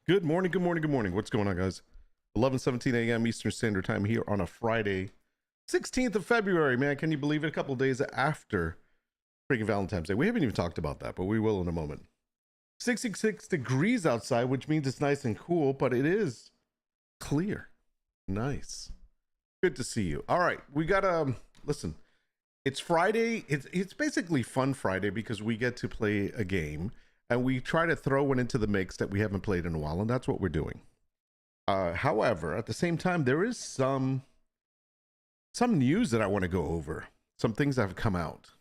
Good morning, good morning, good morning. What's going on, guys? 11:17 a.m. Eastern Standard Time here on a Friday, 16th of February. Man, can you believe it? A couple of days after freaking Valentine's Day. We haven't even talked about that, but we will in a moment. 66 degrees outside, which means it's nice and cool, but it is clear. Nice. Good to see you. All right, we got listen. It's Friday. It's basically Fun Friday because we get to play a game. And we try to throw one into the mix that we haven't played in a while, and that's what we're doing. However, at the same time, there is some news that I want to go over. Some things that have come out.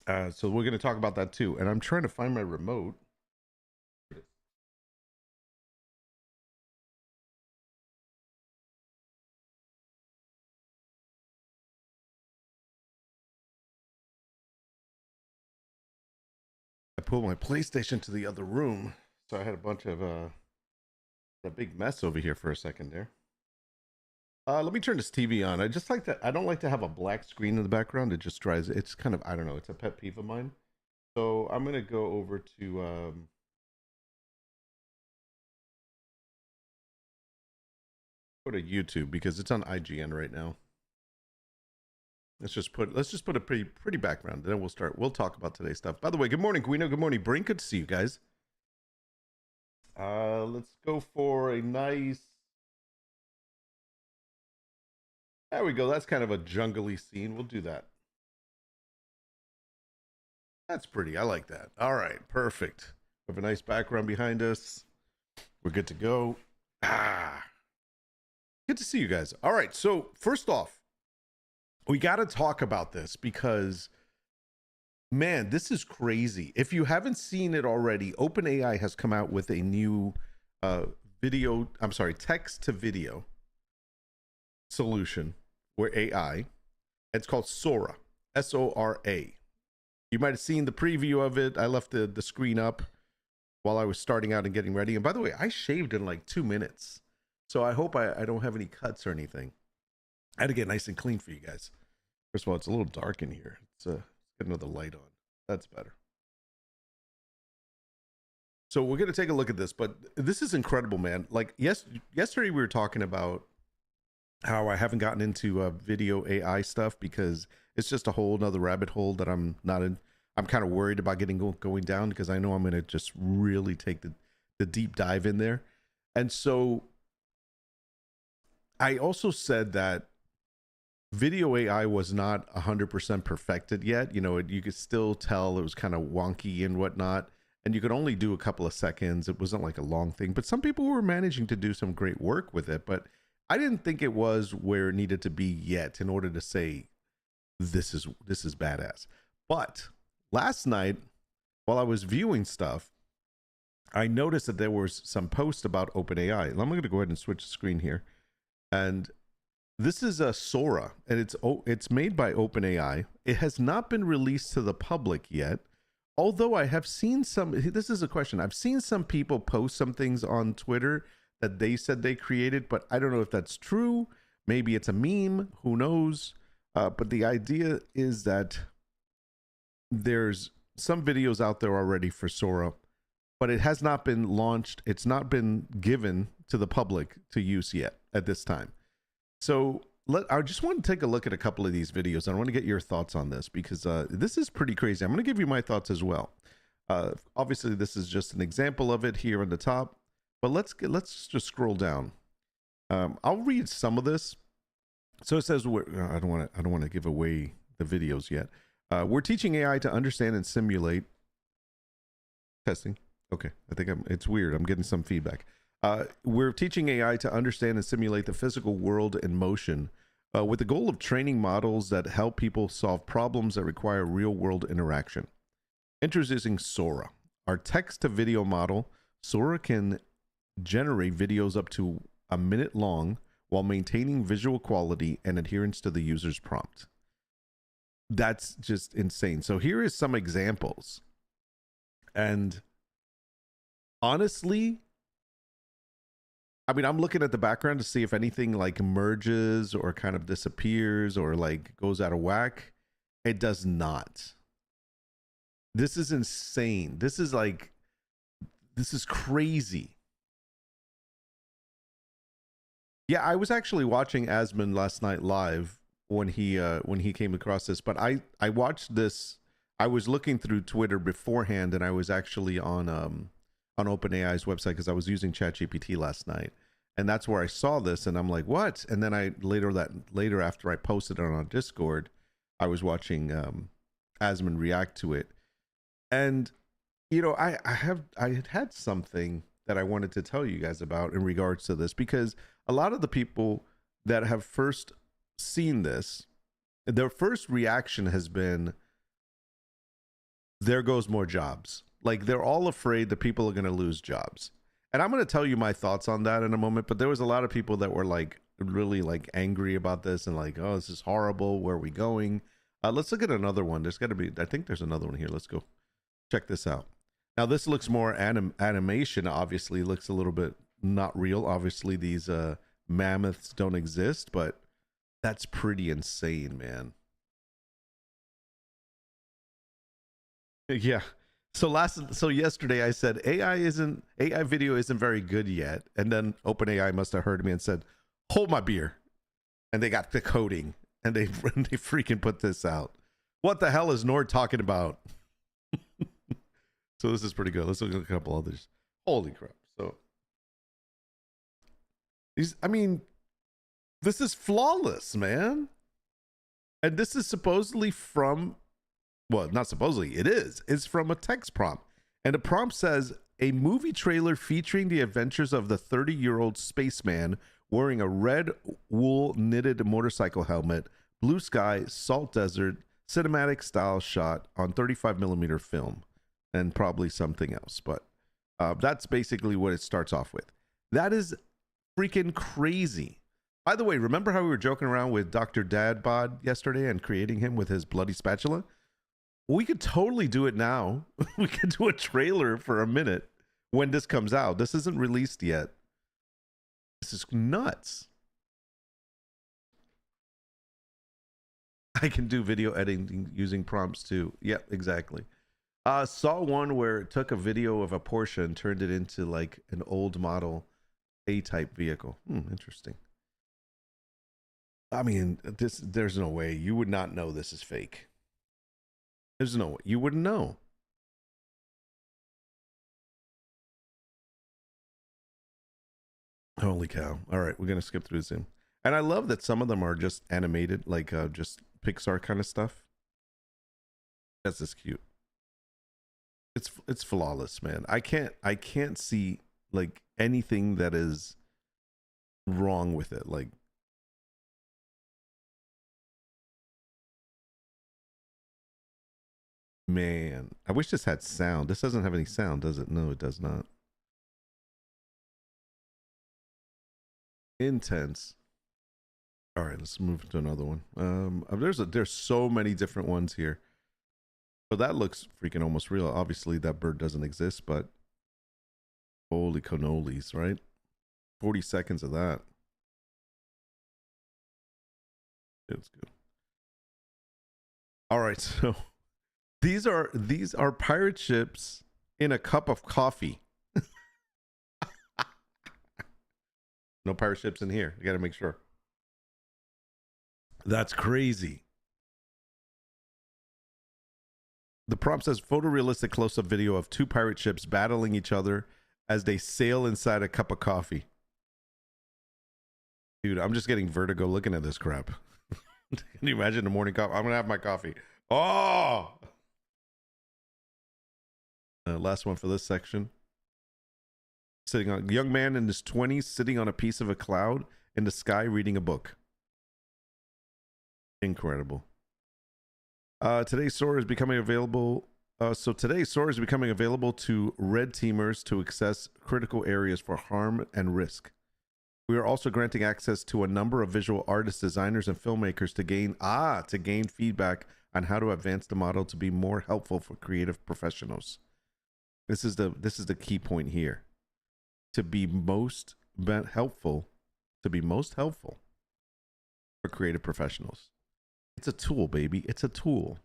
So we're going to talk about that too. And I'm trying to find my remote. I pulled my PlayStation to the other room, so I had a bunch of a big mess over here for a second there. Let me turn this TV on. I just like that. I don't like to have a black screen in the background. It just drives. It's kind of, I don't know. It's a pet peeve of mine. So I'm gonna go over to go to YouTube because it's on IGN right now. Let's just put a pretty background. Then we'll start. We'll talk about today's stuff. By the way, good morning, Guino. Good morning, Brink. Good to see you guys. Let's go for a nice. There we go. That's kind of a jungly scene. We'll do that. That's pretty. I like that. All right, perfect. We have a nice background behind us. We're good to go. Good to see you guys. All right. So first off, we got to talk about this because, man, this is crazy. If you haven't seen it already, OpenAI has come out with a new text to video solution where AI. It's called Sora, Sora. You might have seen the preview of it. I left the screen up while I was starting out and getting ready. And by the way, I shaved in like 2 minutes. So I hope I don't have any cuts or anything. I had to get nice and clean for you guys. First of all, it's a little dark in here. Let's get another light on. That's better. So we're going to take a look at this, but this is incredible, man. Like yesterday we were talking about how I haven't gotten into video AI stuff because it's just a whole nother rabbit hole that I'm not in. I'm kind of worried about going down because I know I'm going to just really take the deep dive in there. And so I also said that video AI was not 100% perfected yet. You know, you could still tell it was kind of wonky and whatnot. And you could only do a couple of seconds. It wasn't like a long thing. But some people were managing to do some great work with it. But I didn't think it was where it needed to be yet in order to say this is badass. But last night, while I was viewing stuff, I noticed that there was some posts about OpenAI. And I'm going to go ahead and switch the screen here. And this is a Sora, and it's made by OpenAI. It has not been released to the public yet, although I have seen some. This is a question. I've seen some people post some things on Twitter that they said they created, but I don't know if that's true. Maybe it's a meme. Who knows? But the idea is that there's some videos out there already for Sora, but it has not been launched. It's not been given to the public to use yet at this time. So I just want to take a look at a couple of these videos. I want to get your thoughts on this because this is pretty crazy. I'm going to give you my thoughts as well. Obviously, this is just an example of it here on the top, but let's just scroll down. I'll read some of this. So it says, I don't want to give away the videos yet. We're teaching AI to understand and simulate testing. Okay, I think it's weird. I'm getting some feedback. We're teaching AI to understand and simulate the physical world in motion with the goal of training models that help people solve problems that require real-world interaction. Introducing Sora, our text-to-video model. Sora can generate videos up to a minute long while maintaining visual quality and adherence to the user's prompt. That's just insane. So here is some examples. And honestly, I mean, I'm looking at the background to see if anything like merges or kind of disappears or like goes out of whack. It does not. This is insane. This is crazy. Yeah, I was actually watching Asmund last night live when he came across this, but I watched this. I was looking through Twitter beforehand, and I was actually on OpenAI's website because I was using ChatGPT last night, and that's where I saw this, and I'm like, what? And then I later after I posted it on Discord, I was watching Asmund react to it, and I had something that I wanted to tell you guys about in regards to this, because a lot of the people that have first seen this, their first reaction has been, there goes more jobs. Like, they're all afraid that people are going to lose jobs. And I'm going to tell you my thoughts on that in a moment, but there was a lot of people that were like really like angry about this and like, oh, this is horrible. Where are we going? Let's look at another one. There's got to be, I think there's another one here. Let's go check this out. Now, this looks more animation, obviously. Looks a little bit not real. Obviously, these mammoths don't exist, but that's pretty insane, man. Yeah. So yesterday I said AI video isn't very good yet, and then OpenAI must have heard me and said, "Hold my beer," and they got the coding and they they freaking put this out. What the hell is Nord talking about? So this is pretty good. Let's look at a couple others. Holy crap! So this is flawless, man. And this is supposedly from, well, not supposedly, it is. It's from a text prompt. And the prompt says, a movie trailer featuring the adventures of the 30-year-old spaceman wearing a red wool knitted motorcycle helmet, blue sky, salt desert, cinematic style shot on 35 millimeter film, and probably something else. But that's basically what it starts off with. That is freaking crazy. By the way, remember how we were joking around with Dr. Dadbod yesterday and creating him with his bloody spatula? We could totally do it now. We could do a trailer for a minute when this comes out. This isn't released yet. This is nuts. I can do video editing using prompts too. Yep, exactly. Saw one where it took a video of a Porsche and turned it into like an old model A-type vehicle. Interesting. I mean, there's no way you would not know this is fake. There's no way you wouldn't know. Holy cow. All right, we're going to skip through Zoom. And I love that some of them are just animated, like just Pixar kind of stuff. That's just cute. It's flawless, man. I can't see like anything that is wrong with it. Like, man, I wish this had sound. This doesn't have any sound, does it? No, it does not. Intense. All right, let's move to another one. There's so many different ones here. So that looks freaking almost real. Obviously, that bird doesn't exist, but holy cannolis, right? 40 seconds of that. It's good. All right, so these are pirate ships in a cup of coffee. No pirate ships in here. You got to make sure. That's crazy. The prompt says photorealistic close-up video of two pirate ships battling each other as they sail inside a cup of coffee. Dude, I'm just getting vertigo looking at this crap. Can you imagine the morning coffee? I'm gonna have my coffee. Oh, last one for this section. Sitting on young man in his 20s sitting on a piece of a cloud in the sky reading a book. Incredible. Today Sora is becoming available. Today Sora is becoming available to red teamers to access critical areas for harm and risk. We are also granting access to a number of visual artists, designers, and filmmakers to gain feedback on how to advance the model to be more helpful for creative professionals. This is the key point here. To be most helpful for creative professionals. It's a tool, baby. It's a tool.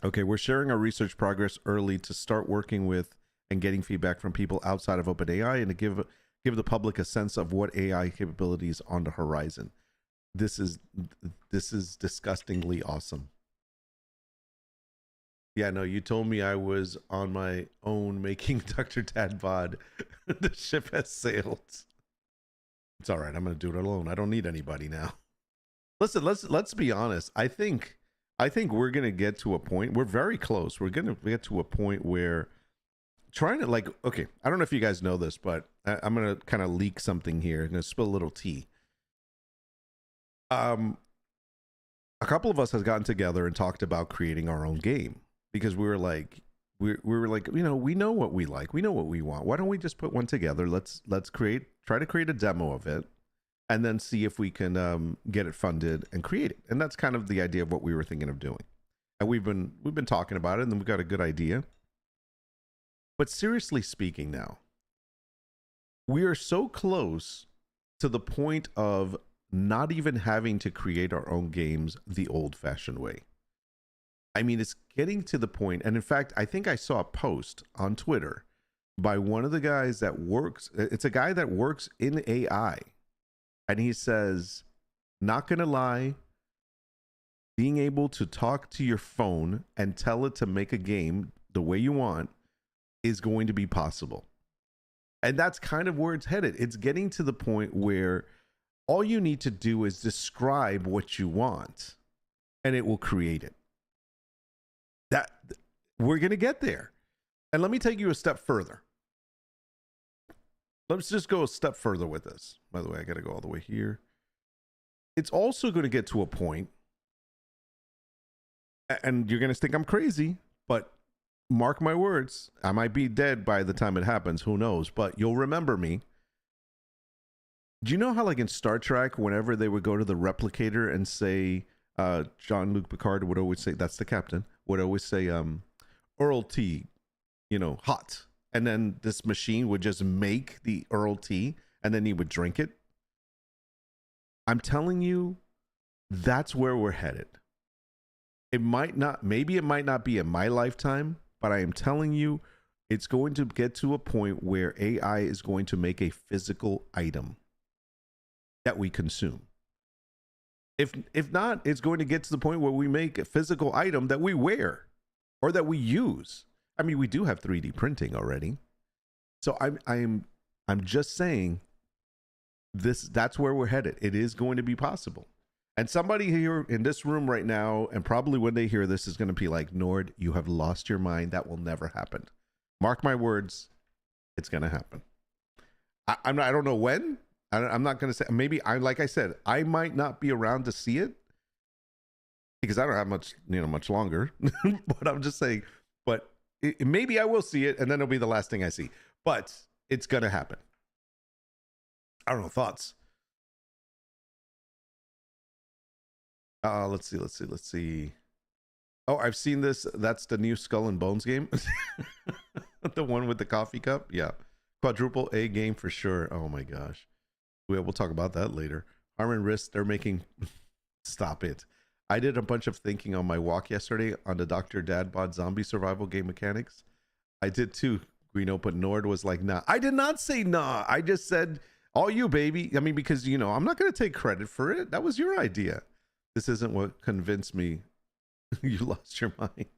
Okay, we're sharing our research progress early to start working with and getting feedback from people outside of OpenAI and to give the public a sense of what AI capabilities on the horizon. This is disgustingly awesome. Yeah, no, you told me I was on my own making Dr. Tadbod. The ship has sailed. It's all right. I'm going to do it alone. I don't need anybody now. Listen, let's be honest. I think we're going to get to a point. We're very close. We're going to get to a point where trying to, like, okay, I don't know if you guys know this, but I'm going to kind of leak something here. I'm going to spill a little tea. A couple of us has gotten together and talked about creating our own game, because we were like, we were like, you know, we know what we like, we know what we want. Why don't we just put one together? Let's try to create a demo of it, and then see if we can get it funded and create it. And that's kind of the idea of what we were thinking of doing. And we've been talking about it, and then we got a good idea. But seriously speaking, now we are so close to the point of not even having to create our own games the old-fashioned way. I mean, it's getting to the point, and in fact, I think I saw a post on Twitter by one of the guys that works, it's a guy that works in AI, and he says, not gonna lie, being able to talk to your phone and tell it to make a game the way you want is going to be possible. And that's kind of where it's headed. It's getting to the point where all you need to do is describe what you want, and it will create it. That we're going to get there. And let me take you a step further. Let's just go a step further with this. By the way, I got to go all the way here. It's also going to get to a point, and you're going to think I'm crazy, but mark my words, I might be dead by the time it happens. Who knows? But you'll remember me. Do you know how, like in Star Trek, whenever they would go to the replicator and say, Jean-Luc Picard would always say, that's the captain, would always say, Earl tea, you know, hot. And then this machine would just make the Earl tea, and then he would drink it. I'm telling you, that's where we're headed. It might not, maybe it might not be in my lifetime, but I am telling you, it's going to get to a point where AI is going to make a physical item that we consume. If not, it's going to get to the point where we make a physical item that we wear or that we use. I mean, we do have 3D printing already. So I'm just saying that's where we're headed. It is going to be possible. And somebody here in this room right now, and probably when they hear this, is going to be like, Nord, you have lost your mind. That will never happen. Mark my words, it's going to happen. I don't know when. I'm not going to say, maybe like I said, I might not be around to see it because I don't have much longer, but I'm just saying, but maybe I will see it, and then it'll be the last thing I see, but it's going to happen. I don't know. Thoughts? Let's see. Oh, I've seen this. That's the new Skull and Bones game. The one with the coffee cup. Yeah. Quadruple A game for sure. Oh my gosh. We'll talk about that later. Arm and wrist, they're making... Stop it. I did a bunch of thinking on my walk yesterday on the Dr. Dadbod zombie survival game mechanics. I did too, Greeno, but Nord was like, nah. I did not say nah. I just said, all you, baby. I mean, because, you know, I'm not going to take credit for it. That was your idea. This isn't what convinced me. You lost your mind.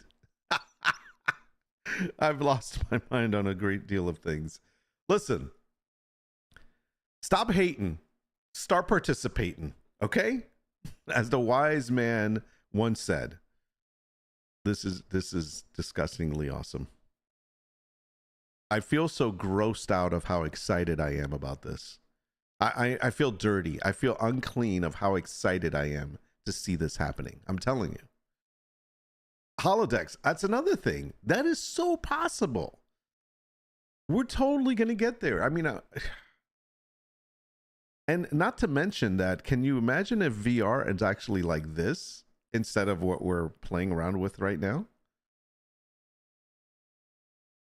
I've lost my mind on a great deal of things. Listen. Stop hating. Start participating. Okay? As the wise man once said. This is disgustingly awesome. I feel so grossed out of how excited I am about this. I feel dirty. I feel unclean of how excited I am to see this happening. I'm telling you. Holodecks, that's another thing. That is so possible. We're totally going to get there. I mean, and not to mention that, can you imagine if VR is actually like this instead of what we're playing around with right now?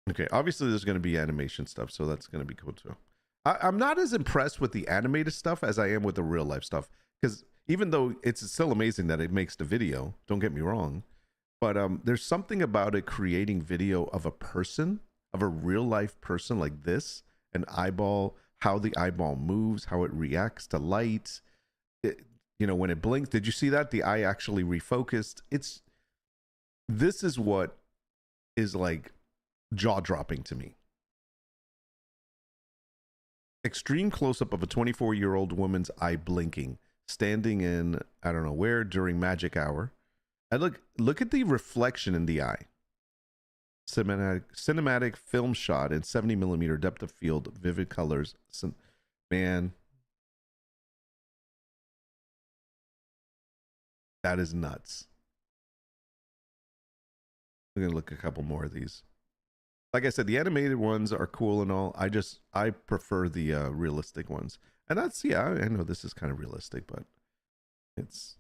Okay, obviously there's going to be animation stuff, so that's going to be cool too. I'm not as impressed with the animated stuff as I am with the real life stuff, because even though it's still amazing that it makes the video, don't get me wrong, but there's something about it creating video of a person, of a real life person like this, an eyeball, how the eyeball moves, how it reacts to light. When it blinks, did you see that? The eye actually refocused. This is what is like jaw dropping to me. Extreme close up of a 24-year-old woman's eye blinking, standing in, I don't know where, during magic hour. And look at the reflection in the eye. Cinematic film shot in 70 millimeter depth of field, vivid colors. Man, that is nuts. I'm gonna look a couple more of these. Like I said, the animated ones are cool and all. I prefer the realistic ones. And that's, yeah, I know this is kind of realistic, but it's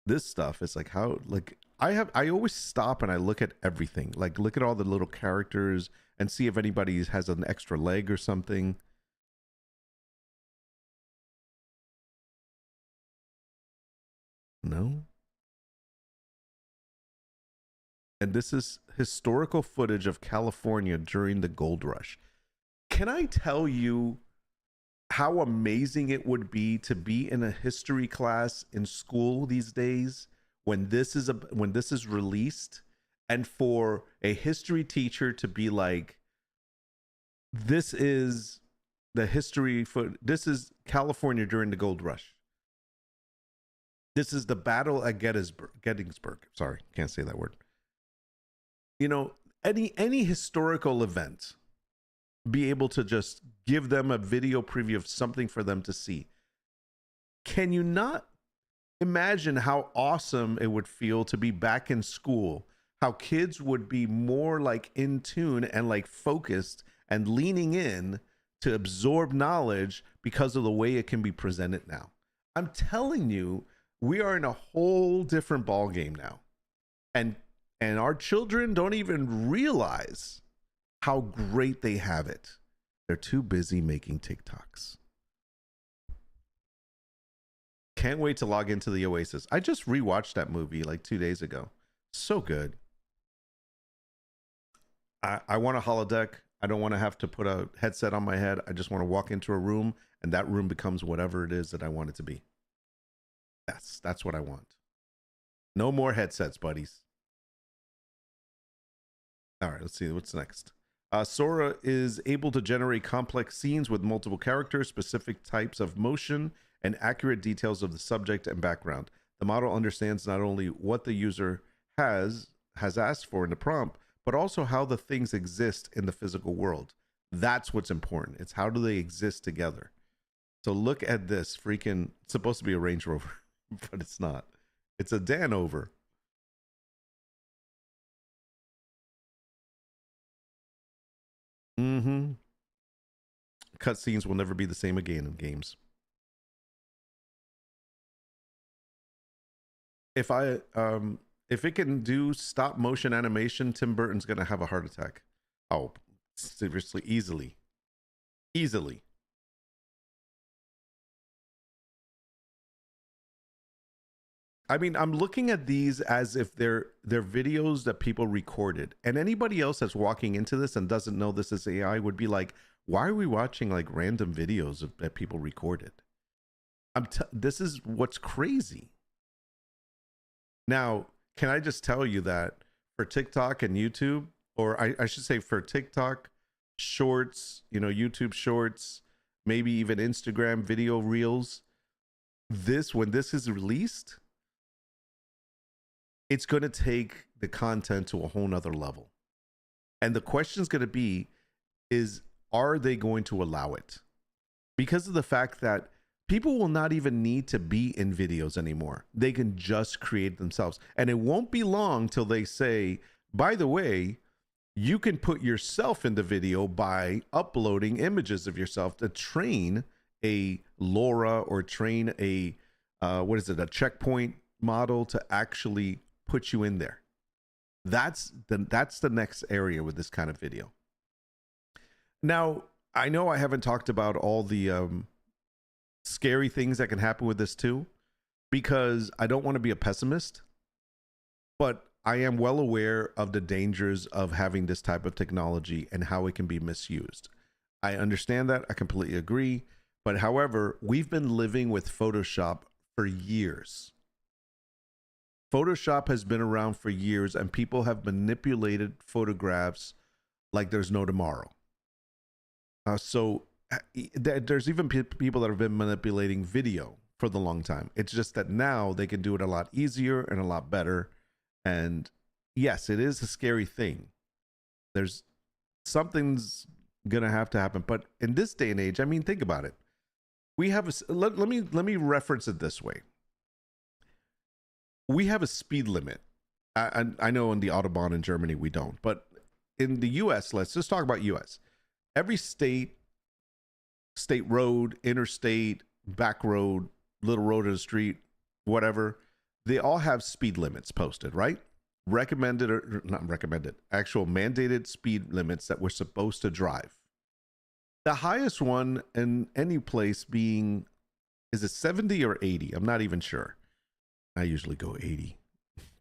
this stuff. It's like how, like, I always stop and I look at everything. Like, look at all the little characters and see if anybody has an extra leg or something. No. And this is historical footage of California during the gold rush. Can I tell you how amazing it would be to be in a history class in school these days when this is released, and for a history teacher to be like, this is the history for, this is California during the gold rush. This is the battle at Gettysburg. Sorry, can't say that word. Any historical event, be able to just give them a video preview of something for them to see. Can you not imagine how awesome it would feel to be back in school? How kids would be more like in tune and like focused and leaning in to absorb knowledge because of the way it can be presented now. I'm telling you, we are in a whole different ball game now. And our children don't even realize how great they have it. They're too busy making TikToks. Can't wait to log into the Oasis. I just rewatched that movie like 2 days ago. So good. I want a holodeck. I don't want to have to put a headset on my head. I just want to walk into a room and that room becomes whatever it is that I want it to be. That's what I want. No more headsets, buddies. All right, let's see what's next. Sora is able to generate complex scenes with multiple characters, specific types of motion, and accurate details of the subject and background. The model understands not only what the user has asked for in the prompt, but also how the things exist in the physical world. That's what's important. It's how do they exist together. So look at this freaking, it's supposed to be a Range Rover, but it's not. It's a Danover. Mm-hmm. Cutscenes will never be the same again in games. If it can do stop motion animation, Tim Burton's gonna have a heart attack. Oh, seriously, easily. I mean, I'm looking at these as if they're videos that people recorded, and anybody else that's walking into this and doesn't know this is AI would be like, why are we watching like random videos that people recorded? This is what's crazy. Now, can I just tell you that for TikTok and YouTube, or I should say for TikTok shorts, YouTube shorts, maybe even Instagram video reels, when this is released, it's going to take the content to a whole nother level. And the question is going to be, are they going to allow it? Because of the fact that people will not even need to be in videos anymore. They can just create themselves. And it won't be long till they say, by the way, you can put yourself in the video by uploading images of yourself to train a LoRa or train a checkpoint model to actually put you in there. That's the next area with this kind of video. Now, I know I haven't talked about all the scary things that can happen with this too, because I don't want to be a pessimist, but I am well aware of the dangers of having this type of technology and how it can be misused. I understand that. I completely agree. But however, we've been living with Photoshop for years. Photoshop has been around for years, and people have manipulated photographs like there's no tomorrow. There's even people that have been manipulating video for the long time. It's just that now they can do it a lot easier and a lot better. And yes, it is a scary thing. There's something's gonna have to happen. But in this day and age, I mean, think about it. We have let me reference it this way. We have a speed limit. I know in the Autobahn in Germany we don't, but in the US, let's just talk about US. Every state road, interstate, back road, little road in the street, whatever, they all have speed limits posted, right? Recommended or not recommended, actual mandated speed limits that we're supposed to drive. The highest one in any place being, is it 70 or 80? I'm not even sure. I usually go 80.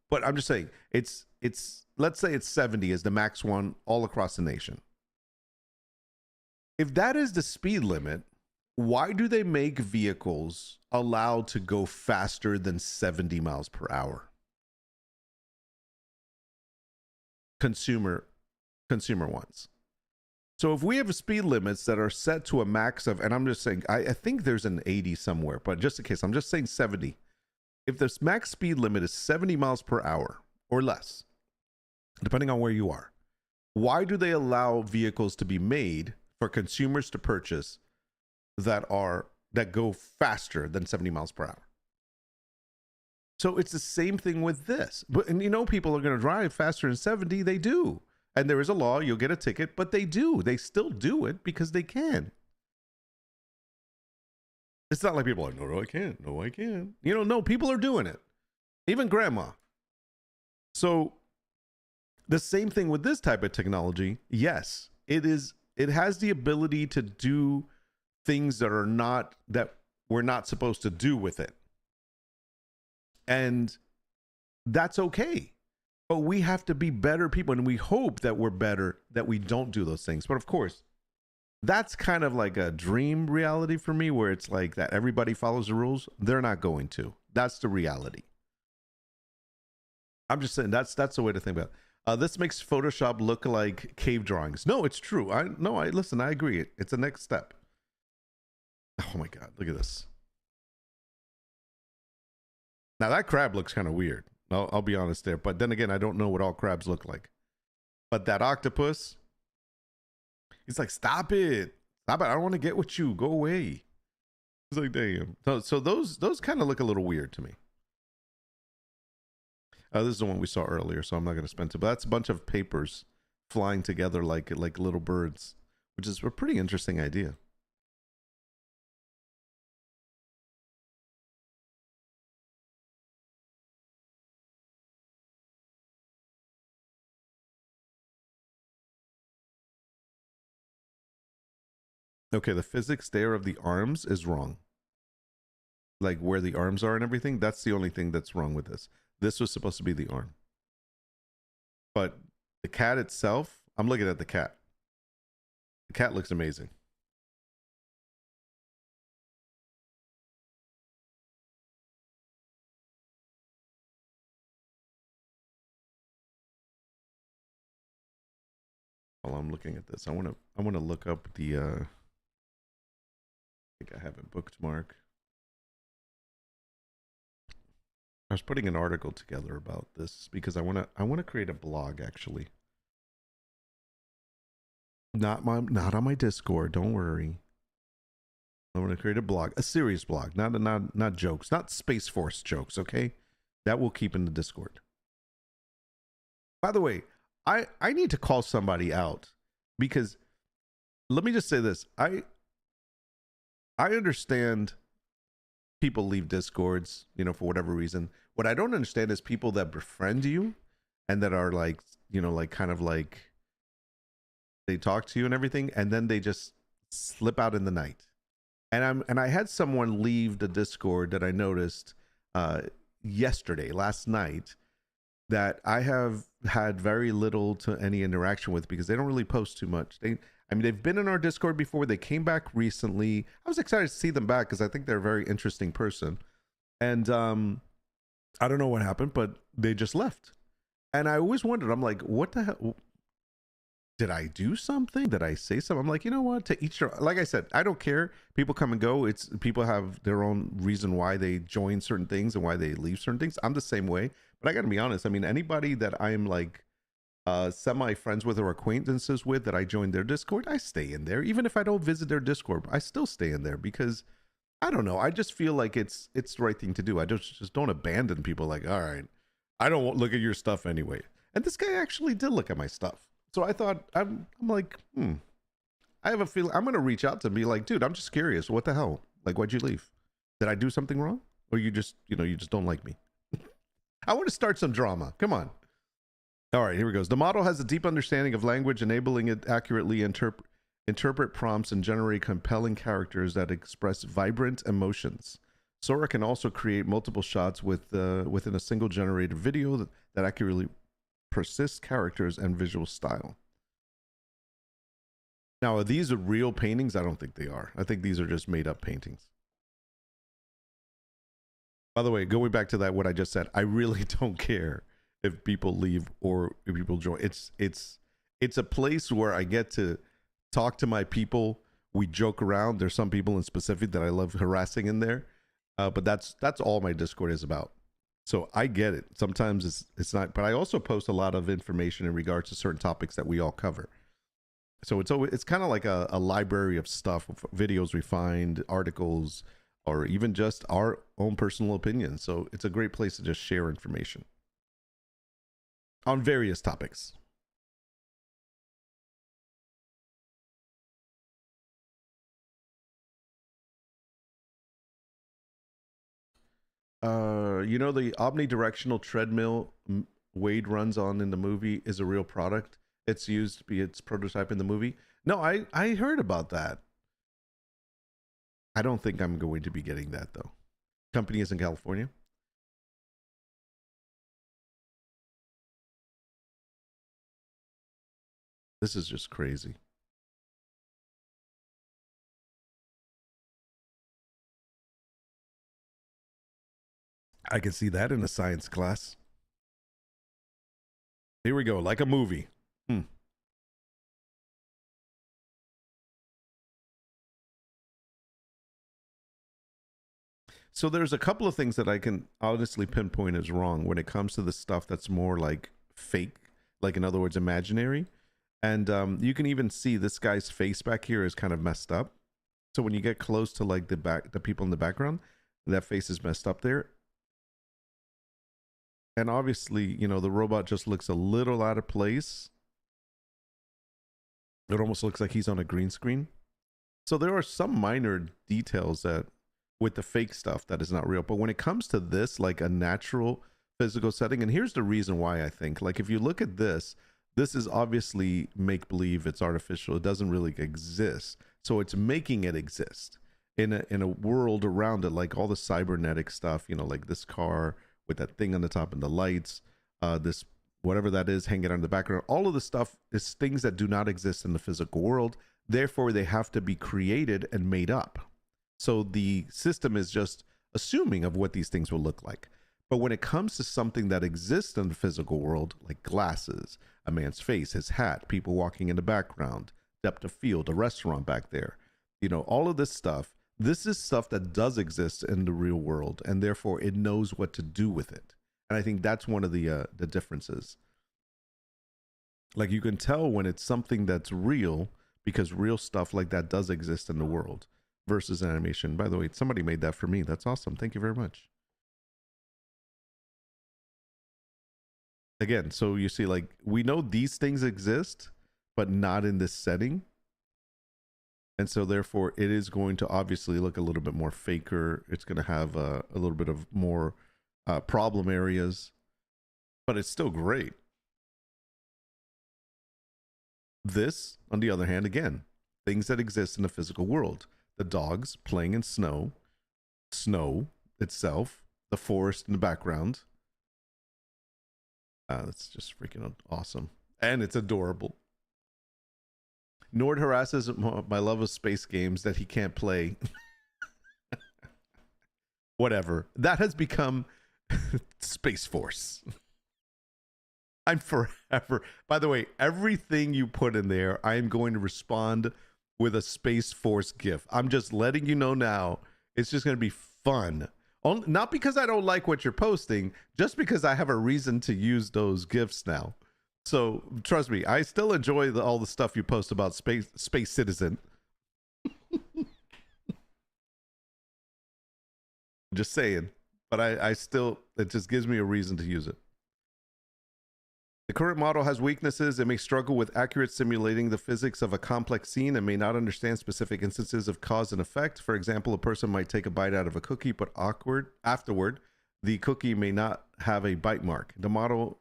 But I'm just saying, it's let's say it's 70 is the max one all across the nation. If that is the speed limit, why do they make vehicles allowed to go faster than 70 miles per hour? Consumer ones. So if we have speed limits that are set to a max of, and I'm just saying, I think there's an 80 somewhere, but just in case, I'm just saying 70. If the max speed limit is 70 miles per hour or less, depending on where you are, why do they allow vehicles to be made for consumers to purchase that go faster than 70 miles per hour? So it's the same thing with this. And you know, people are going to drive faster than 70. They do. And there is a law, you'll get a ticket, but they do. They still do it because they can. It's not like people are like, no, I can't. No, I can't. You know, no, people are doing it. Even grandma. So the same thing with this type of technology. Yes, it has the ability to do things that we're not supposed to do with it. And that's okay. But we have to be better people, and we hope that we're better, that we don't do those things. But of course, that's kind of like a dream reality for me, where it's like that everybody follows the rules. They're not going to. That's the reality. I'm just saying that's the way to think about it. This makes Photoshop look like cave drawings. No, it's true. Listen, I agree. It's a next step. Oh my God, look at this. Now that crab looks kind of weird. I'll be honest there. But then again, I don't know what all crabs look like. But that octopus, he's like, stop it. Stop it. I don't want to get with you. Go away. He's like, damn. So those kind of look a little weird to me. This is the one we saw earlier, so I'm not going to spend it. But that's a bunch of papers flying together like little birds, which is a pretty interesting idea. Okay, the physics there of the arms is wrong. Like where the arms are and everything, that's the only thing that's wrong with this. This was supposed to be the arm. But the cat itself, I'm looking at the cat. The cat looks amazing. While I'm looking at this, I want to look up the I think I have a bookmark. I was putting an article together about this because I want to create a blog, actually. Not on my Discord, don't worry. I want to create a blog, a serious blog, not jokes, not Space Force jokes, okay? That we'll keep in the Discord. By the way, I need to call somebody out, because let me just say this. I understand people leave Discords, you know, for whatever reason. What I don't understand is people that befriend you and that are like, you know, like kind of like they talk to you and everything, and then they just slip out in the night. And I had someone leave the Discord that I noticed last night, that I have had very little to any interaction with because they don't really post too much. I mean, they've been in our Discord before. They came back recently. I was excited to see them back because I think they're a very interesting person. And I don't know what happened, but they just left. And I always wondered, I'm like, what the hell? Did I do something? Did I say something? I'm like, you know what? To each their, like I said, I don't care. People come and go. It's people have their own reason why they join certain things and why they leave certain things. I'm the same way. But I got to be honest. I mean, anybody that I'm like semi friends with or acquaintances with that I joined their Discord, I stay in there. Even if I don't visit their Discord, I still stay in there because I don't know. I just feel like it's the right thing to do. I just don't abandon people. Like, all right, I don't look at your stuff anyway. And this guy actually did look at my stuff. So I thought I'm like, I have a feeling I'm gonna reach out to him and be like, dude, I'm just curious. What the hell? Like, why'd you leave? Did I do something wrong? Or you just don't like me? I want to start some drama. Come on. All right, here we go. The model has a deep understanding of language, enabling it accurately interpret prompts and generate compelling characters that express vibrant emotions. Sora can also create multiple shots within a single generated video that accurately persists characters and visual style. Now, are these real paintings? I don't think they are. I think these are just made up paintings. By the way, going back to that, what I just said, I really don't care if people leave or if people join. It's a place where I get to talk to my people. We joke around. There's some people in specific that I love harassing in there, but that's all my Discord is about. So I get it. Sometimes it's not, but I also post a lot of information in regards to certain topics that we all cover. So it's kind of like a library of stuff, videos we find, articles, or even just our own personal opinions. So it's a great place to just share information on various topics. The omnidirectional treadmill Wade runs on in the movie is a real product. It's used to be its prototype in the movie. No, I heard about that. I don't think I'm going to be getting that though. Company is in California. This is just crazy. I can see that in a science class. Here we go, like a movie. So there's a couple of things that I can honestly pinpoint as wrong when it comes to the stuff that's more like fake, like in other words, imaginary. And you can even see this guy's face back here is kind of messed up. So when you get close to like the people in the background, that face is messed up there. And obviously, the robot just looks a little out of place. It almost looks like he's on a green screen. So there are some minor details that with the fake stuff that is not real. But when it comes to this, like a natural physical setting, and here's the reason why I think, like if you look at this is obviously make believe, it's artificial. It doesn't really exist. So it's making it exist in a world around it, like all the cybernetic stuff, like this car with that thing on the top and the lights, this whatever that is hanging on the background. All of the stuff is things that do not exist in the physical world. Therefore, they have to be created and made up. So the system is just assuming of what these things will look like. But when it comes to something that exists in the physical world, like glasses, a man's face, his hat, people walking in the background, depth of field, a restaurant back there, all of this stuff, this is stuff that does exist in the real world, and therefore it knows what to do with it. And I think that's one of the differences. Like you can tell when it's something that's real because real stuff like that does exist in the world versus animation. By the way, somebody made that for me. That's awesome. Thank you very much. Again, so you see, like, we know these things exist, but not in this setting. And so therefore it is going to obviously look a little bit more faker. It's going to have a little bit of more problem areas, but it's still great. This, on the other hand, again, things that exist in the physical world. The dogs playing in snow itself, the forest in the background. That's just freaking awesome. And it's adorable. Nord harasses my love of space games that he can't play. Whatever. That has become Space Force. I'm forever. By the way, everything you put in there, I am going to respond with a Space Force GIF. I'm just letting you know now. It's just going to be fun. Not because I don't like what you're posting, just because I have a reason to use those GIFs now. So trust me, I still enjoy all the stuff you post about Space Citizen. Just saying. But I still, it just gives me a reason to use it. The current model has weaknesses. It may struggle with accurate simulating the physics of a complex scene and may not understand specific instances of cause and effect. For example, a person might take a bite out of a cookie, but afterward, the cookie may not have a bite mark. The model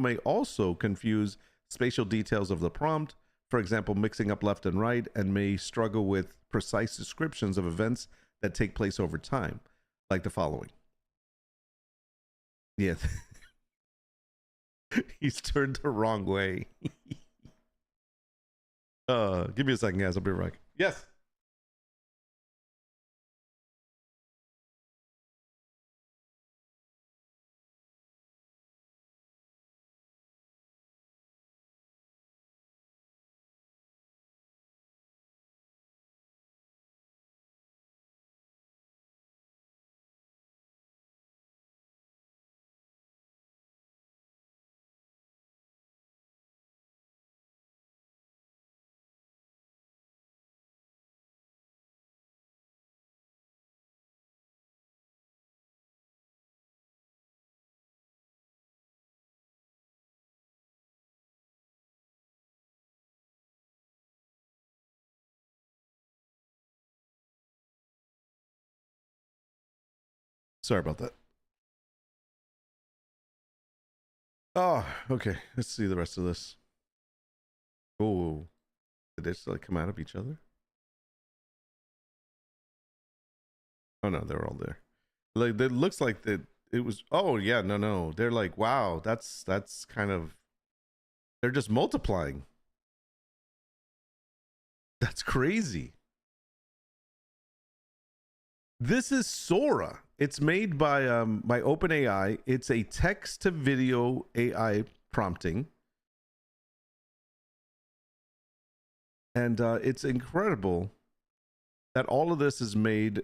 may also confuse spatial details of the prompt, for example, mixing up left and right, and may struggle with precise descriptions of events that take place over time, like the following. Yeah. He's turned the wrong way. Give me a second, guys. I'll be right back. Yes. Sorry about that. Oh, okay. Let's see the rest of this. Oh, did they just like come out of each other? Oh no, they're all there. Like it looks like that it was. Oh yeah, no. They're like, wow, that's kind of. They're just multiplying. That's crazy. This is Sora. It's made by OpenAI. It's a text to video AI prompting. And it's incredible that all of this is made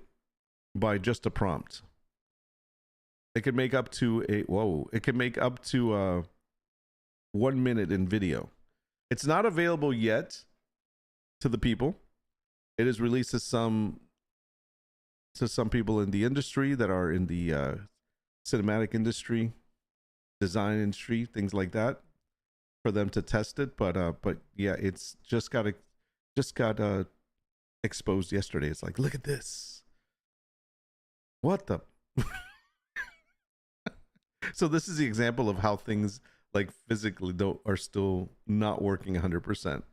by just a prompt. It can make up to it can make up to 1 minute in video. It's not available yet to the people. It is released to some people in the industry that are in the cinematic industry, design industry, things like that, for them to test it. But yeah, it's just got exposed yesterday. It's like, look at this. What the? So this is the example of how things like physically are still not working 100%.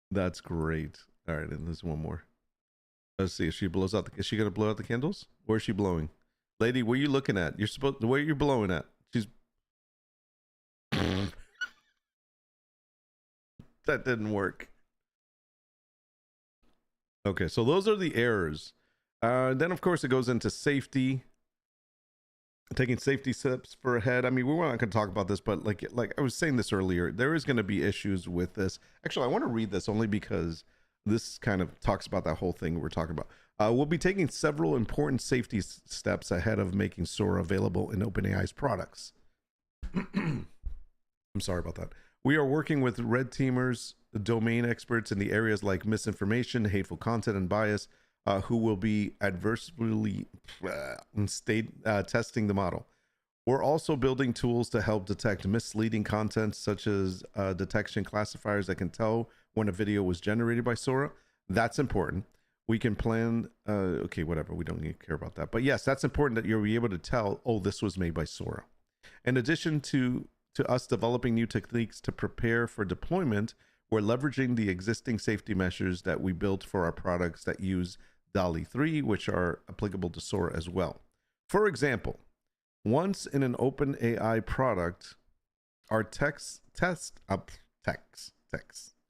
That's great. All right, and there's one more. Let's see if she blows out. Is she gonna blow out the candles? Where is she blowing? Lady, where are you looking at? You're supposed. Where are you blowing at? She's. That didn't work. Okay, so those are the errors. Then of course it goes into safety. Taking safety steps for ahead. I mean, we were not going to talk about this, but like I was saying this earlier, there is going to be issues with this. Actually, I want to read this only because this kind of talks about that whole thing we're talking about. We'll be taking several important safety steps ahead of making Sora available in OpenAI's products. I'm sorry about that. We are working with red teamers, domain experts in the areas like misinformation, hateful content, and bias, who will be adversely testing the model. We're also building tools to help detect misleading content, such as detection classifiers that can tell when a video was generated by Sora. That's important. We can plan, okay, whatever, we don't need to care about that. But yes, that's important that you'll be able to tell, oh, this was made by Sora. In addition to us developing new techniques to prepare for deployment, we're leveraging the existing safety measures that we built for our products that use DALL-E 3, which are applicable to Sora as well. For example, Once in an OpenAI product, our text. I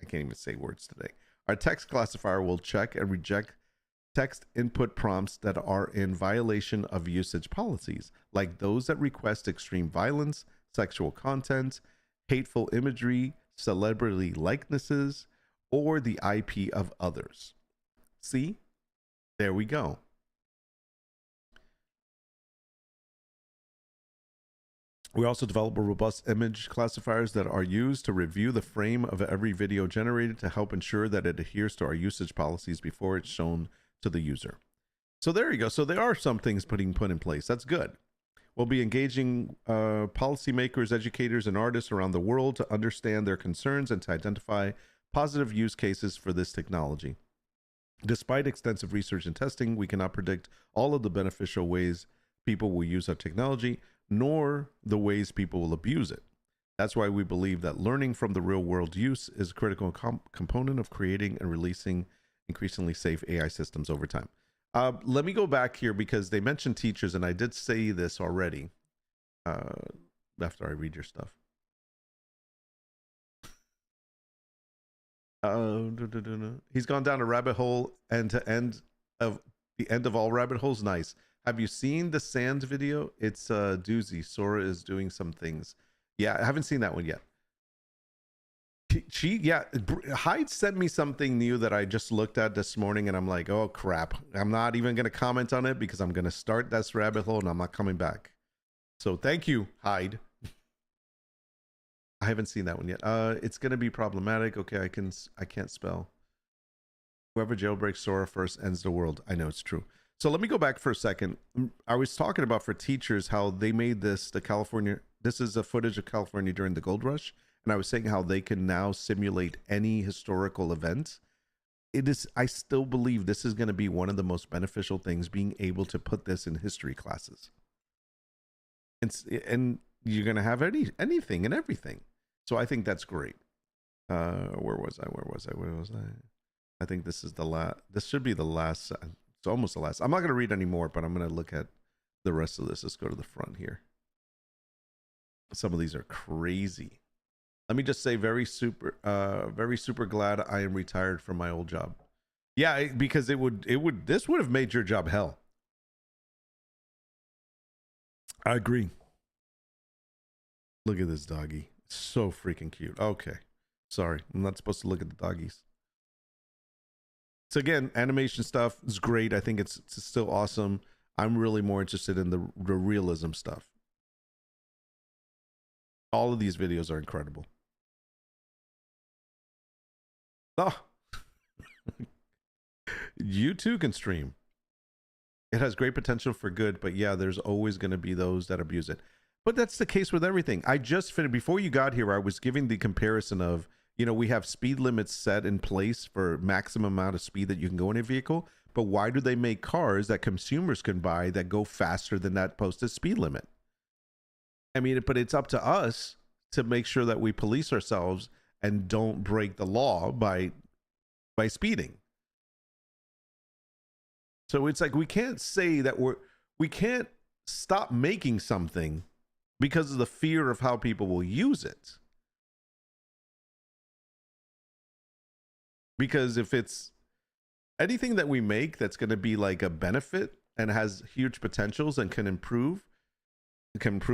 can't even say words today. Our text classifier will check and reject text input prompts that are in violation of usage policies, like those that request extreme violence, sexual content, hateful imagery, celebrity likenesses, or the IP of others. See? There we go. We also develop robust image classifiers that are used to review the frame of every video generated to help ensure that it adheres to our usage policies before it's shown to the user. So there you go. So there are some things put in place. That's good. We'll be engaging policymakers, educators, and artists around the world to understand their concerns and to identify positive use cases for this technology. Despite extensive research and testing, we cannot predict all of the beneficial ways people will use our technology, nor the ways people will abuse it. That's why we believe that learning from the real world use is a critical component of creating and releasing increasingly safe AI systems over time. Let me go back here because they mentioned teachers, and I did say this already after I read your stuff. He's gone down a rabbit hole and to end of the end of all rabbit holes. Nice. Have you seen the sand video? It's a doozy. Sora is doing some things. Yeah, I haven't seen that one yet. Hyde sent me something new that I just looked at this morning, and I'm like, oh crap. I'm not even going to comment on it because I'm going to start this rabbit hole and I'm not coming back. So thank you, Hyde. I haven't seen that one yet. It's going to be problematic. Okay, I can't spell. Whoever jailbreaks Sora first ends the world. I know it's true. So let me go back for a second. I was talking about for teachers how they made this this is a footage of California during the gold rush, and I was saying how they can now simulate any historical event. I still believe this is going to be one of the most beneficial things, being able to put this in history classes. And you're going to have anything and everything. So I think that's great. Where was I? I think this is the last. This should be the last. It's almost the last. I'm not going to read any more, but I'm going to look at the rest of this. Let's go to the front here. Some of these are crazy. Let me just say, very super glad I am retired from my old job. Yeah, because this would have made your job hell. I agree. Look at this doggy. So freaking cute. Okay. Sorry. I'm not supposed to look at the doggies. So again, animation stuff is great. I think it's still awesome. I'm really more interested in the realism stuff. All of these videos are incredible. Oh. You too can stream. It has great potential for good, but yeah, there's always going to be those that abuse it. But that's the case with everything. I just finished, before you got here, I was giving the comparison of, we have speed limits set in place for maximum amount of speed that you can go in a vehicle, but why do they make cars that consumers can buy that go faster than that posted speed limit? I mean, but it's up to us to make sure that we police ourselves and don't break the law by speeding. So it's like, we can't say that we can't stop making something because of the fear of how people will use it. Because if it's anything that we make that's going to be like a benefit and has huge potentials and can improve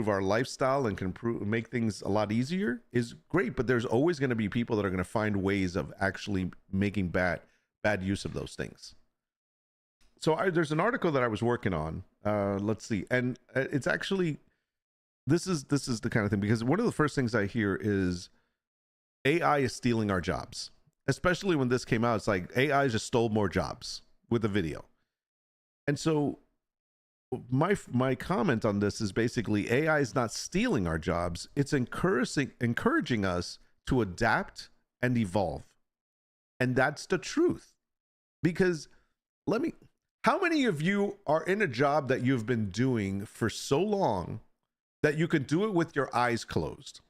our lifestyle and can make things a lot easier, is great. But there's always going to be people that are going to find ways of actually making bad use of those things. So there's an article that I was working on. Let's see. And it's actually, this is the kind of thing, because one of the first things I hear is AI is stealing our jobs. Especially when this came out, it's like AI just stole more jobs with the video. And so my comment on this is basically, AI is not stealing our jobs. It's encouraging us to adapt and evolve. And that's the truth. Because how many of you are in a job that you've been doing for so long that you can do it with your eyes closed?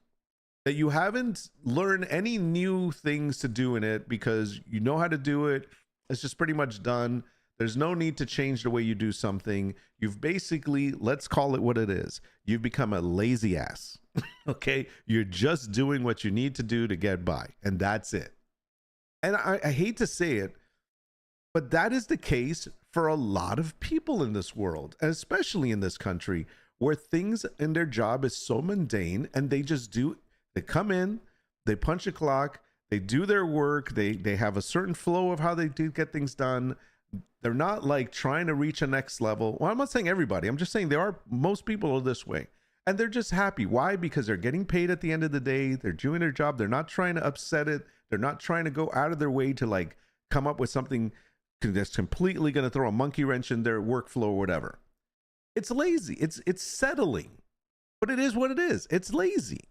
That you haven't learned any new things to do in it because you know how to do it. It's just pretty much done. There's no need to change the way you do something. You've basically, let's call it what it is. You've become a lazy ass. Okay. You're just doing what you need to do to get by. And that's it. And I hate to say it, but that is the case for a lot of people in this world, and especially in this country, where things in their job is so mundane and they just do, they come in, they punch a clock, they do their work, they have a certain flow of how they do get things done. They're not like trying to reach a next level. Well, I'm not saying everybody. I'm just saying most people are this way. And they're just happy. Why? Because they're getting paid at the end of the day. They're doing their job. They're not trying to upset it. They're not trying to go out of their way to like come up with something that's completely going to throw a monkey wrench in their workflow or whatever. It's lazy. It's settling. But it is what it is. It's lazy.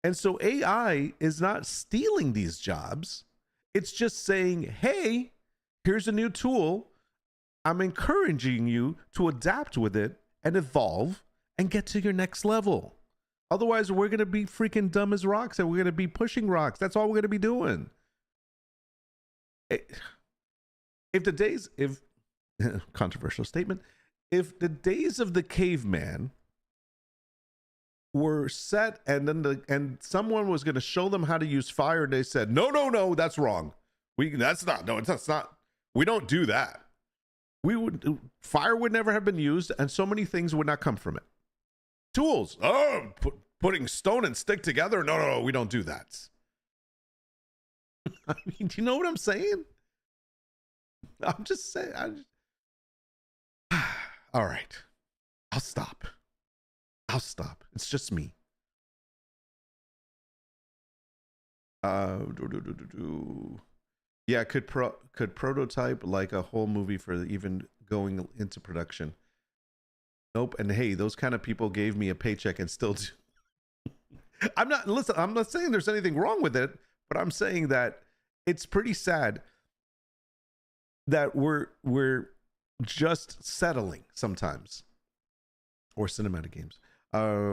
And so AI is not stealing these jobs. It's just saying, hey, here's a new tool. I'm encouraging you to adapt with it and evolve and get to your next level. Otherwise, we're going to be freaking dumb as rocks and we're going to be pushing rocks. That's all we're going to be doing. Controversial statement, if the days of the caveman were set and then someone was going to show them how to use fire, and they said, no, that's wrong. That's not, we don't do that. Fire would never have been used and so many things would not come from it. Tools, putting stone and stick together. No, we don't do that. I mean, do you know what I'm saying? I'm just saying. All right. I'll stop. It's just me. Yeah, could prototype like a whole movie for even going into production. Nope. And hey, those kind of people gave me a paycheck and still do. I'm not saying there's anything wrong with it, but I'm saying that it's pretty sad that we're just settling sometimes. Or cinematic games.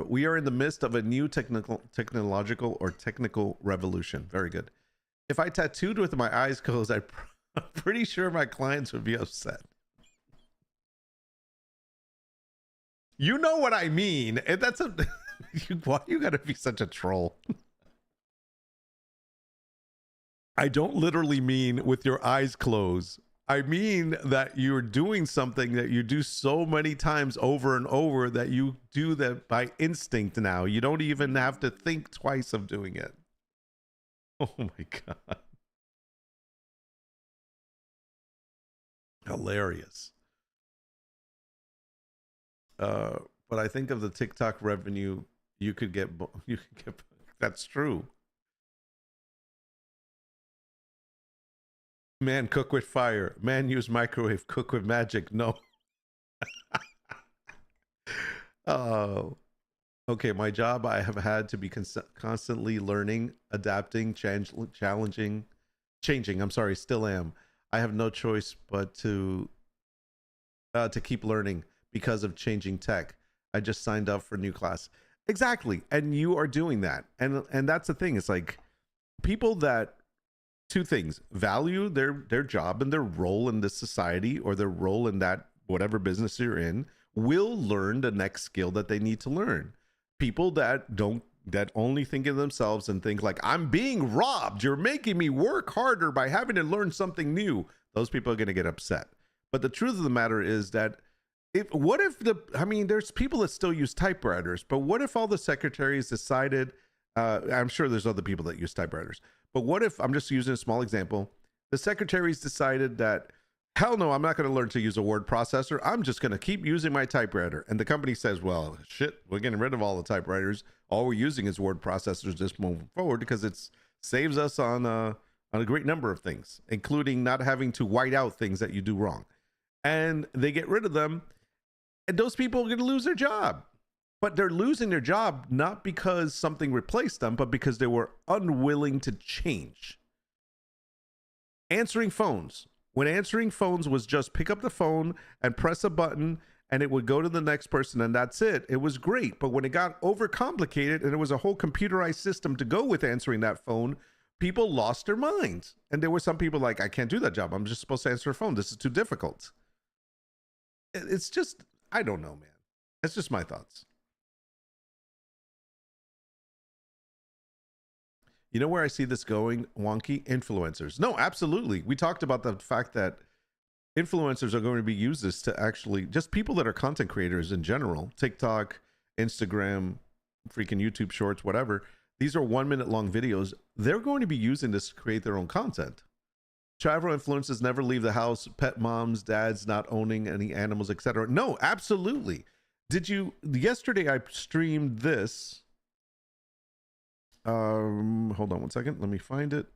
We are in the midst of a new technological revolution. Very good. If I tattooed with my eyes closed, I'm pretty sure my clients would be upset. You know what I mean. And that's why you gotta be such a troll. I don't literally mean with your eyes closed. I mean that you're doing something that you do so many times over and over that you do that by instinct now. You don't even have to think twice of doing it. Oh my God. Hilarious. But I think of the TikTok revenue you could get. That's true. Man, cook with fire. Man, use microwave. Cook with magic. No. Oh, okay. My job, I have had to be constantly learning, adapting, changing. I'm sorry, still am. I have no choice but to keep learning because of changing tech. I just signed up for a new class. Exactly, and you are doing that, and that's the thing. It's like people that. Two things: value their job and their role in this society, or their role in that whatever business you're in, will learn the next skill that they need to learn. People that only think of themselves and think like, I'm being robbed, you're making me work harder by having to learn something new, those people are going to get upset. But the truth of the matter is that there's people that still use typewriters, but what if all the secretaries decided, I'm sure there's other people that use typewriters, but what if, I'm just using a small example, the secretaries decided that, hell no, I'm not going to learn to use a word processor. I'm just going to keep using my typewriter. And the company says, well, shit, we're getting rid of all the typewriters. All we're using is word processors just moving forward because it saves us on a great number of things, including not having to white out things that you do wrong. And they get rid of them. And those people are going to lose their job. But they're losing their job not because something replaced them, but because they were unwilling to change. Answering phones. When answering phones was just pick up the phone and press a button and it would go to the next person and that's it. It was great. But when it got overcomplicated and it was a whole computerized system to go with answering that phone, people lost their minds. And there were some people like, I can't do that job. I'm just supposed to answer a phone. This is too difficult. It's just, I don't know, man. That's just my thoughts. You know where I see this going, Wonky? Influencers. No, absolutely. We talked about the fact that influencers are going to be used as to actually just people that are content creators in general, TikTok, Instagram, freaking YouTube shorts, whatever. These are 1 minute long videos. They're going to be using this to create their own content. Travel influencers never leave the house, pet moms, dads not owning any animals, etc. No, absolutely. Did you, yesterday I streamed this. Hold on one second. Let me find it.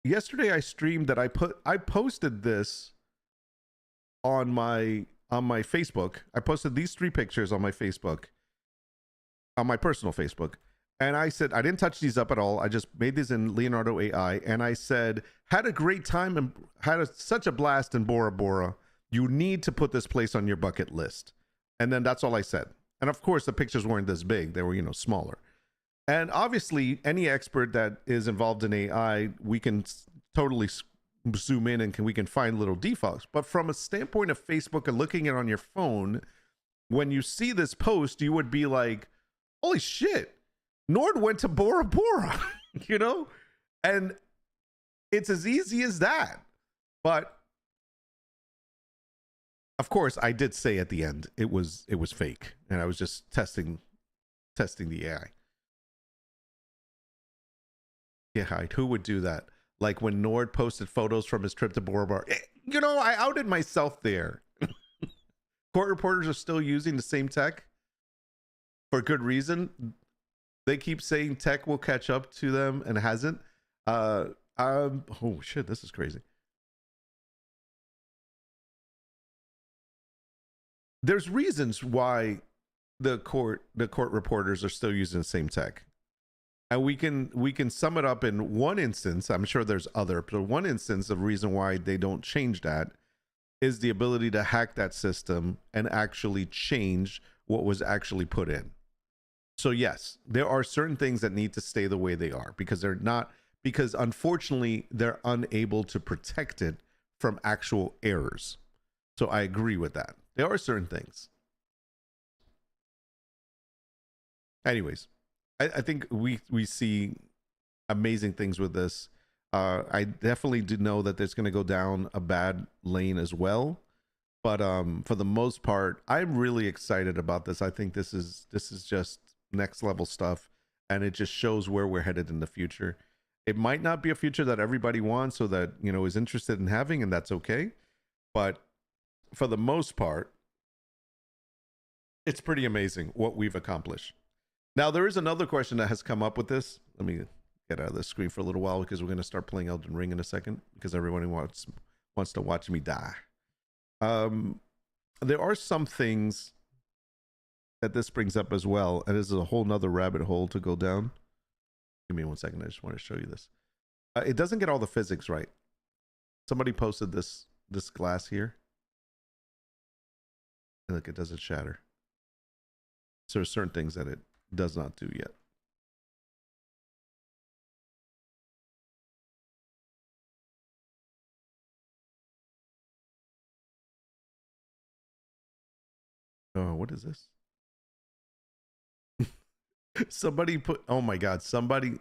Yesterday I streamed that I posted this on my Facebook. I posted these 3 pictures on my Facebook, on my personal Facebook. And I said, I didn't touch these up at all. I just made these in Leonardo AI. And I said, had a great time and had such a blast in Bora Bora. You need to put this place on your bucket list. And then that's all I said. And of course, the pictures weren't this big. They were, you know, smaller. And obviously, any expert that is involved in AI, we can totally zoom in and we can find little defaults. But from a standpoint of Facebook and looking at it on your phone, when you see this post, you would be like, holy shit, Nord went to Bora Bora, you know? And it's as easy as that. But of course, I did say at the end it was fake, and I was just testing the AI. Yeah, who would do that? Like when Nord posted photos from his trip to Bora Bora. You know, I outed myself there. Court reporters are still using the same tech for good reason. They keep saying tech will catch up to them and hasn't. Oh shit, this is crazy. There's reasons why the court reporters are still using the same tech. And we can sum it up in one instance. I'm sure there's other, but one instance of reason why they don't change that is the ability to hack that system and actually change what was actually put in. So yes, there are certain things that need to stay the way they are because unfortunately they're unable to protect it from actual errors. So I agree with that. There are certain things. Anyways, I think we see amazing things with this. I definitely do know that there's going to go down a bad lane as well. But for the most part, I'm really excited about this. I think this is just next level stuff, and it just shows where we're headed in the future. It might not be a future that everybody wants or that, you know, is interested in having, and that's okay. But for the most part, it's pretty amazing what we've accomplished. Now, there is another question that has come up with this. Let me get out of the screen for a little while because we're going to start playing Elden Ring in a second because everyone wants to watch me die. There are some things that this brings up as well, and this is a whole nother rabbit hole to go down. Give me 1 second. I just want to show you this. It doesn't get all the physics right. Somebody posted this glass here. And look, it doesn't shatter. So there's certain things that it does not do yet. Oh, what is this? Somebody put, oh my God, somebody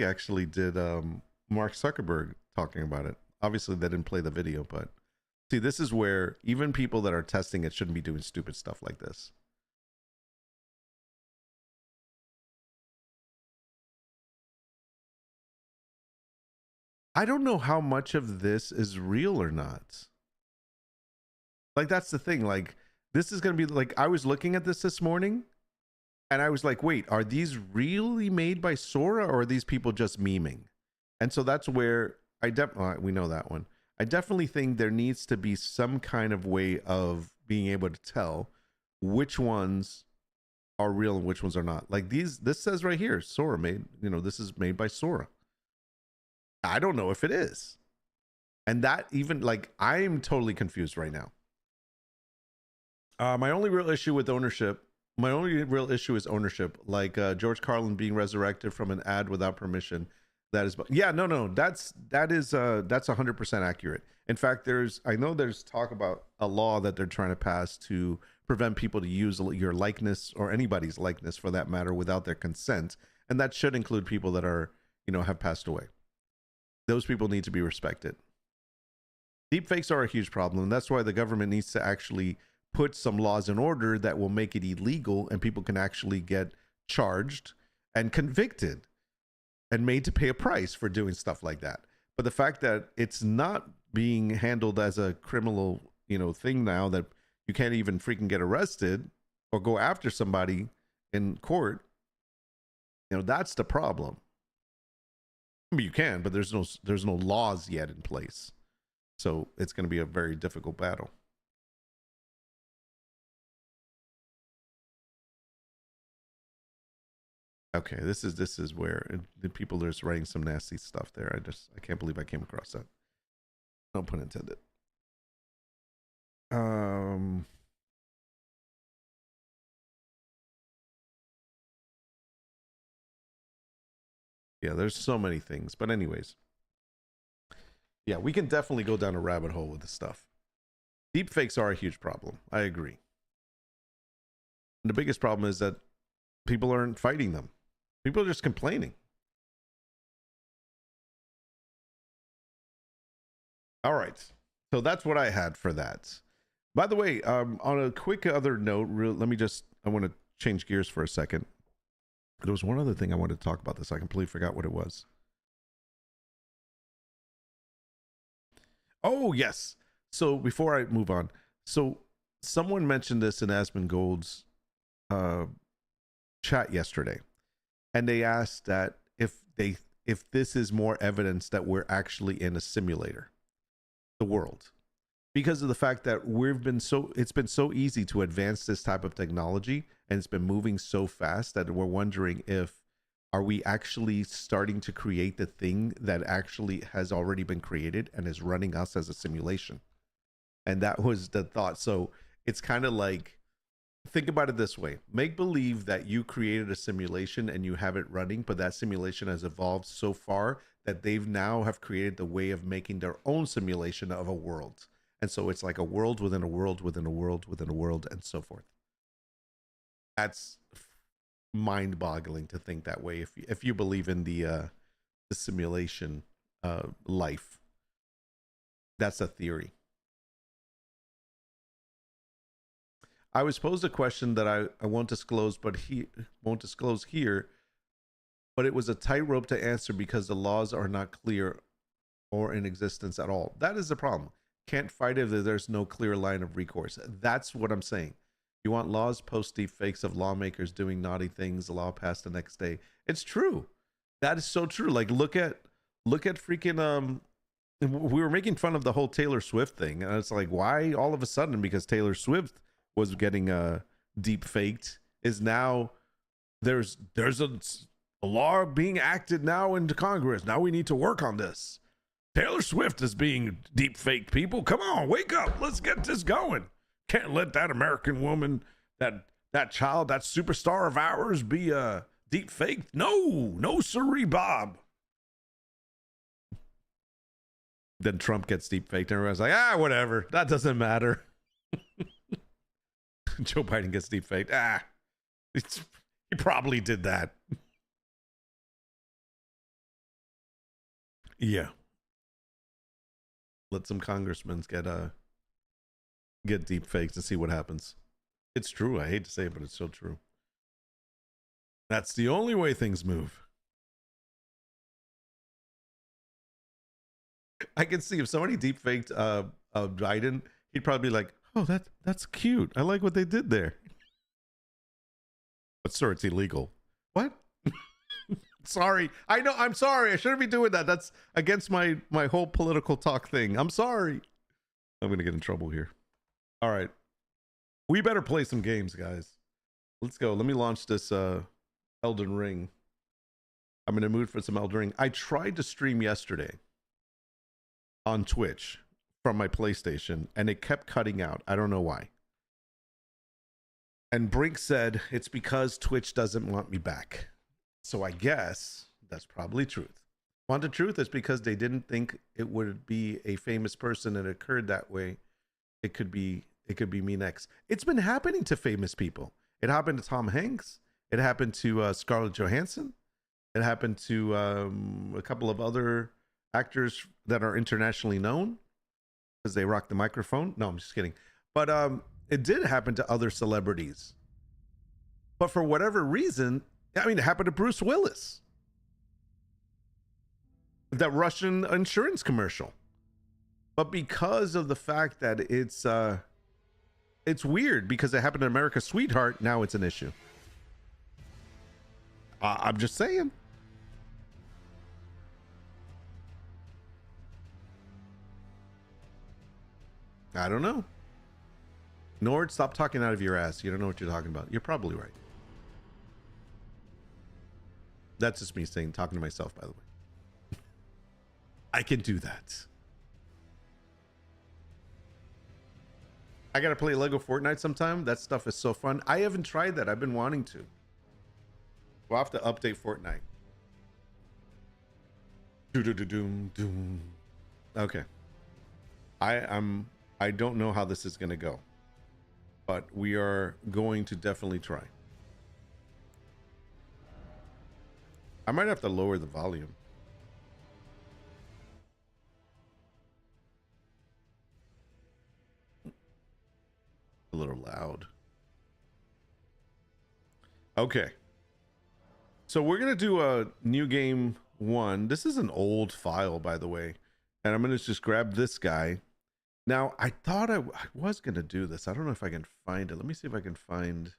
actually did Mark Zuckerberg talking about it. Obviously they didn't play the video, but see, this is where even people that are testing it shouldn't be doing stupid stuff like this. I don't know how much of this is real or not. Like, that's the thing. Like, this is going to be like, I was looking at this morning and I was like, wait, are these really made by Sora or are these people just memeing? And so that's where we know that one. I definitely think there needs to be some kind of way of being able to tell which ones are real and which ones are not. Like this says right here, Sora made, you know, this is made by Sora. I don't know if it is. And that even, like, I'm totally confused right now. My only real issue with ownership, is ownership. Like George Carlin being resurrected from an ad without permission. That is, yeah, no, that's 100% accurate. In fact, I know there's talk about a law that they're trying to pass to prevent people to use your likeness or anybody's likeness for that matter without their consent, and that should include people that are, have passed away. Those people need to be respected. Deepfakes are a huge problem, and that's why the government needs to actually put some laws in order that will make it illegal and people can actually get charged and convicted and made to pay a price for doing stuff like that. But the fact that it's not being handled as a criminal, thing now, that you can't even freaking get arrested or go after somebody in court, that's the problem. I mean, you can, but there's no laws yet in place. So it's going to be a very difficult battle. Okay, this is where the people are just writing some nasty stuff there. I can't believe I came across that. No pun intended. Yeah, there's so many things, but anyways, yeah, we can definitely go down a rabbit hole with this stuff. Deepfakes are a huge problem. I agree. And the biggest problem is that people aren't fighting them. People are just complaining. All right. So that's what I had for that. By the way, on a quick other note, I want to change gears for a second. There was one other thing I wanted to talk about this. I completely forgot what it was. Oh, yes. So before I move on, so someone mentioned this in Asmongold's chat yesterday, and they asked that if this is more evidence that we're actually in a simulator, the world, because of the fact that it's been so easy to advance this type of technology, and it's been moving so fast that we're wondering are we actually starting to create the thing that actually has already been created and is running us as a simulation? And that was the thought. So it's kind of like, think about it this way. Make believe that you created a simulation and you have it running, but that simulation has evolved so far that they've now have created the way of making their own simulation of a world. And so it's like a world within a world within a world within a world and so forth. That's mind-boggling to think that way if you believe in the simulation life. That's a theory. I was posed a question that I won't disclose, but he won't disclose here. But it was a tightrope to answer because the laws are not clear or in existence at all. That is the problem. Can't fight if there's no clear line of recourse. That's what I'm saying. You want laws, post deep fakes of lawmakers doing naughty things, the law passed the next day. It's true. That is so true. Like look at freaking we were making fun of the whole Taylor Swift thing, and it's like, why all of a sudden, because Taylor Swift was getting deep faked, is now there's a law being acted now into Congress. Now we need to work on this. Taylor Swift is being deep faked, people. Come on, wake up. Let's get this going. Can't let that American woman, that child, that superstar of ours be deep faked. No, sirree, Bob. Then Trump gets deep faked, and everyone's like, whatever. That doesn't matter. Joe Biden gets deep faked. He probably did that. Yeah. Let some congressmen get deep fakes and see what happens. It's true. I hate to say it, but it's so true. That's the only way things move. I can see if somebody deep faked Biden, he'd probably be like, oh, that's cute. I like what they did there. But sir, it's illegal. What? Sorry. I know. I'm sorry. I shouldn't be doing that. That's against my whole political talk thing. I'm sorry. I'm going to get in trouble here. All right. We better play some games, guys. Let's go. Let me launch this Elden Ring. I'm in a mood for some Elden Ring. I tried to stream yesterday on Twitch from my PlayStation, and it kept cutting out. I don't know why. And Brink said it's because Twitch doesn't want me back. So I guess that's probably truth. Want the truth? Is because they didn't think it would be a famous person and it occurred that way. It could be me next. It's been happening to famous people. It happened to Tom Hanks. It happened to Scarlett Johansson. It happened to a couple of other actors that are internationally known because they rock the microphone. No, I'm just kidding. But it did happen to other celebrities. But for whatever reason, I mean, it happened to Bruce Willis. That Russian insurance commercial. But because of the fact that it's weird because it happened to America's Sweetheart, now it's an issue. I'm just saying. I don't know. Nord, stop talking out of your ass. You don't know what you're talking about. You're probably right. That's just me saying, talking to myself, by the way. I can do that. I gotta play Lego Fortnite sometime. That stuff is so fun. I haven't tried that. I've been wanting to. We'll have to update Fortnite. Doom. Okay. I don't know how this is gonna go, but we are going to definitely try. I might have to lower the volume. A little loud. Okay. So we're going to do a new game 1. This is an old file, by the way. And I'm going to just grab this guy. Now, I thought I was going to do this. I don't know if I can find it. Let me see if I can find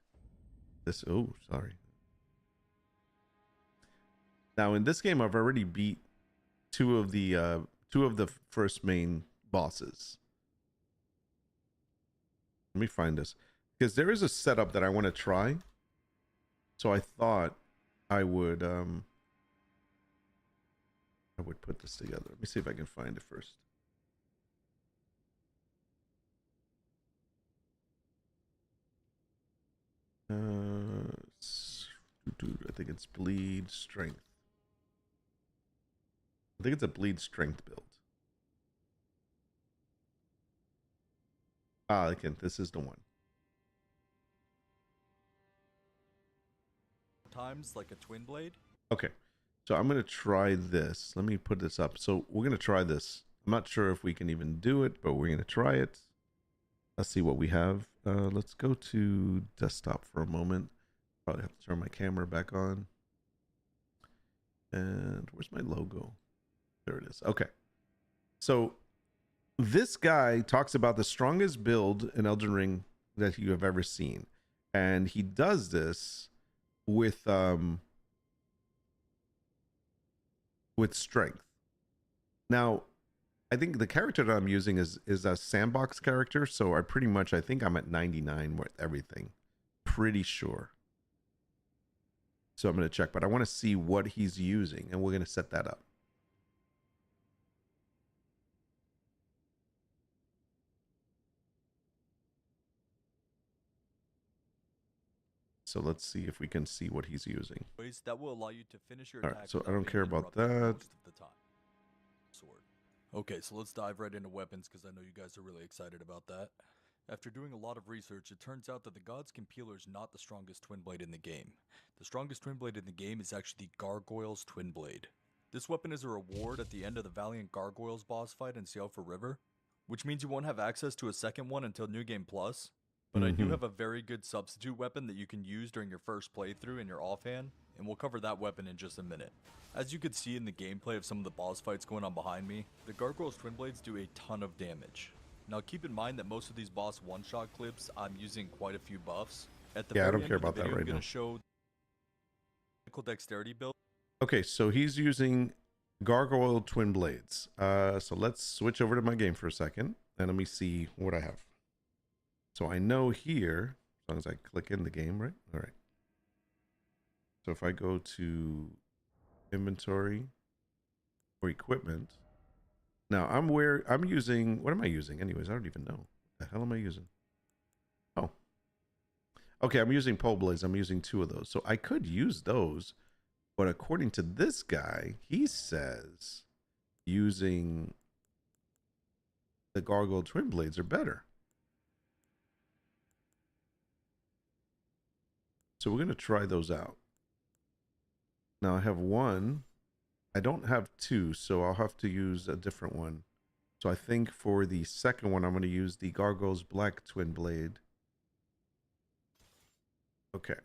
this. Oh, sorry. Now, in this game, I've already beat two of the first main bosses. Let me find this because there is a setup that I want to try. So I thought I would put this together. Let me see if I can find it first. I think it's bleed strength. I think it's a bleed strength build. Ah, again, this is the one. Times like a twin blade. Okay, so I'm gonna try this. Let me put this up. So we're gonna try this. I'm not sure if we can even do it, but we're gonna try it. Let's see what we have. Let's go to desktop for a moment. Probably have to turn my camera back on. And where's my logo? There it is. Okay. So this guy talks about the strongest build in Elden Ring that you have ever seen. And he does this with strength. Now, I think the character that I'm using is a sandbox character, so I think I'm at 99 with everything. Pretty sure. So I'm going to check, but I want to see what he's using, and we're going to set that up. So let's see if we can see what he's using. That will allow you to finish your All attack. right, so I don't care about that. Most of the time. Sword. Okay, so let's dive right into weapons because I know you guys are really excited about that. After doing a lot of research, it turns out that the God's Compealer is not the strongest twin blade in the game. The strongest twin blade in the game is actually the Gargoyle's Twin Blade. This weapon is a reward at the end of the Valiant Gargoyles boss fight in Sialfa River, which means you won't have access to a second one until New Game Plus. But I do have a very good substitute weapon that you can use during your first playthrough in your offhand, and we'll cover that weapon in just a minute. As you could see in the gameplay of some of the boss fights going on behind me, the Gargoyle's Twin Blades do a ton of damage. Now keep in mind that most of these boss one-shot clips, I'm using quite a few buffs. At the I don't care about that right now. I'm going to show the dexterity build. Okay, so he's using Gargoyle Twin Blades. So let's switch over to my game for a second, and let me see what I have. So I know here, as long as I click in the game, right? All right. So if I go to inventory or equipment, now I'm using, what am I using anyways? I don't even know. What the hell am I using? Oh. Okay, I'm using pole blades. I'm using 2 of those. So I could use those, But according to this guy, he says using the gargoyle twin blades are better. So we're going to try those out. Now I have one. I don't have two, so I'll have to use a different one. So I think for the second one, I'm going to use the Gargoyle's Black Twin Blade. Okay.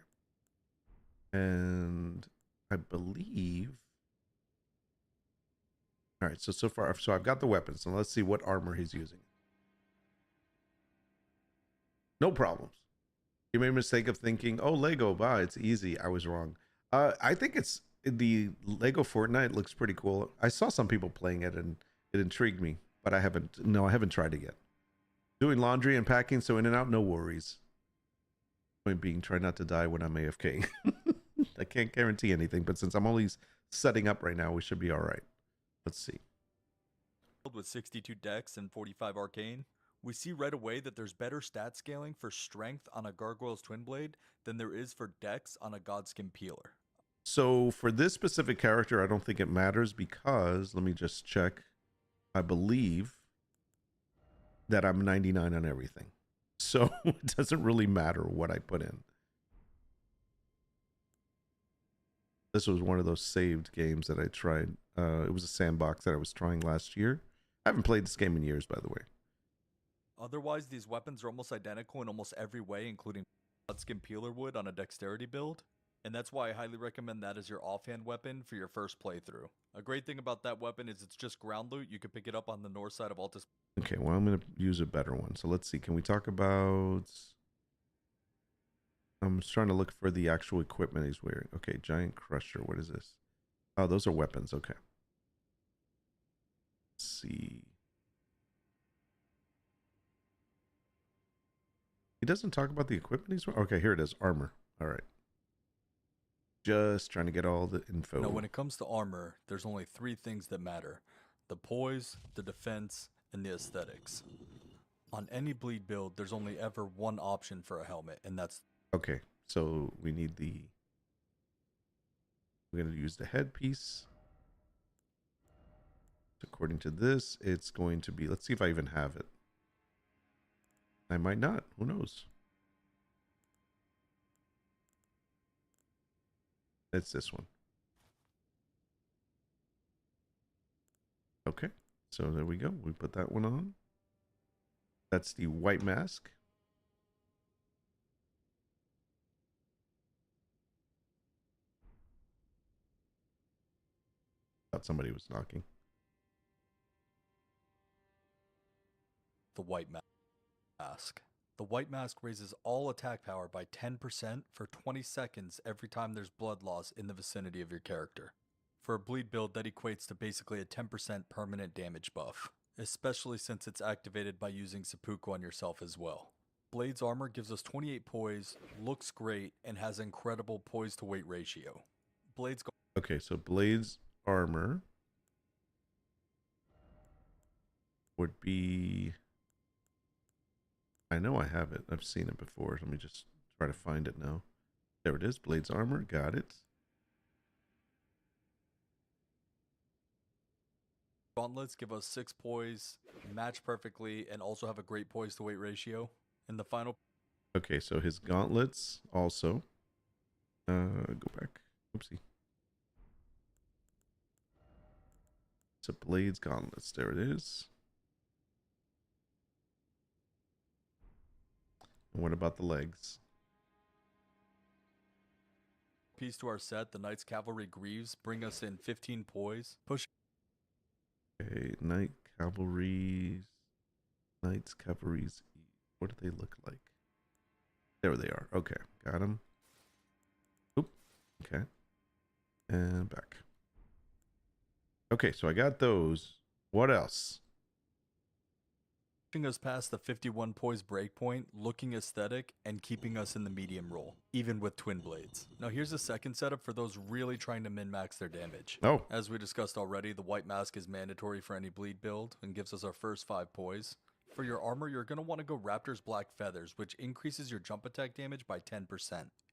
And I believe... All right, so far, so I've got the weapons. So let's see what armor he's using. No problems. You made a mistake of thinking, oh, Lego, wow, it's easy. I was wrong. I think it's... The Lego Fortnite looks pretty cool. I saw some people playing it and it intrigued me, but I haven't tried it yet. Doing laundry and packing, so in and out, no worries. Point being, try not to die when I'm AFK. I can't guarantee anything, but since I'm only setting up right now, we should be all right. Let's see. With 62 dex and 45 arcane, we see right away that there's better stat scaling for strength on a Gargoyle's Twin Blade than there is for dex on a Godskin Peeler. So for this specific character, I don't think it matters because, let me just check. I believe that I'm 99 on everything. So it doesn't really matter what I put in. This was one of those saved games that I tried. It was a sandbox that I was trying last year. I haven't played this game in years, by the way. Otherwise, these weapons are almost identical in almost every way, including Godskin Peeler would on a dexterity build. And that's why I highly recommend that as your offhand weapon for your first playthrough. A great thing about that weapon is it's just ground loot. You can pick it up on the north side of Altus. Okay, well, I'm going to use a better one. So let's see. Can we talk about... I'm just trying to look for the actual equipment he's wearing. Okay, Giant Crusher. What is this? Oh, those are weapons. Okay. Let's see. He doesn't talk about the equipment he's wearing? Okay, here it is. Armor. All right. Just trying to get all the info. Now, when it comes to armor, there's only 3 things that matter. The poise, the defense, and the aesthetics. On any bleed build, there's only ever one option for a helmet, and that's... Okay, so we need the... We're going to use the headpiece. According to this, it's going to be... Let's see if I even have it. I might not. Who knows? It's this one. Okay, so there we go. We put that one on. That's the white mask. Thought somebody was knocking. the white mask. The white mask raises all attack power by 10% for 20 seconds every time there's blood loss in the vicinity of your character. For a bleed build, that equates to basically a 10% permanent damage buff, especially since it's activated by using seppuku on yourself as well. Blade's armor gives us 28 poise, looks great, and has incredible poise to weight ratio. Blade's Okay, so Blade's armor would be... I know I have it. I've seen it before. Let me just try to find it now. There it is. Blade's armor. Got it. gauntlets give us 6 poise, match perfectly, and also have a great poise to weight ratio. And the final... Okay, so his gauntlets also. Go back. Oopsie. So Blade's gauntlets. There it is. And what about the legs? piece to our set, the Knight's Cavalry Greaves, bring us in 15 poise. Push. Okay, Knight Cavalry's. Knight's Cavalry's. What do they look like? There they are. Okay, got them. Oop. Okay. And back. Okay, so I got those. What else? Pushing us past the 51 poise breakpoint, looking aesthetic, and keeping us in the medium roll, even with twin blades. Now here's a second setup for those really trying to min-max their damage. Oh. As we discussed already, the white mask is mandatory for any bleed build and gives us our first 5 poise. For your armor, you're going to want to go Raptor's Black Feathers, which increases your jump attack damage by 10%.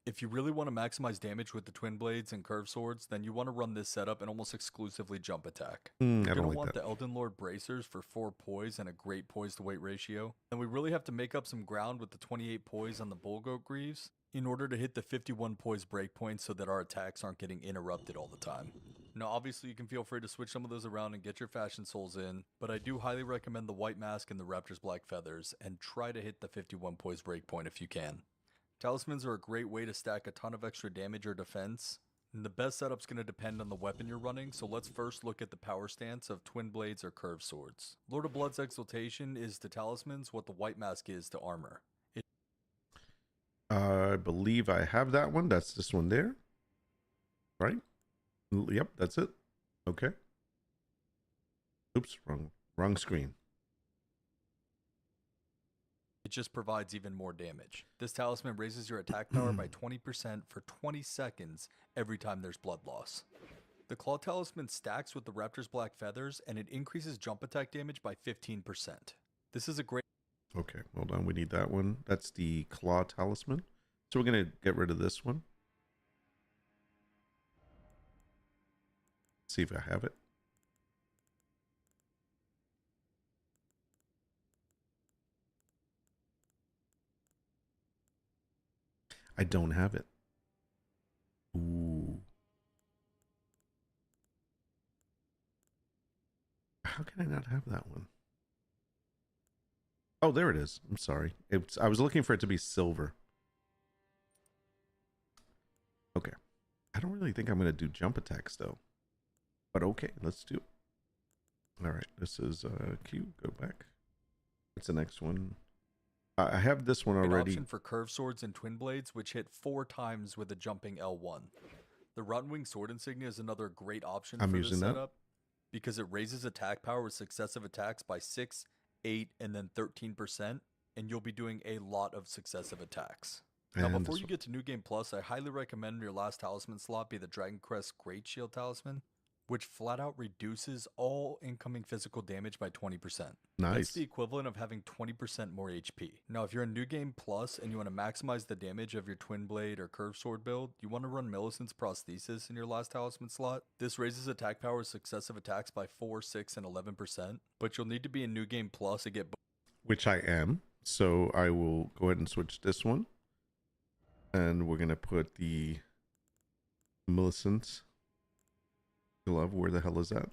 If you really want to maximize damage with the twin blades and curved swords, then you want to run this setup and almost exclusively jump attack. I You're don't going to like want that. the Elden Lord bracers for 4 poise and a great poise to weight ratio. And we really have to make up some ground with the 28 poise on the Bullgoat Greaves in order to hit the 51 poise breakpoint so that our attacks aren't getting interrupted all the time. Now obviously you can feel free to switch some of those around and get your fashion souls in, but I do highly recommend the white mask and the raptor's black feathers, and try to hit the 51 poise breakpoint if you can. Talismans are a great way to stack a ton of extra damage or defense, and the best setup's going to depend on the weapon you're running, so let's first look at the power stance of twin blades or curved swords. Lord of Blood's Exaltation is to talismans what the white mask is to armor. I believe I have that one. That's this one there. Right? Yep, that's it. Okay. Oops, wrong screen. It just provides even more damage. This talisman raises your attack power by 20% for 20 seconds every time there's blood loss. The claw talisman stacks with the raptor's black feathers, and it increases jump attack damage by 15%. This is a great... Okay, hold on. We need that one. That's the claw talisman. So we're going to get rid of this one. See if I have it. I don't have it. Ooh. How can I not have that one? Oh, there it is. I'm sorry. I was looking for it to be silver. Okay. I don't really think I'm going to do jump attacks, though. But okay, let's do it. All right, this is Q. Go back. What's the next one? I have this one already. Option for curved swords and twin blades, which hit 4 times with a jumping L1. The Rotten Wing Sword Insignia is another great option for this setup because it raises attack power with successive attacks by 6, 8, and then 13%, and you'll be doing a lot of successive attacks. Now, before you get to New Game Plus, I highly recommend your last talisman slot be the Dragon Crest Great Shield Talisman, which flat out reduces all incoming physical damage by 20%. Nice. That's the equivalent of having 20% more HP. Now, if you're in New Game Plus and you want to maximize the damage of your Twin Blade or Curved Sword build, you want to run Millicent's Prosthesis in your last talisman slot. This raises attack power with successive attacks by 4, 6, and 11%, but you'll need to be in New Game Plus to get both. Which I am, so I will go ahead and switch this one. And we're going to put the Millicent's glove. Where the hell is that?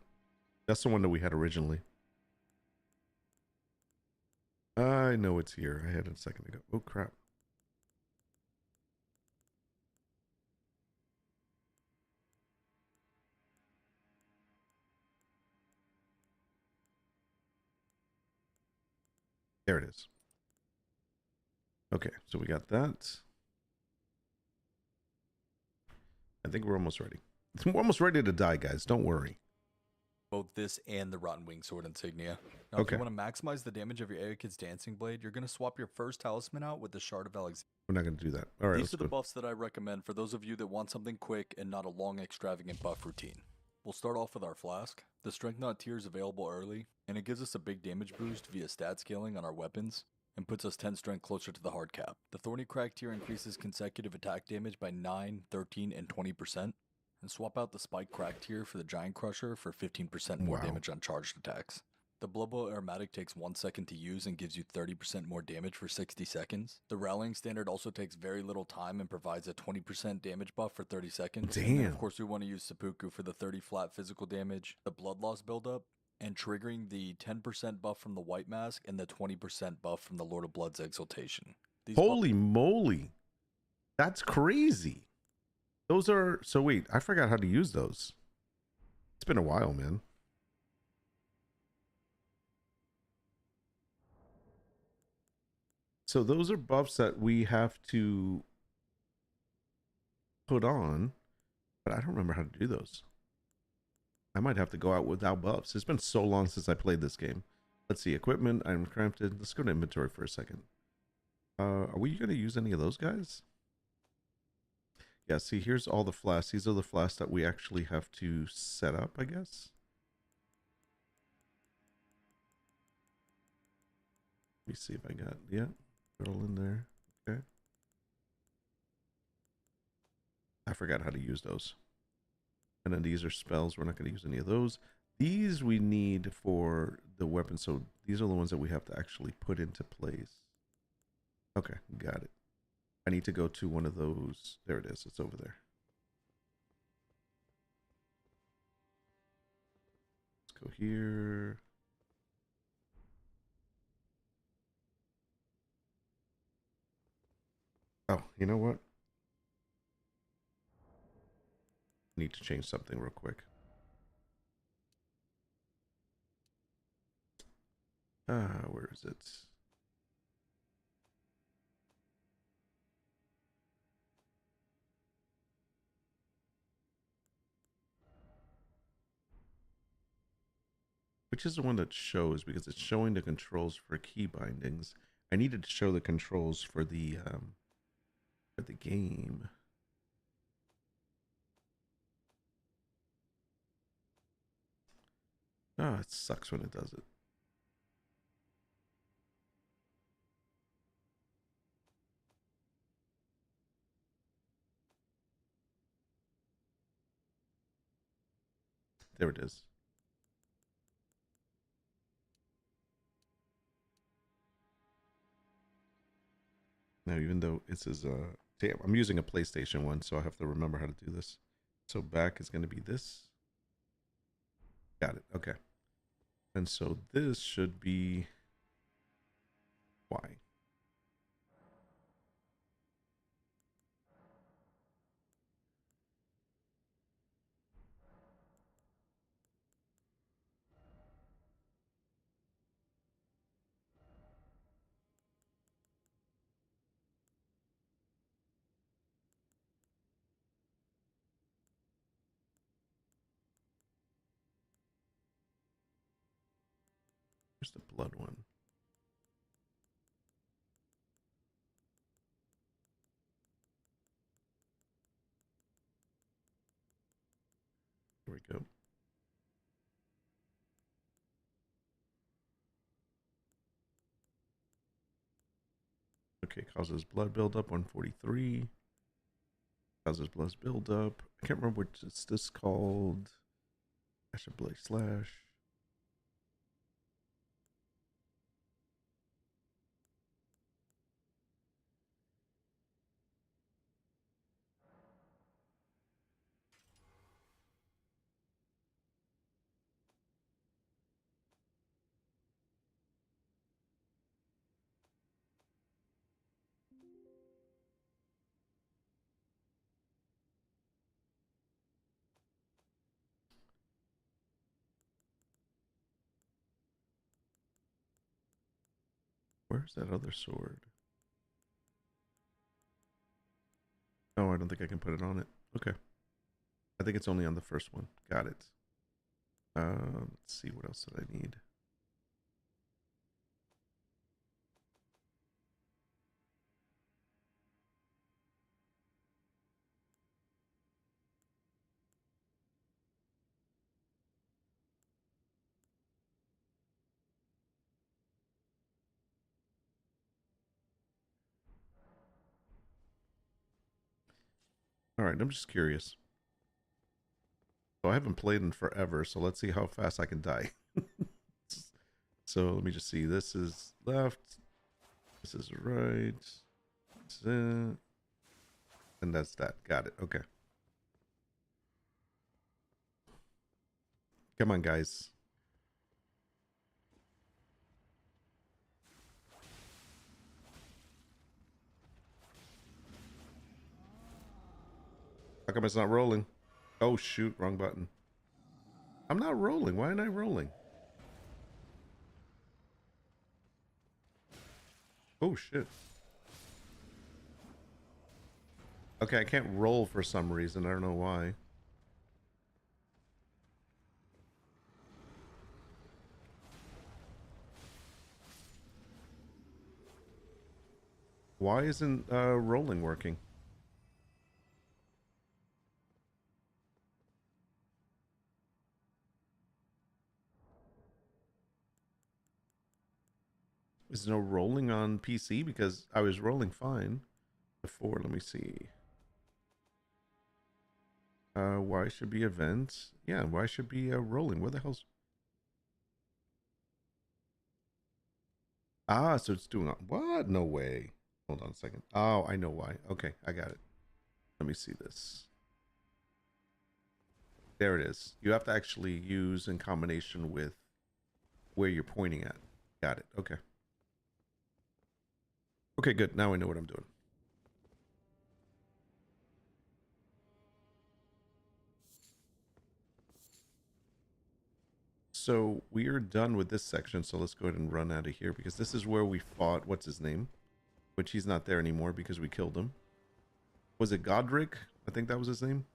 That's the one that we had originally. I know it's here. I had it a second ago. Oh, crap. There it is. Okay, so we got that. I think we're almost ready. We're almost ready to die, guys. Don't worry. Both this and the Rotten Wing Sword Insignia. Now, if you want to maximize the damage of your Aeokid's Dancing Blade, you're going to swap your first talisman out with the Shard of Alexander. We're not going to do that. All right, These are the buffs that I recommend for those of you that want something quick and not a long, extravagant buff routine. We'll start off with our Flask. The Strength Knot tier is available early, and it gives us a big damage boost via stat scaling on our weapons, and puts us 10 strength closer to the hard cap. The Thorny Crack tier increases consecutive attack damage by 9, 13, and 20%. And swap out the Spike Crack tier for the Giant Crusher for 15% more damage on charged attacks. The Blubbo Aromatic takes 1 second to use and gives you 30% more damage for 60 seconds. The Rallying Standard also takes very little time and provides a 20% damage buff for 30 seconds. Damn. And then of course we want to use Seppuku for the 30 flat physical damage, the Blood Loss buildup, and triggering the 10% buff from the White Mask and the 20% buff from the Lord of Blood's Exaltation. Holy moly. That's crazy. Those are... So wait, I forgot how to use those. It's been a while, man. So those are buffs that we have to put on, but I don't remember how to do those. I might have to go out without buffs. It's been so long since I played this game. Let's see, equipment, item crafted. Let's go to inventory for a second. Are we going to use any of those guys? Yeah, see, here's all the flasks. These are the flasks that we actually have to set up, I guess. Let me see if I got... Yeah, they're all in there. Okay. I forgot how to use those. And then these are spells. We're not going to use any of those. These we need for the weapon. So these are the ones that we have to actually put into place. Okay, got it. I need to go to one of those. There it is. It's over there. Let's go here. Oh, you know what? I need to change something real quick. Where is it? Which is the one that shows, because it's showing the controls for key bindings. I needed to show the controls for the game. Oh, it sucks when it does it. There it is. Now, even though it says, damn, I'm using a PlayStation one, so I have to remember how to do this. So back is going to be this. Got it. Okay. And so this should be Y. Here's the blood one. Here we go. Okay, causes blood buildup, 143. Causes blood buildup. I can't remember what it's this called. Dash of Blade Slash. Where's that other sword? Oh, I don't think I can put it on it. Okay. I think it's only on the first one. Got it. Let's see, what else did I need? All right, I'm just curious. So I haven't played in forever, so let's see how fast I can die. So let me just see. This is left. This is right. That's it. And that's that. Got it. Okay. Come on, guys. How come it's not rolling? Oh, shoot. Wrong button. I'm not rolling. Why am I rolling? Oh, shit. Okay, I can't roll for some reason. I don't know why. Why isn't rolling working? Is no rolling on PC? Because I was rolling fine before. Let me see. Why should be events? Yeah, why should be rolling? Where the hell's... Ah, so it's doing... What? No way. Hold on a second. Oh, I know why. Okay, I got it. Let me see this. There it is. You have to actually use in combination with where you're pointing at. Got it. Okay. Okay, good. Now I know what I'm doing. So we are done with this section, so let's go ahead and run out of here because this is where we fought, what's his name? Which he's not there anymore because we killed him. Was it Godric? I think that was his name.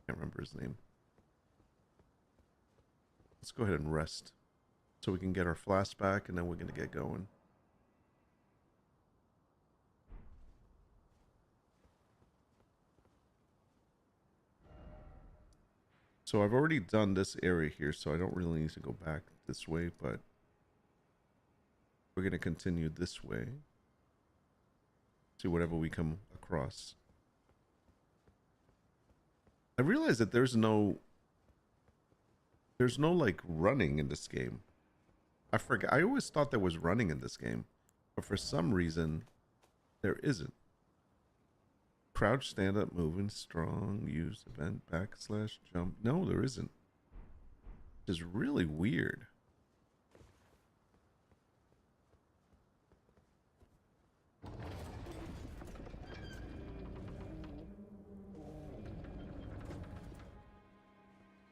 Can't remember his name. Let's go ahead and rest so we can get our flask back and then we're going to get going. So I've already done this area here, so I don't really need to go back this way, but we're going to continue this way. See whatever we come across. I realize that there's no like running in this game. I forget. I always thought there was running in this game, but for some reason there isn't. Crouch, stand up, moving, strong, use event, backslash, jump. No, there isn't. Which is really weird.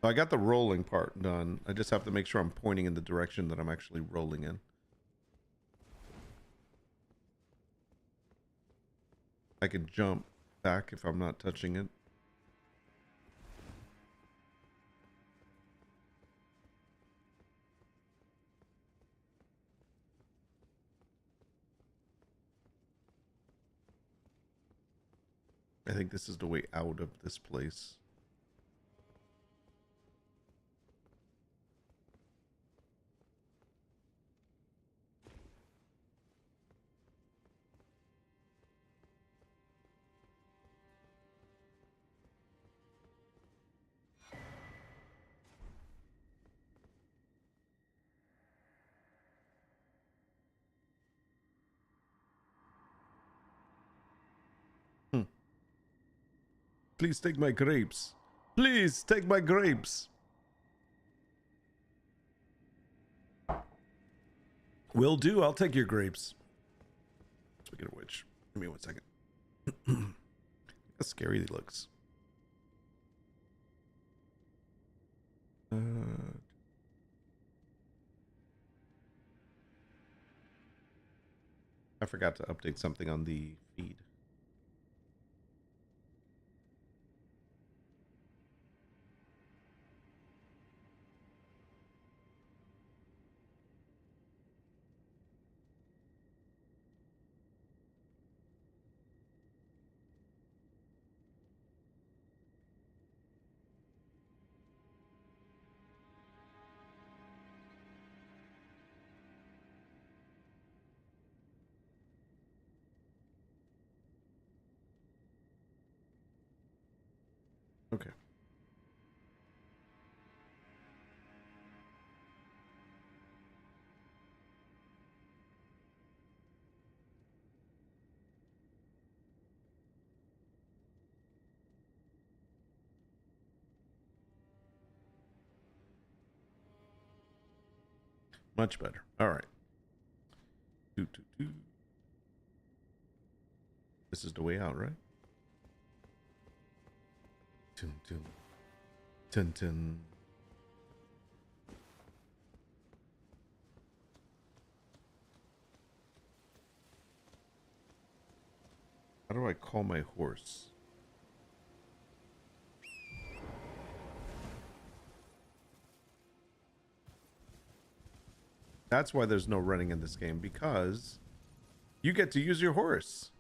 I got the rolling part done. I just have to make sure I'm pointing in the direction that I'm actually rolling in. I can jump back if I'm not touching it. I think this is the way out of this place. Please take my grapes. Please take my grapes. Will do. I'll take your grapes. Speaking of which, give me 1 second. How scary he looks. I forgot to update something on the feed. Okay. Much better. All right. This is the way out, right? Dun, dun. Dun, dun. How do I call my horse? That's why there's no running in this game, because you get to use your horse.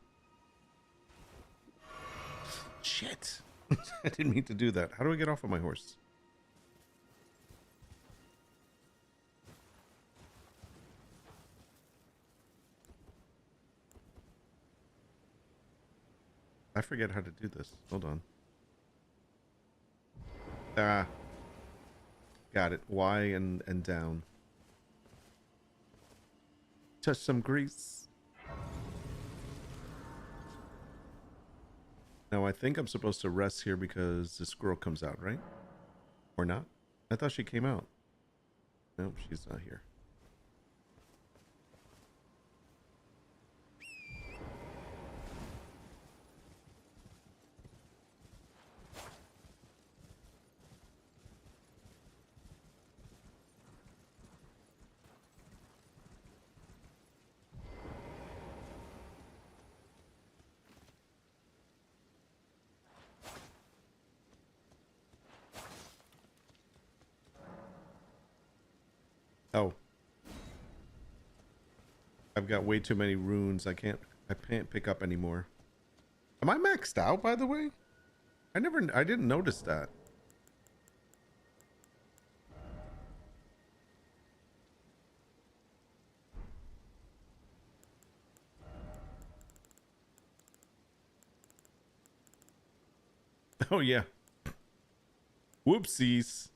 Shit. I didn't mean to do that. How do I get off of my horse? I forget how to do this. Hold on. Ah, got it. Y and down. Touch some grease. Now I think I'm supposed to rest here because the squirrel comes out, right? Or not? I thought she came out. Nope, she's not here. Oh, I've got way too many runes. I can't pick up anymore. Am I maxed out, by the way? I didn't notice that. Oh yeah. Whoopsies.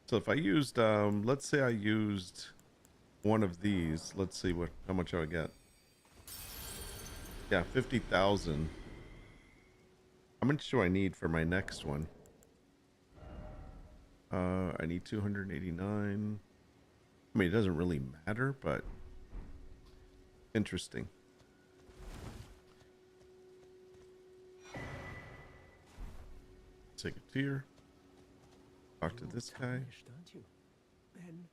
So if I used, let's say I used one of these, let's see how much I get. Yeah, 50,000. How much do I need for my next one? I need 289. I mean, it doesn't really matter, but interesting. Take a tier. Talk to this guy. Aren't you? Then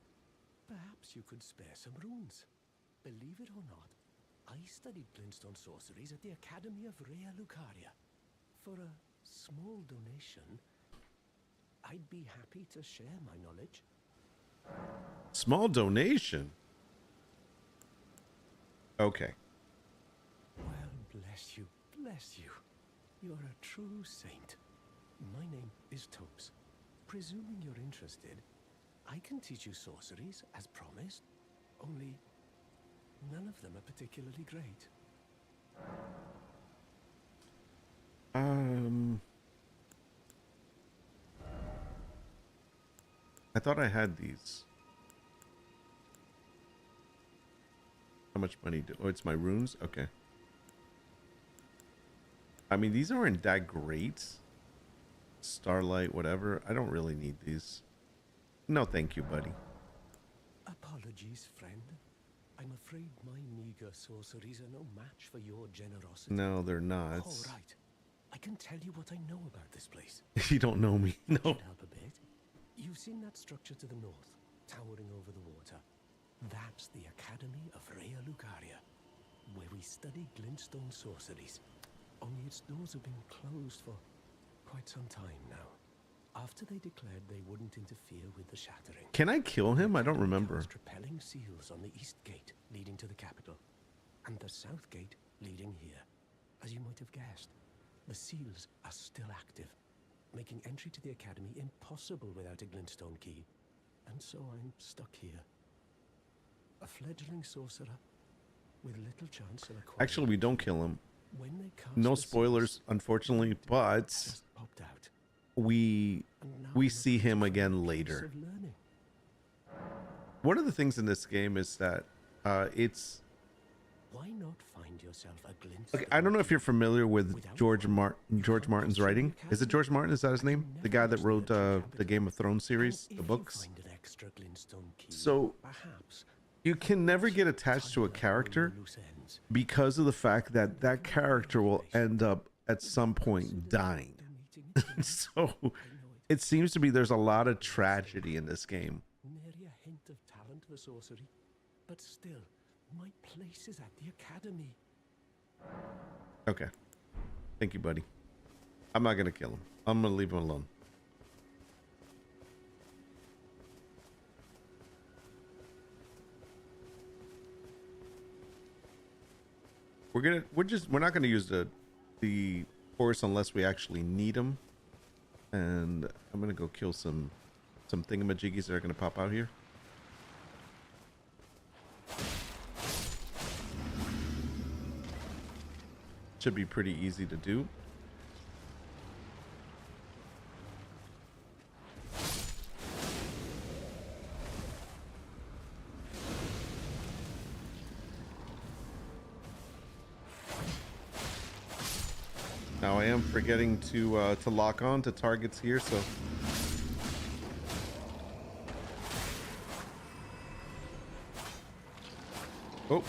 perhaps you could spare some runes. Believe it or not, I studied glintstone sorceries at the Academy of Rea Lucaria. For a small donation, I'd be happy to share my knowledge. Small donation. Okay. Well, bless you, bless you. You're a true saint. My name is Topes. Presuming you're interested, I can teach you sorceries as promised, only none of them are particularly great. I thought I had these. How much money do... Oh, it's my runes? Okay. I mean, these aren't that great. Starlight, whatever. I don't really need these. No, thank you, buddy. Apologies, friend. I'm afraid my meager sorceries are no match for your generosity. No, they're not. All right. I can tell you what I know about this place. You don't know me. No. Should help a bit. You've seen that structure to the north, towering over the water. That's the Academy of Rea Lucaria, where we study glintstone sorceries. Only its doors have been closed for quite some time now. After they declared they wouldn't interfere with the shattering. Can I kill him? I don't remember. Repelling seals on the east gate leading to the capital, and the south gate leading here. As you might have guessed, the seals are still active, making entry to the academy impossible without a glintstone key. And so I'm stuck here. A fleggling sorcerer with little chance of acquiring. Actually, we don't kill him. When they cast No the spoilers, seals, unfortunately, but just popped out. we And now see I'm him at the again place later. of learning. One of the things in this game is that it's... Why not find yourself a glintstone? Okay, I don't know if you're familiar with Without George one, Martin's writing. Is it George Martin? Is that his name? The guy that wrote the Game of Thrones series, And the if books. you find an extra glintstone key, So perhaps you can never get attached to a tie up all character your loose ends. because of the fact that that character will end up at some point dying. Donating So I know it seems to be there's a lot of tragedy in this game. nary a hint of talent for sorcery, but still, my place is at the academy. Okay. Thank you, buddy. I'm not going to kill him. I'm going to leave him alone. We're not going to use the horse unless we actually need him. And I'm going to go kill some thingamajiggies that are going to pop out here. Should be pretty easy to do. I am forgetting to lock on to targets here, so. Oh.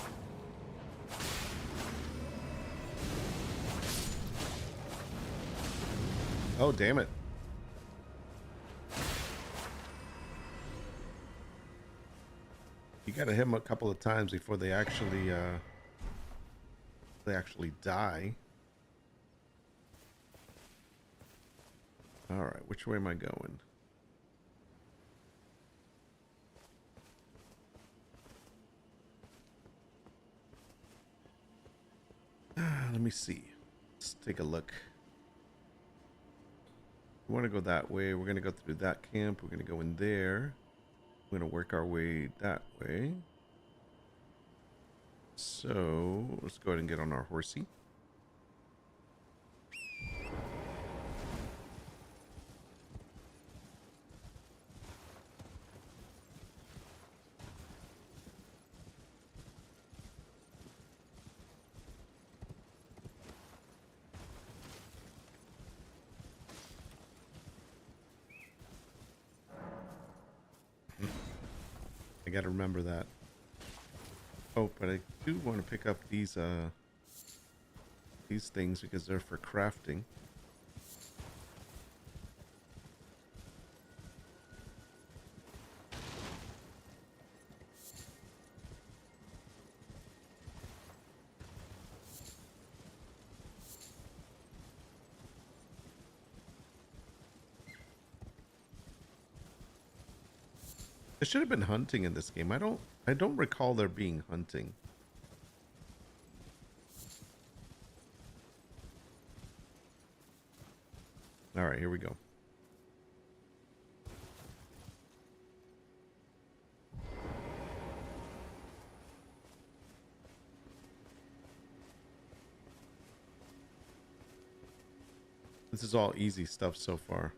Oh, damn it. You gotta hit them a couple of times before they actually die. All right, which way am I going? Let me see. Let's take a look. We want to go that way. We're going to go through that camp. We're going to go in there. We're going to work our way that way. So let's go ahead and get on our horsey. I got to remember that. Oh, but I do want to pick up these things because they're for crafting. There should have been hunting in this game. I don't recall there being hunting. All right, here we go. This is all easy stuff so far.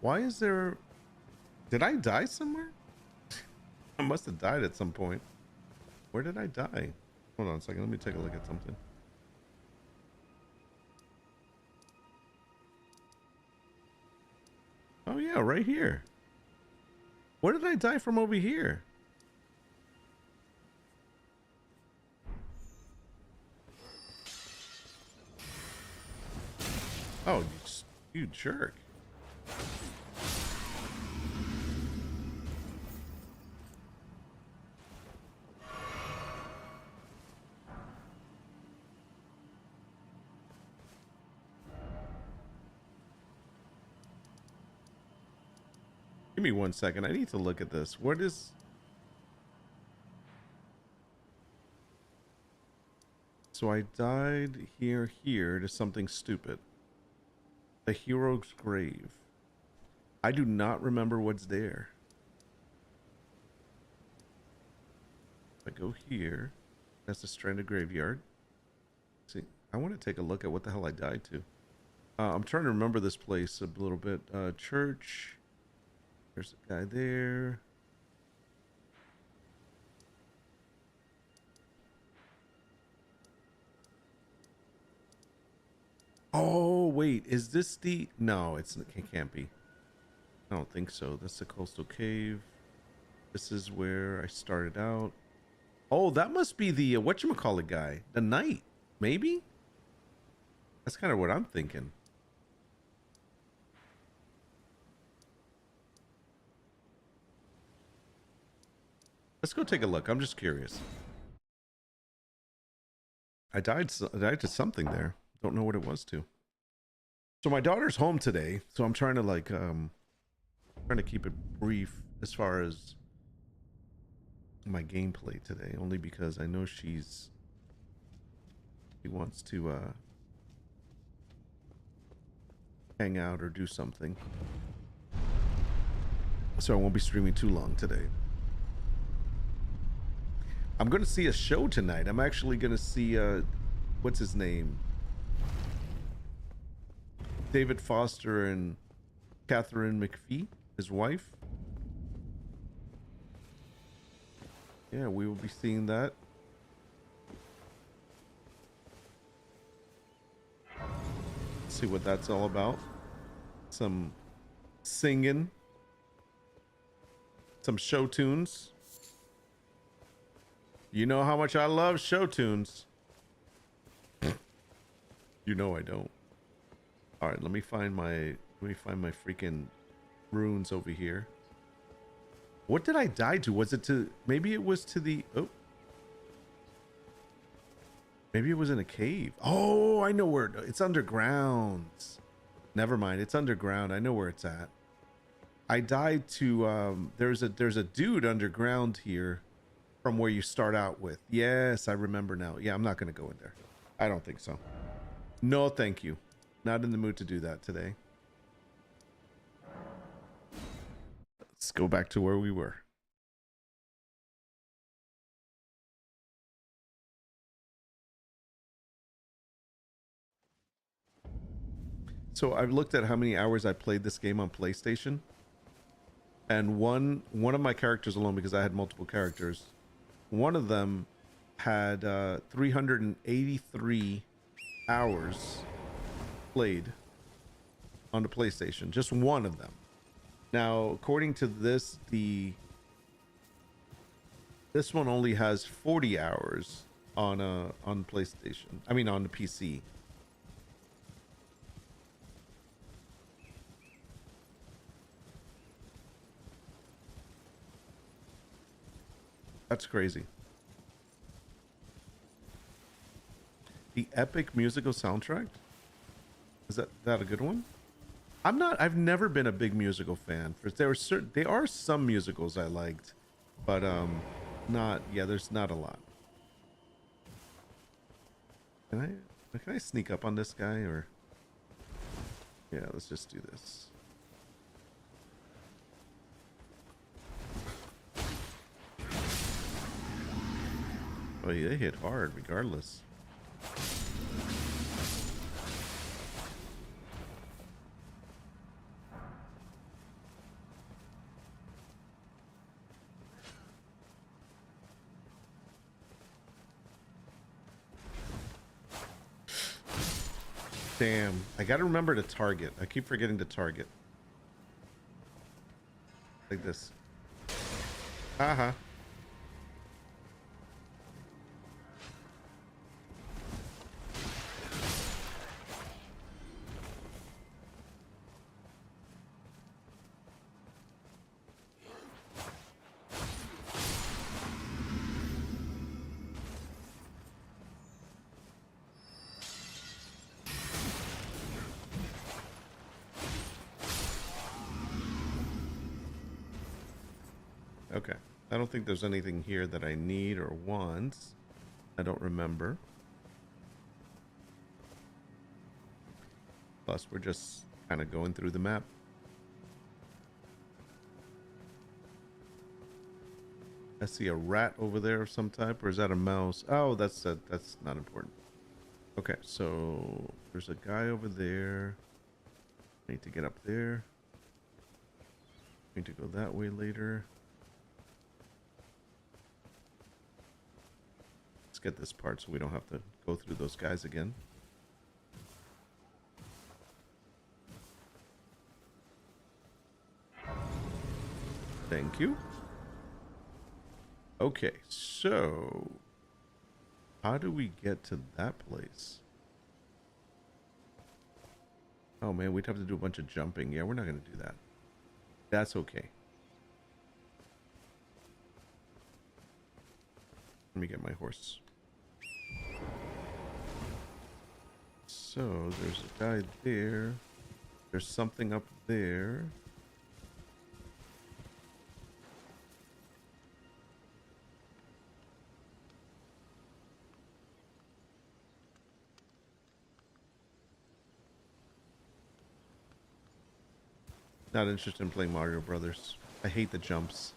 Why is there... Did I die somewhere? I must have died at some point. Where did I die? Hold on a second. Let me take a look at something. Oh yeah, right here. Where did I die from over here? Oh, you jerk. Give me 1 second. I need to look at this. What is... So I died here to something stupid. The hero's grave. I do not remember what's there. If I go here, that's the stranded graveyard. See, I want to take a look at what the hell I died to. I'm trying to remember this place a little bit. Church. There's a guy there. Oh, wait. Is this the... No, it can't be. I don't think so. That's the coastal cave. This is where I started out. Oh, that must be the whatchamacallit guy. The knight. Maybe? That's kind of what I'm thinking. Let's go take a look. I'm just curious. I died to something there. Don't know what it was to. So my daughter's home today, so I'm trying to like trying to keep it brief as far as my gameplay today, only because I know she wants to hang out or do something. So I won't be streaming too long today. I'm going to see a show tonight. I'm actually going to see what's his name? David Foster and Catherine McPhee, his wife. Yeah, we will be seeing that. See what that's all about. Some singing. Some show tunes. You know how much I love show tunes. You know I don't. All right, let me find my freaking runes over here. What did I die to? Was it to, maybe it was to the, oh. Maybe it was in a cave. Oh, I know where it's underground. Never mind, it's underground. I know where it's at. I died to there's a dude underground here from where you start out with. Yes, I remember now. Yeah, I'm not going to go in there. I don't think so. No, thank you. Not in the mood to do that today. Let's go back to where we were. So I've looked at how many hours I played this game on PlayStation. And one of my characters alone, because I had multiple characters, one of them had 383 hours played on the PlayStation. Just one of them. Now, according to this, this one only has 40 hours on PlayStation. I mean, on the PC. That's crazy. The epic musical soundtrack? Is that a good one? I've never been a big musical fan. There are some musicals I liked, but there's not a lot. Can I sneak up on this guy, or yeah, let's just do this. Oh yeah, they hit hard regardless. Damn, I gotta remember to target. I keep forgetting to target. Like this. Haha. Okay. I don't think there's anything here that I need or want. I don't remember. Plus, we're just kind of going through the map. I see a rat over there of some type, or is that a mouse? Oh, that's not important. Okay, so there's a guy over there. I need to get up there. Need to go that way later. Let's get this part so we don't have to go through those guys again. Thank you. Okay, so how do we get to that place? Oh man, we'd have to do a bunch of jumping. Yeah, we're not going to do that. That's okay. Let me get my horse. So there's a guy there. There's something up there. Not interested in playing Mario Brothers. I hate the jumps.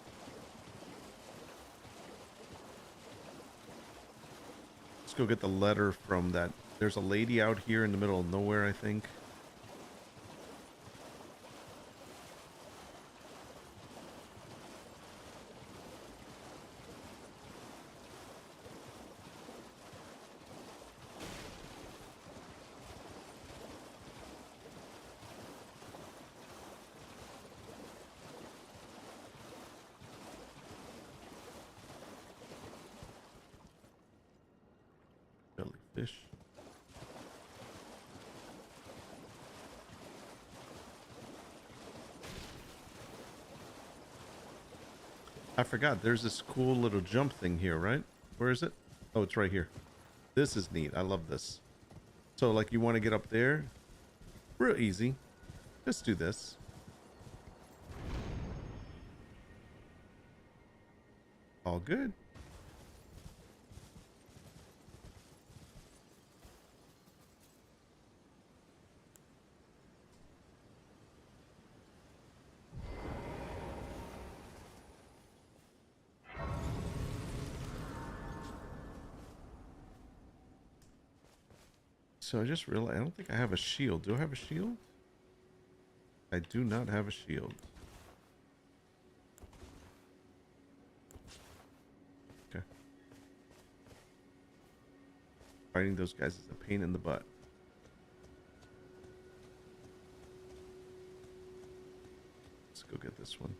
Let's go get the letter from that. There's a lady out here in the middle of nowhere, I think. Jellyfish. I forgot, there's this cool little jump thing here, right? Where is it? Oh, it's right here. This is neat. I love this. So, like, you want to get up there? Real easy. Just do this. All good. So I just realized I don't think I have a shield. Do I have a shield? I do not have a shield. Okay. Fighting those guys is a pain in the butt. Let's go get this one.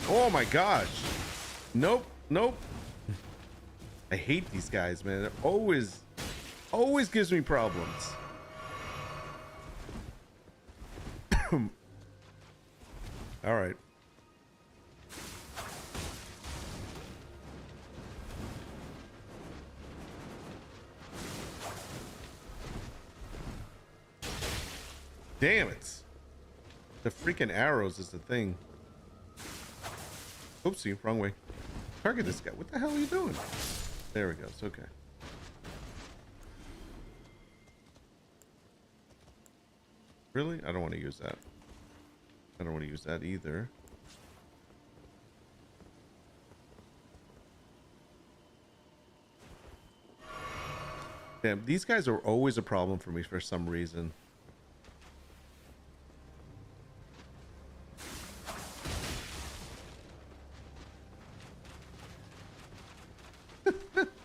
Oh my gosh. Nope. Nope. I hate these guys, man. It always gives me problems. All right. Damn it. The freaking arrows is the thing. Oopsie, wrong way. Target this guy. What the hell are you doing? There we go. It's okay. Really? I don't want to use that. I don't want to use that either. Damn, these guys are always a problem for me for some reason.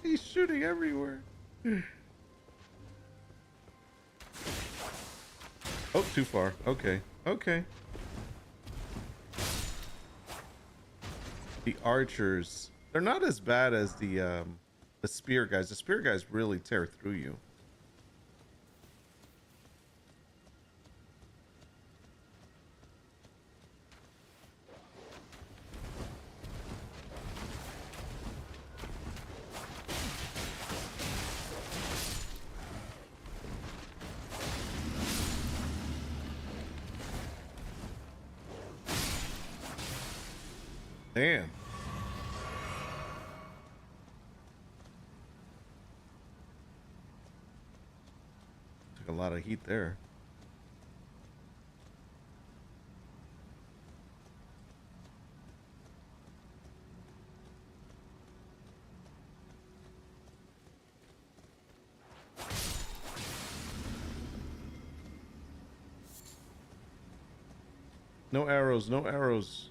He's shooting everywhere. Oh, too far. Okay. Okay. The archers, they're not as bad as the spear guys. The spear guys really tear through you. Damn. Took a lot of heat there. No arrows, no arrows.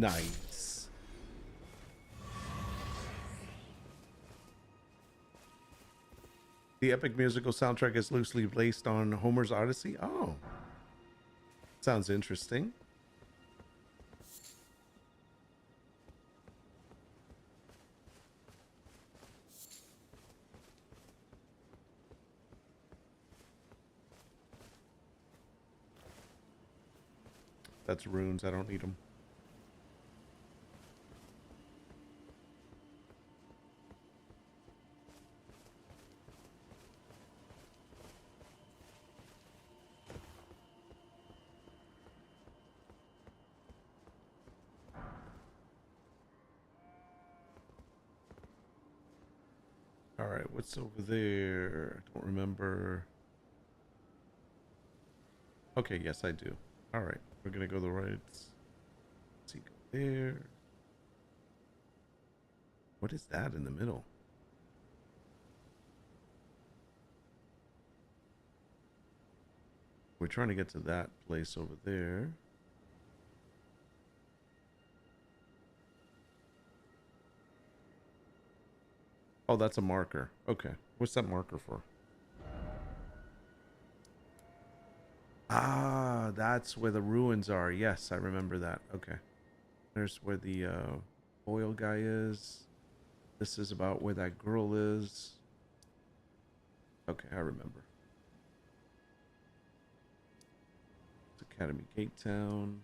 Nice. The epic musical soundtrack is loosely based on Homer's Odyssey. Oh, sounds interesting. That's runes. I don't need them. All right, what's over there? I don't remember. Okay, yes, I do. All right, we're gonna go the right. Let's see, go there. What is that in the middle? We're trying to get to that place over there. Oh, that's a marker. Okay. What's that marker for? Ah, that's where the ruins are. Yes, I remember that. Okay. There's where the oil guy is. This is about where that girl is. Okay, I remember. It's Academy Gate Town.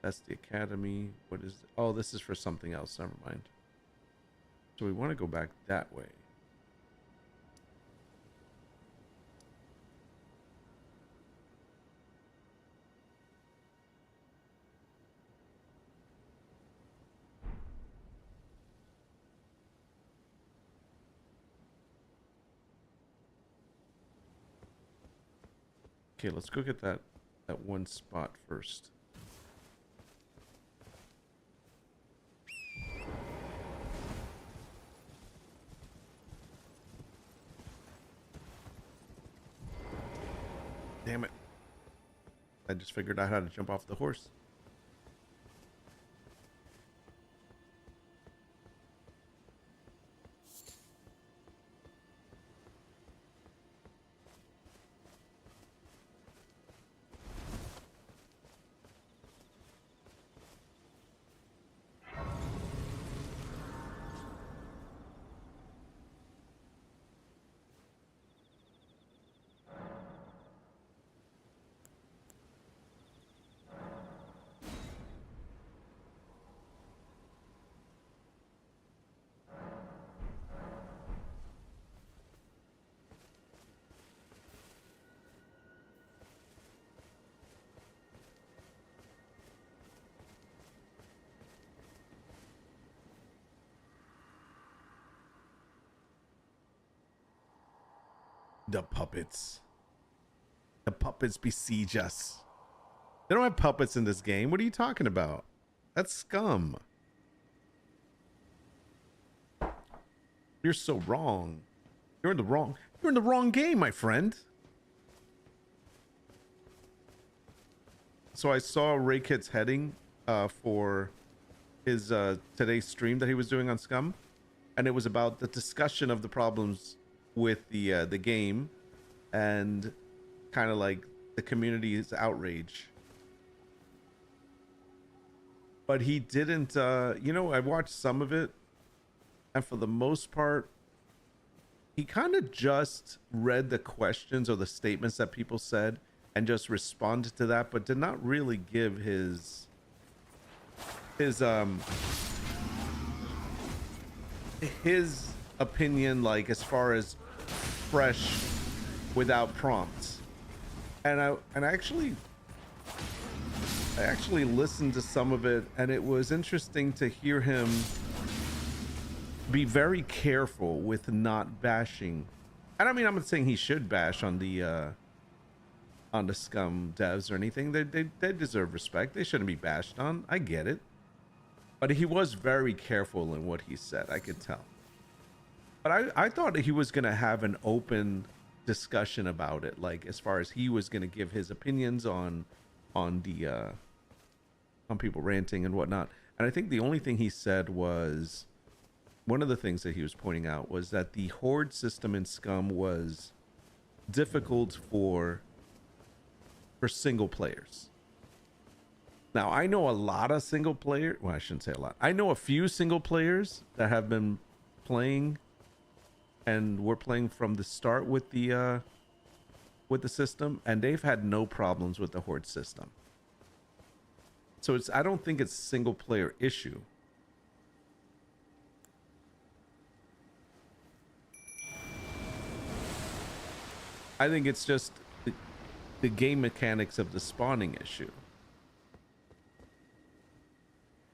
That's the academy. What is... Oh, this is for something else. Never mind. So we want to go back that way. Okay, let's go get that one spot first. Damn it. I just figured out how to jump off the horse. The puppets. The puppets besiege us. They don't have puppets in this game. What are you talking about? That's scum. You're so wrong. You're in the wrong game, my friend. So I saw Ray Kit's heading for his today's stream that he was doing on Scum, and it was about the discussion of the problems with the game and kind of like the community's outrage. But he didn't I watched some of it, and for the most part he kind of just read the questions or the statements that people said and just responded to that, but did not really give his opinion, like as far as fresh without prompts. And I actually listened to some of it, and it was interesting to hear him be very careful with not bashing. And I mean, I'm not saying he should bash on the Scum devs or anything. They deserve respect. They shouldn't be bashed on. I get it. But he was very careful in what he said. I could tell. But I thought he was going to have an open discussion about it, like as far as he was going to give his opinions on the on people ranting and whatnot. And I think the only thing he said was, one of the things that he was pointing out was that the horde system in Scum was difficult for single players. Now, I know a lot of single player, well, I shouldn't say a lot. I know a few single players that have been playing and were playing from the start with the system, and they've had no problems with the horde system. So I don't think it's a single player issue. I think it's just the game mechanics of the spawning issue,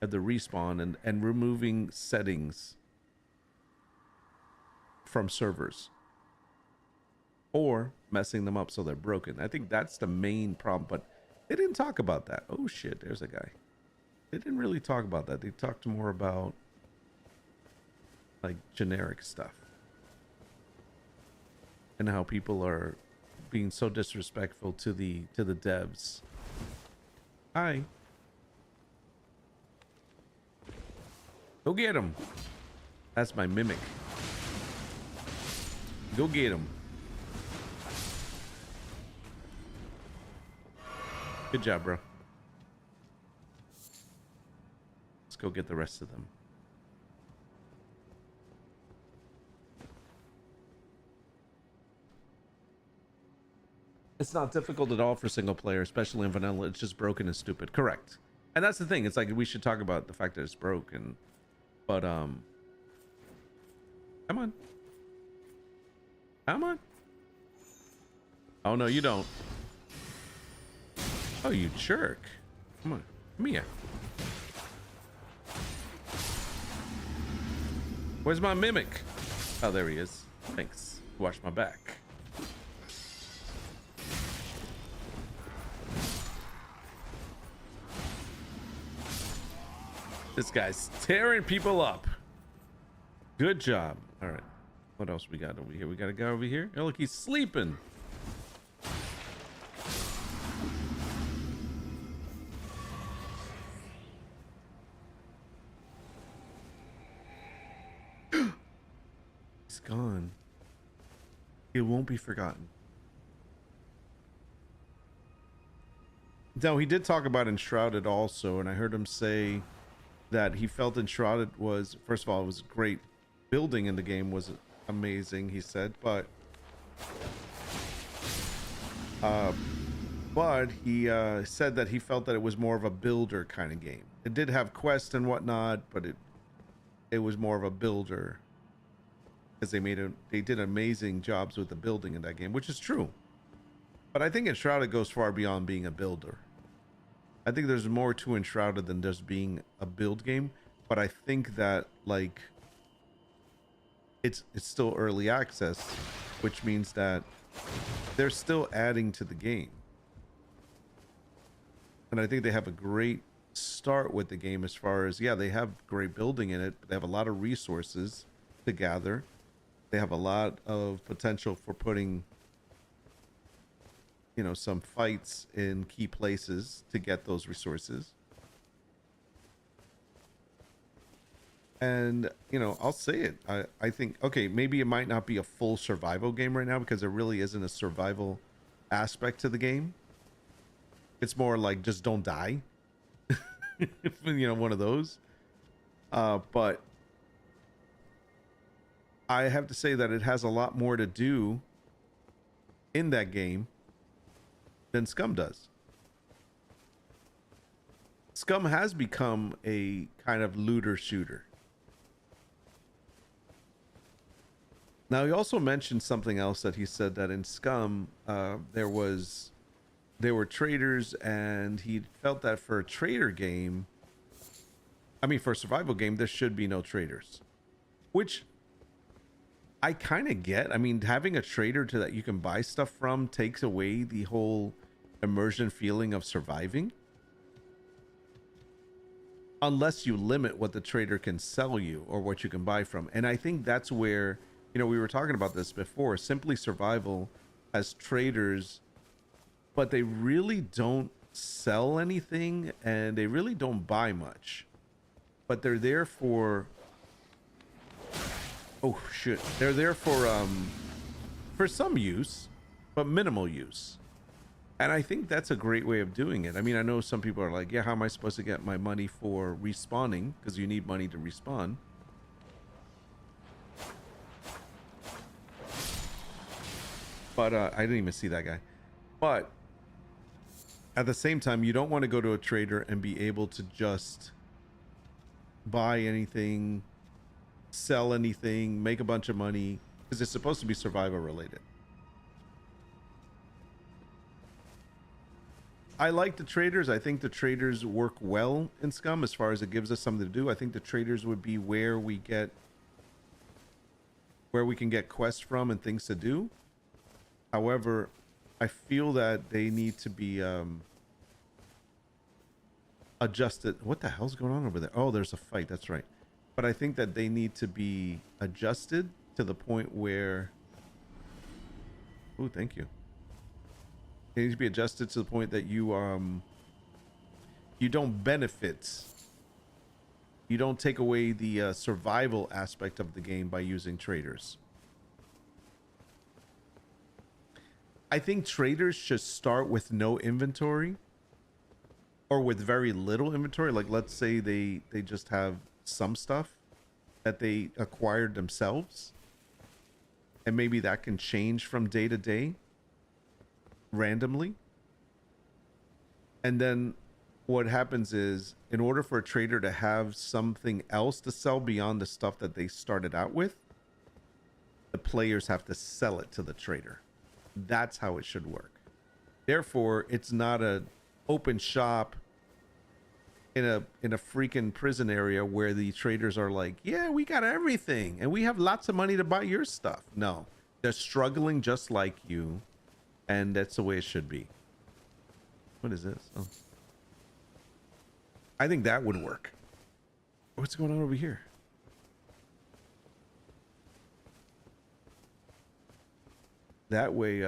of the respawn and removing settings from servers or messing them up so they're broken. I think that's the main problem, but they didn't talk about that. Oh shit, there's a guy. They didn't really talk about that. They talked more about like generic stuff and how people are being so disrespectful to the devs. Hi. Go get him. That's my mimic. Go get him. Good job, bro. Let's go get the rest of them. It's not difficult at all for single player, especially in vanilla. It's just broken and stupid. Correct. And that's the thing. It's like we should talk about the fact that it's broken. But come on. Come on. Oh no, you don't. Oh, you jerk. Come on. Come here. Where's my mimic? Oh, there he is. Thanks. Watch my back. This guy's tearing people up. Good job. All right. What else we got over here? We got a guy over here. Oh, look, he's sleeping. He's gone. It won't be forgotten. Now, he did talk about Enshrouded also, and I heard him say that he felt Enshrouded was, first of all, it was great. Building in the game was amazing, he said, but he said that he felt that it was more of a builder kind of game. It did have quests and whatnot, but it was more of a builder, because they did amazing jobs with the building in that game, which is true. But I think Enshrouded goes far beyond being a builder. I think there's more to Enshrouded than just being a build game, but I think that like it's still early access, which means that they're still adding to the game. And I think they have a great start with the game as far as, yeah, they have great building in it, but they have a lot of resources to gather. They have a lot of potential for putting, you know, some fights in key places to get those resources. And, you know, I'll say it. I think, okay, maybe it might not be a full survival game right now because there really isn't a survival aspect to the game. It's more like just don't die. You know, one of those. But I have to say that it has a lot more to do in that game than Scum does. Scum has become a kind of looter shooter. Now, he also mentioned something else that he said that in Scum, there were traders, and he felt that for a trader game, I mean, for a survival game, there should be no traders, which I kind of get. I mean, having a trader to that you can buy stuff from takes away the whole immersion feeling of surviving, unless you limit what the trader can sell you or what you can buy from. And I think that's where, you know, we were talking about this before. Simply Survival has traders, but they really don't sell anything and they really don't buy much, but they're there for, oh shit, they're there for some use, but minimal use. And I think that's a great way of doing it. I mean, I know some people are like, yeah, how am I supposed to get my money for respawning? Because you need money to respawn. But I didn't even see that guy. But at the same time, you don't want to go to a trader and be able to just buy anything, sell anything, make a bunch of money, because it's supposed to be survival related. I like the traders. I think the traders work well in Scum as far as it gives us something to do. I think the traders would be where we can get quests from and things to do. However, I feel that they need to be adjusted. What the hell's going on over there? Oh, there's a fight. That's right. But I think that they need to be adjusted to the point where... Oh, thank you. They need to be adjusted to the point that you don't benefit. You don't take away the survival aspect of the game by using traders. I think traders should start with no inventory or with very little inventory. Like, let's say they just have some stuff that they acquired themselves, and maybe that can change from day to day randomly. And then what happens is, in order for a trader to have something else to sell beyond the stuff that they started out with, the players have to sell it to the trader. That's how it should work. Therefore, it's not a open shop in a freaking prison area where the traders are like, yeah, we got everything and we have lots of money to buy your stuff. No, they're struggling just like you, and that's the way it should be. What is this? Oh, I think that would work. What's going on over here? That way,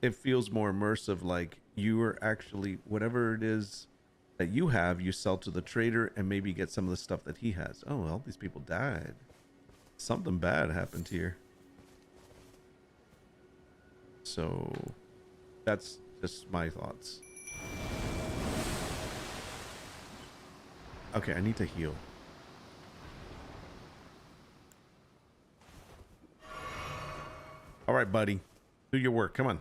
it feels more immersive, like you are actually, whatever it is that you have, you sell to the trader and maybe get some of the stuff that he has. Oh, well, these people died. Something bad happened here. So that's just my thoughts. Okay, I need to heal. All right, buddy. Do your work. Come on.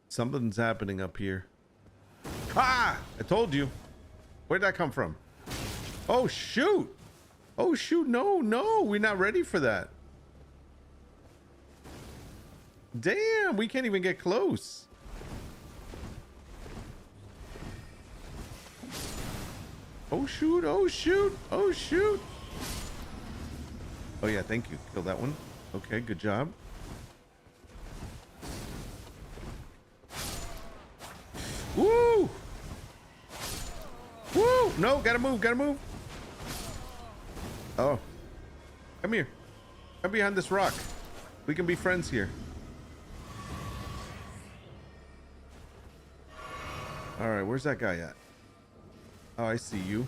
Something's happening up here. Ah! I told you. Where'd that come from? Oh, shoot. Oh, shoot. No, no. We're not ready for that. Damn, we can't even get close. Oh, shoot. Oh, shoot. Oh, shoot. Oh, yeah. Thank you. Kill that one. Okay, good job. Woo! Woo! No, gotta move, gotta move. Oh. Come here. Come behind this rock. We can be friends here. All right, where's that guy at? Oh, I see you.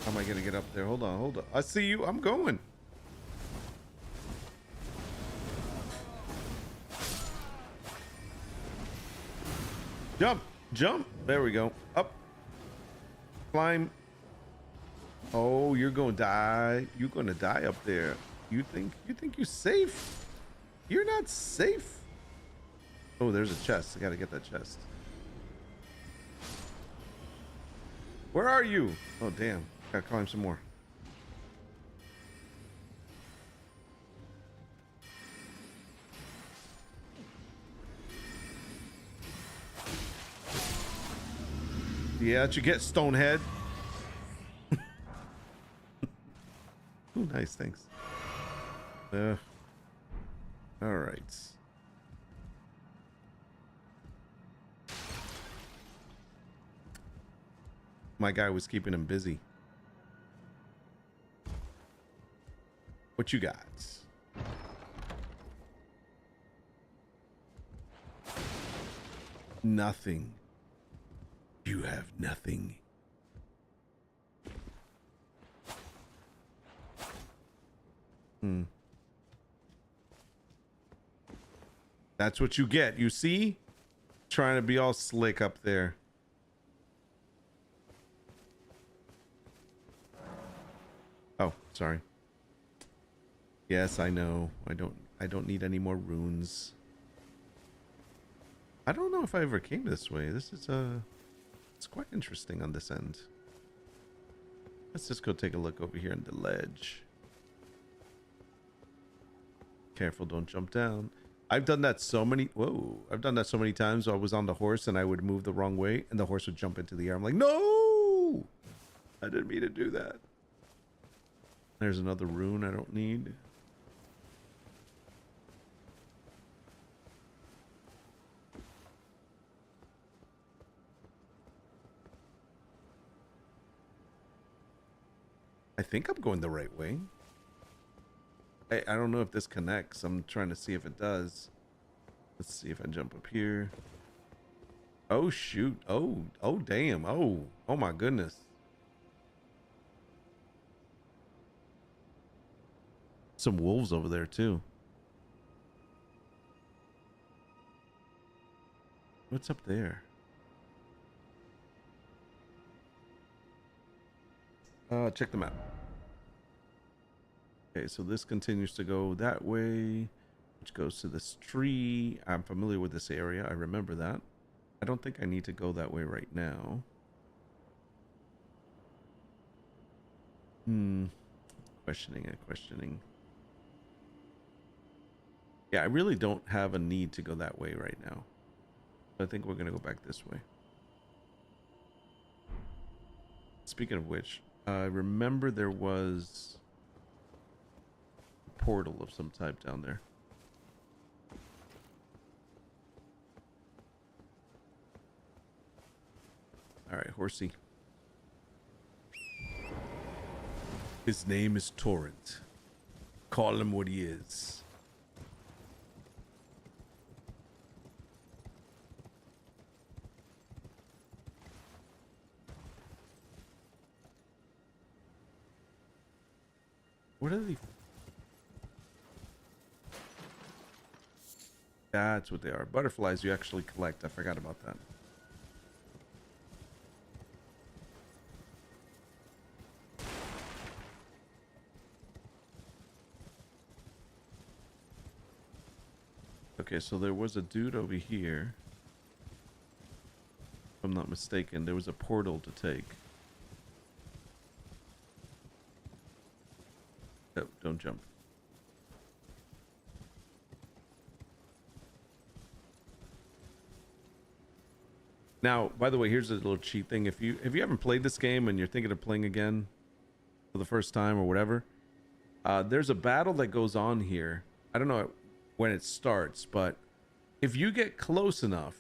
How am I gonna get up there? Hold on, hold on. I see you. I'm going. Jump, jump. There we go. Up. Climb. Oh, you're gonna die. You're gonna die up there. You think you're safe? You're not safe. Oh, there's a chest. I gotta get that chest. Where are you? Oh, damn. Gotta climb some more. Yeah, that you get, Stonehead. Ooh, nice, thanks. All right. My guy was keeping him busy. What you got? Nothing. You have nothing. That's what you get. You see? Trying to be all slick up there. Oh, sorry. Yes, I know. I don't need any more runes. I don't know if I ever came this way. This is it's quite interesting on this end. Let's just go take a look over here on the ledge. Careful, don't jump down. I've done that so many I've done that so many times. I was on the horse and I would move the wrong way and the horse would jump into the air. I'm like, no! I didn't mean to do that. There's another rune I don't need. I think I'm going the right way. I don't know if this connects. I'm trying to see if it does. Let's see if I jump up here. Oh shoot. Oh damn. Oh my goodness. Some wolves over there too. What's up there? Check the map. Okay, so this continues to go that way, which goes to this tree. I'm familiar with this area. I remember that. I don't think I need to go that way right now. Questioning. Yeah, I really don't have a need to go that way right now. I think we're going to go back this way. Speaking of which, I remember there was a portal of some type down there. All right, horsey. His name is Torrent. Call him what he is. What are they? That's what they are. Butterflies you actually collect. I forgot about that. Okay, so there was a dude over here. If I'm not mistaken, there was a portal to take. Oh, don't jump. Now, by the way, here's a little cheat thing. If you haven't played this game and you're thinking of playing again for the first time or whatever, there's a battle that goes on here. I don't know when it starts, but if you get close enough,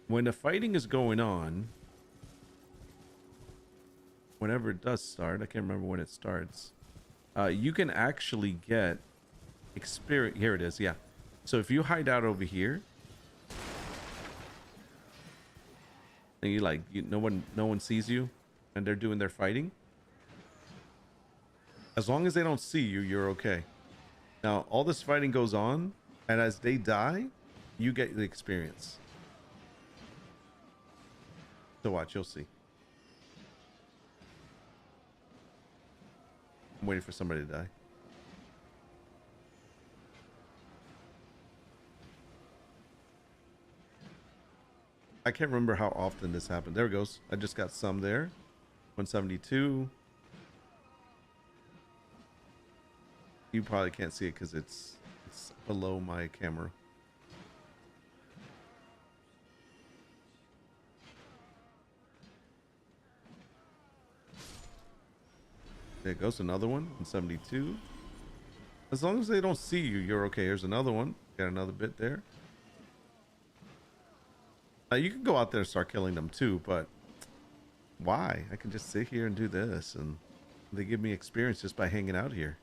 when the fighting is going on, whenever it does start, I can't remember when it starts, you can actually get experience. Here it is. Yeah. So if you hide out over here and no one sees you and they're doing their fighting, as long as they don't see you, you're okay. Now all this fighting goes on, and as they die, you get the experience. So watch, you'll see. I'm waiting for somebody to die. I can't remember how often this happened. There it goes. I just got some there. 172. You probably can't see it because it's below my camera. There goes another one. 172. As long as they don't see you, you're okay. Here's another one. Got another bit there. You can go out there and start killing them too, but why? I can just sit here and do this, and they give me experience just by hanging out here.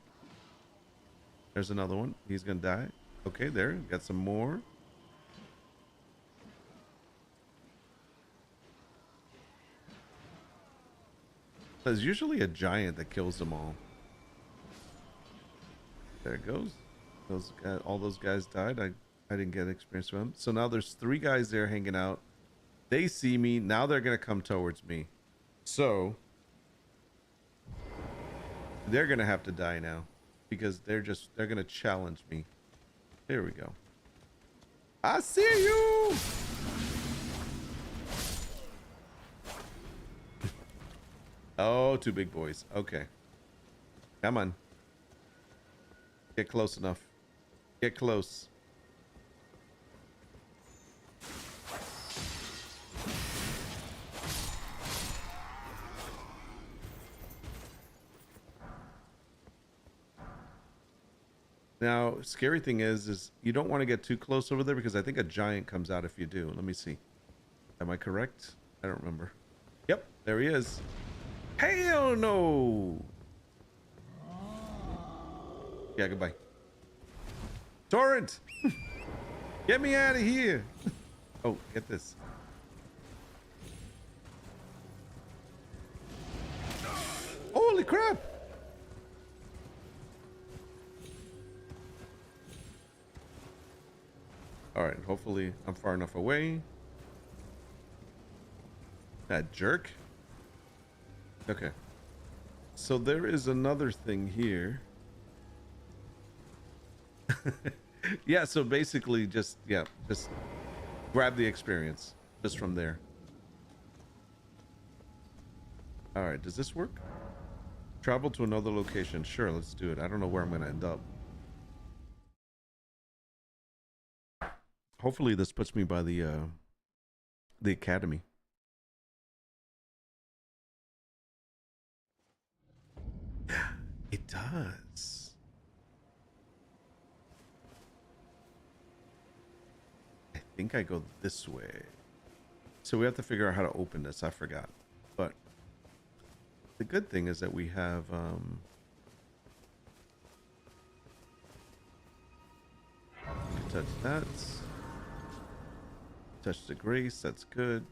There's another one. He's gonna die. Okay, there. Got some more. There's usually a giant that kills them all. There it goes. Those guys, all those guys died. I didn't get experience with them. So now there's 3 guys there hanging out. They see me. Now they're gonna come towards me. So they're gonna have to die now because they're gonna challenge me. Here we go. I see you. Oh, 2 big boys. Okay. Come on. Get close enough. Get close. Now, scary thing is you don't want to get too close over there because I think a giant comes out if you do. Let me see. Am I correct? I don't remember. Yep, there he is. Hell no! Yeah, goodbye. Torrent! Get me out of here! Oh, get this. Holy crap! Alright, hopefully I'm far enough away. That jerk. Okay. So there is another thing here. Yeah, so basically just grab the experience just from there. Alright, does this work? Travel to another location. Sure, let's do it. I don't know where I'm gonna end up. Hopefully this puts me by the academy. It does. I think I go this way. So we have to figure out how to open this. I forgot. But the good thing is that we have you can touch that. Touch the grace, that's good.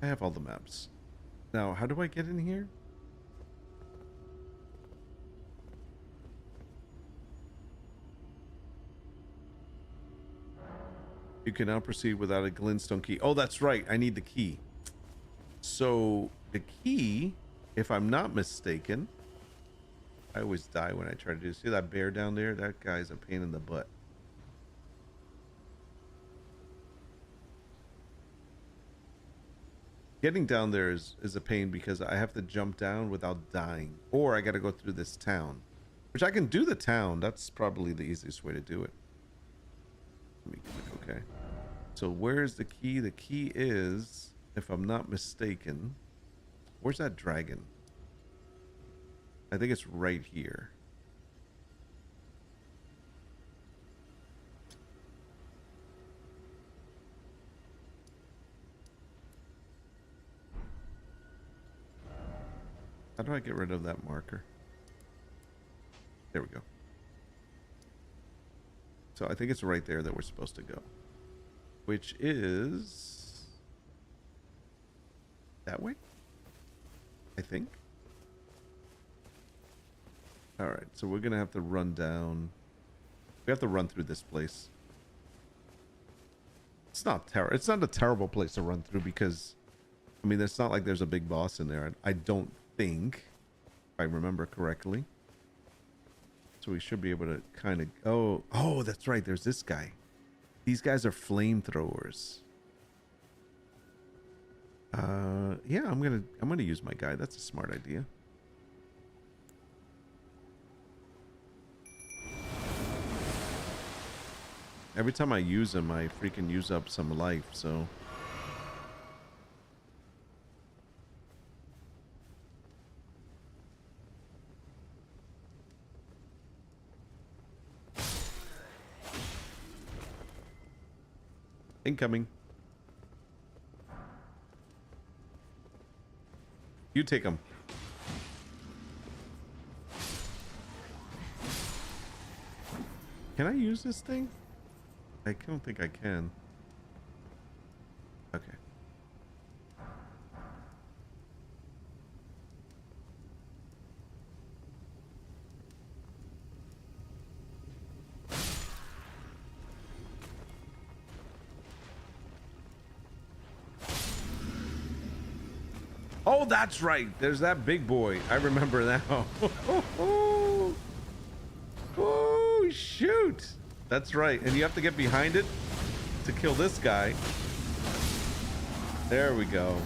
I have all the maps. Now, how do I get in here? You can now proceed without a glintstone key. Oh, that's right. I need the key. So the key, if I'm not mistaken, I always die when I try to do. See that bear down there? That guy's a pain in the butt. Getting down there is a pain because I have to jump down without dying. Or I got to go through this town. Which I can do the town. That's probably the easiest way to do it. Let me click OK. So where's the key? The key is, if I'm not mistaken, where's that dragon? I think it's right here. How do I get rid of that marker? There we go. So I think it's right there that we're supposed to go. Which is that way? I think. Alright, so we're gonna have to run down. We have to run through this place. It's not it's not a terrible place to run through because I mean it's not like there's a big boss in there. I don't think, if I remember correctly. So we should be able to kind of oh that's right, there's this guy. These guys are flamethrowers. Yeah, I'm gonna use my guy. That's a smart idea. Every time I use him, I freaking use up some life, so incoming. You take him. Can I use this thing? I don't think I can. Okay. Oh, that's right. There's that big boy. I remember now. Oh, shoot. That's right. And you have to get behind it to kill this guy. There we go.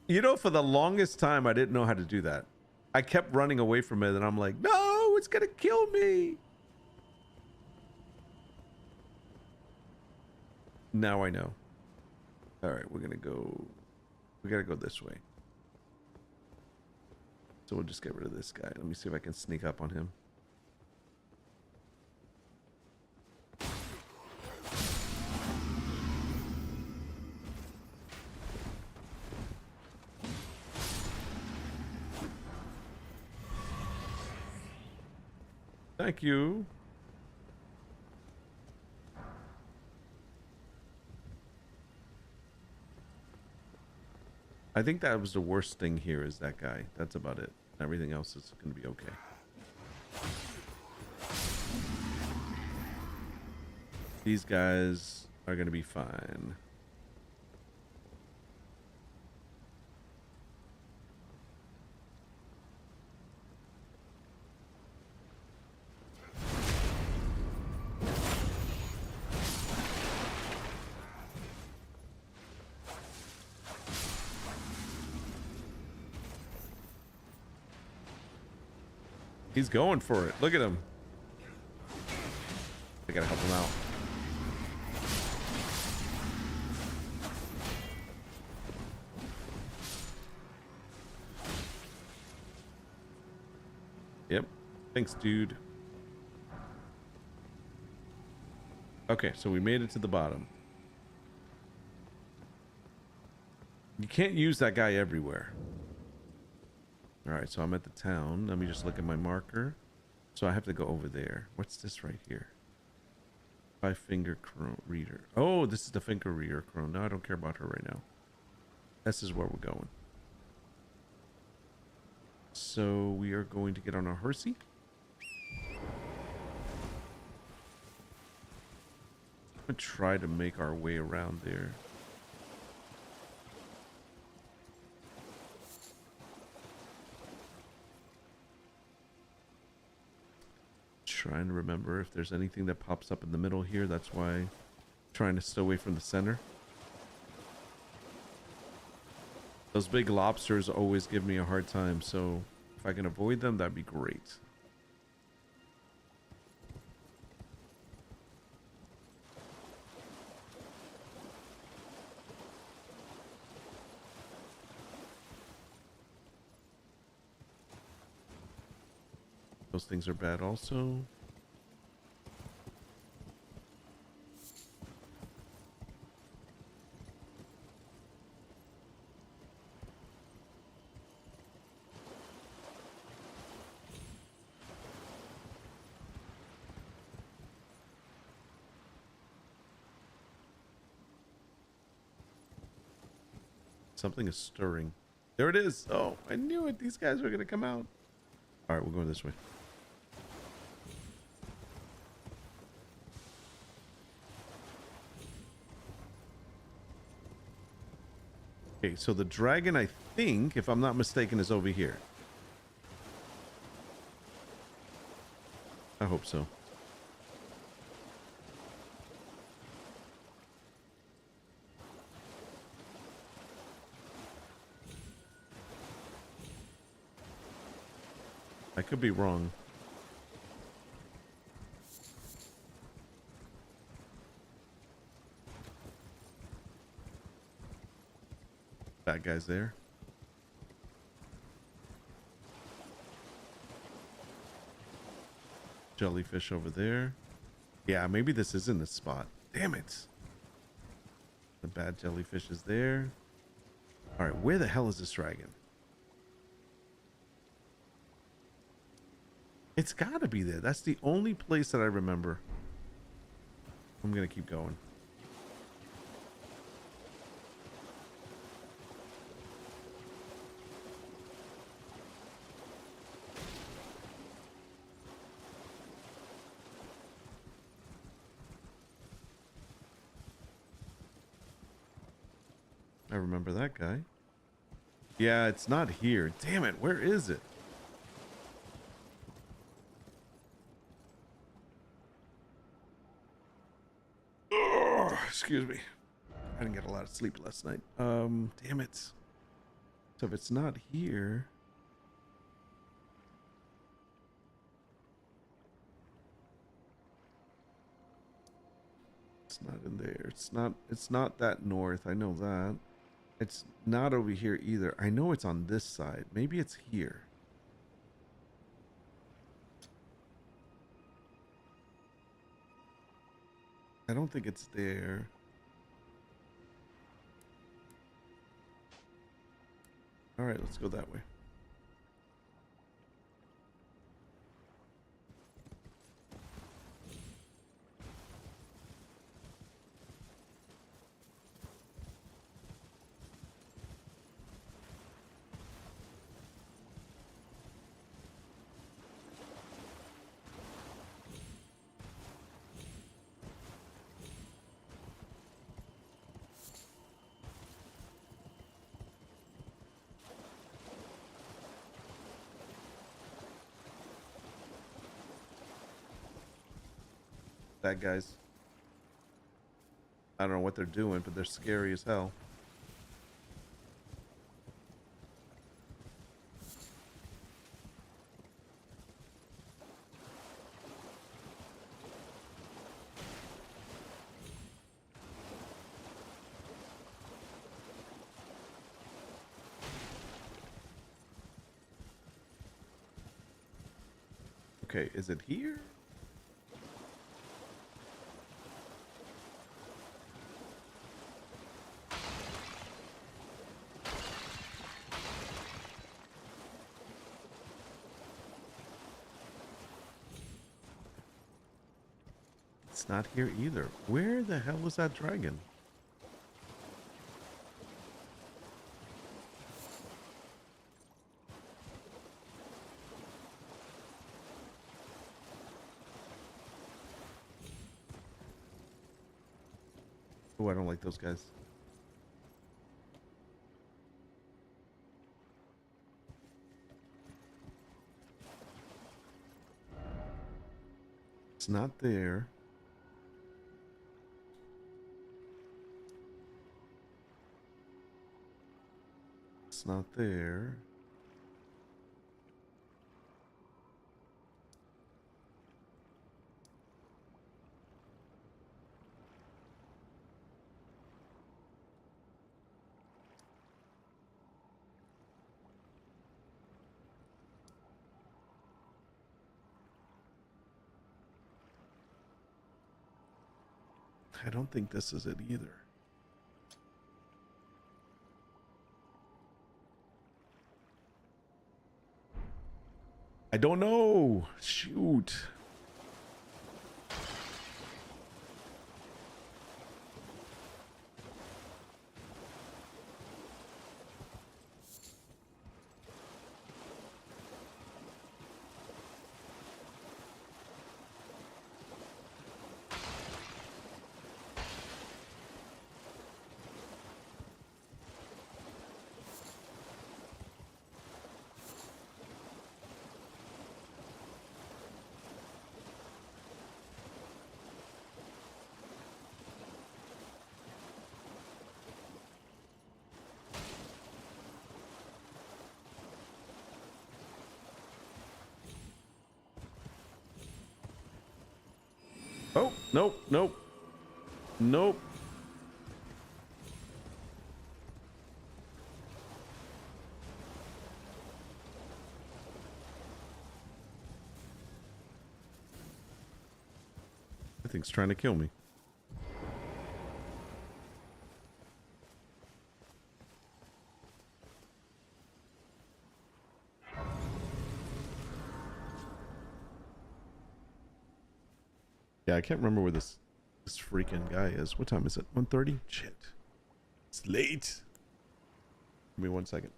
You know, for the longest time, I didn't know how to do that. I kept running away from it, and I'm like, no, it's going to kill me. Now I know. All right, we're going to go. We got to go this way. So we'll just get rid of this guy. Let me see if I can sneak up on him. Thank you. I think that was the worst thing here is that guy. That's about it. Everything else is going to be okay. These guys are going to be fine. He's going for it. Look at him. I gotta help him out. Yep. Thanks, dude. Okay, so we made it to the bottom. You can't use that guy everywhere. All right, so I'm at the town. Let me just look at my marker. So I have to go over there. What's this right here? 5-finger reader. Oh, this is the finger reader crone. No, I don't care about her right now. This is where we're going. So we are going to get on our horsey. I'm gonna try to make our way around there. Trying to remember if there's anything that pops up in the middle here. That's why I'm trying to stay away from the center. Those big lobsters always give me a hard time, so if I can avoid them, that'd be great. Those things are bad also. Something is stirring. There it is. Oh, I knew it. These guys were going to come out. All right, we're going this way. Okay, so the dragon, I think, if I'm not mistaken, is over here. I hope so. I could be wrong. That guy's there. Jellyfish over there. Yeah, maybe this isn't the spot. Damn it. The bad jellyfish is there. All right, where the hell is this dragon? It's got to be there. That's the only place that I remember. I'm going to keep going. I remember that guy. Yeah, it's not here. Damn it. Where is it? Oh, excuse me. I didn't get a lot of sleep last night. Damn it. So if it's not here, it's not in there. It's not that north. I know that. It's not over here either. I know it's on this side. Maybe it's here. I don't think it's there. All right, let's go that way. Bad guys. I don't know what they're doing, but they're scary as hell. Okay, is it here? It's not here either. Where the hell was that dragon? Oh, I don't like those guys. It's not there. It's not there. I don't think this is it either. I don't know. Shoot. Oh, nope, nope, nope. That thing's trying to kill me. Yeah, I can't remember where this freaking guy is. What time is it? 1:30? Shit. It's late. Give me 1 second.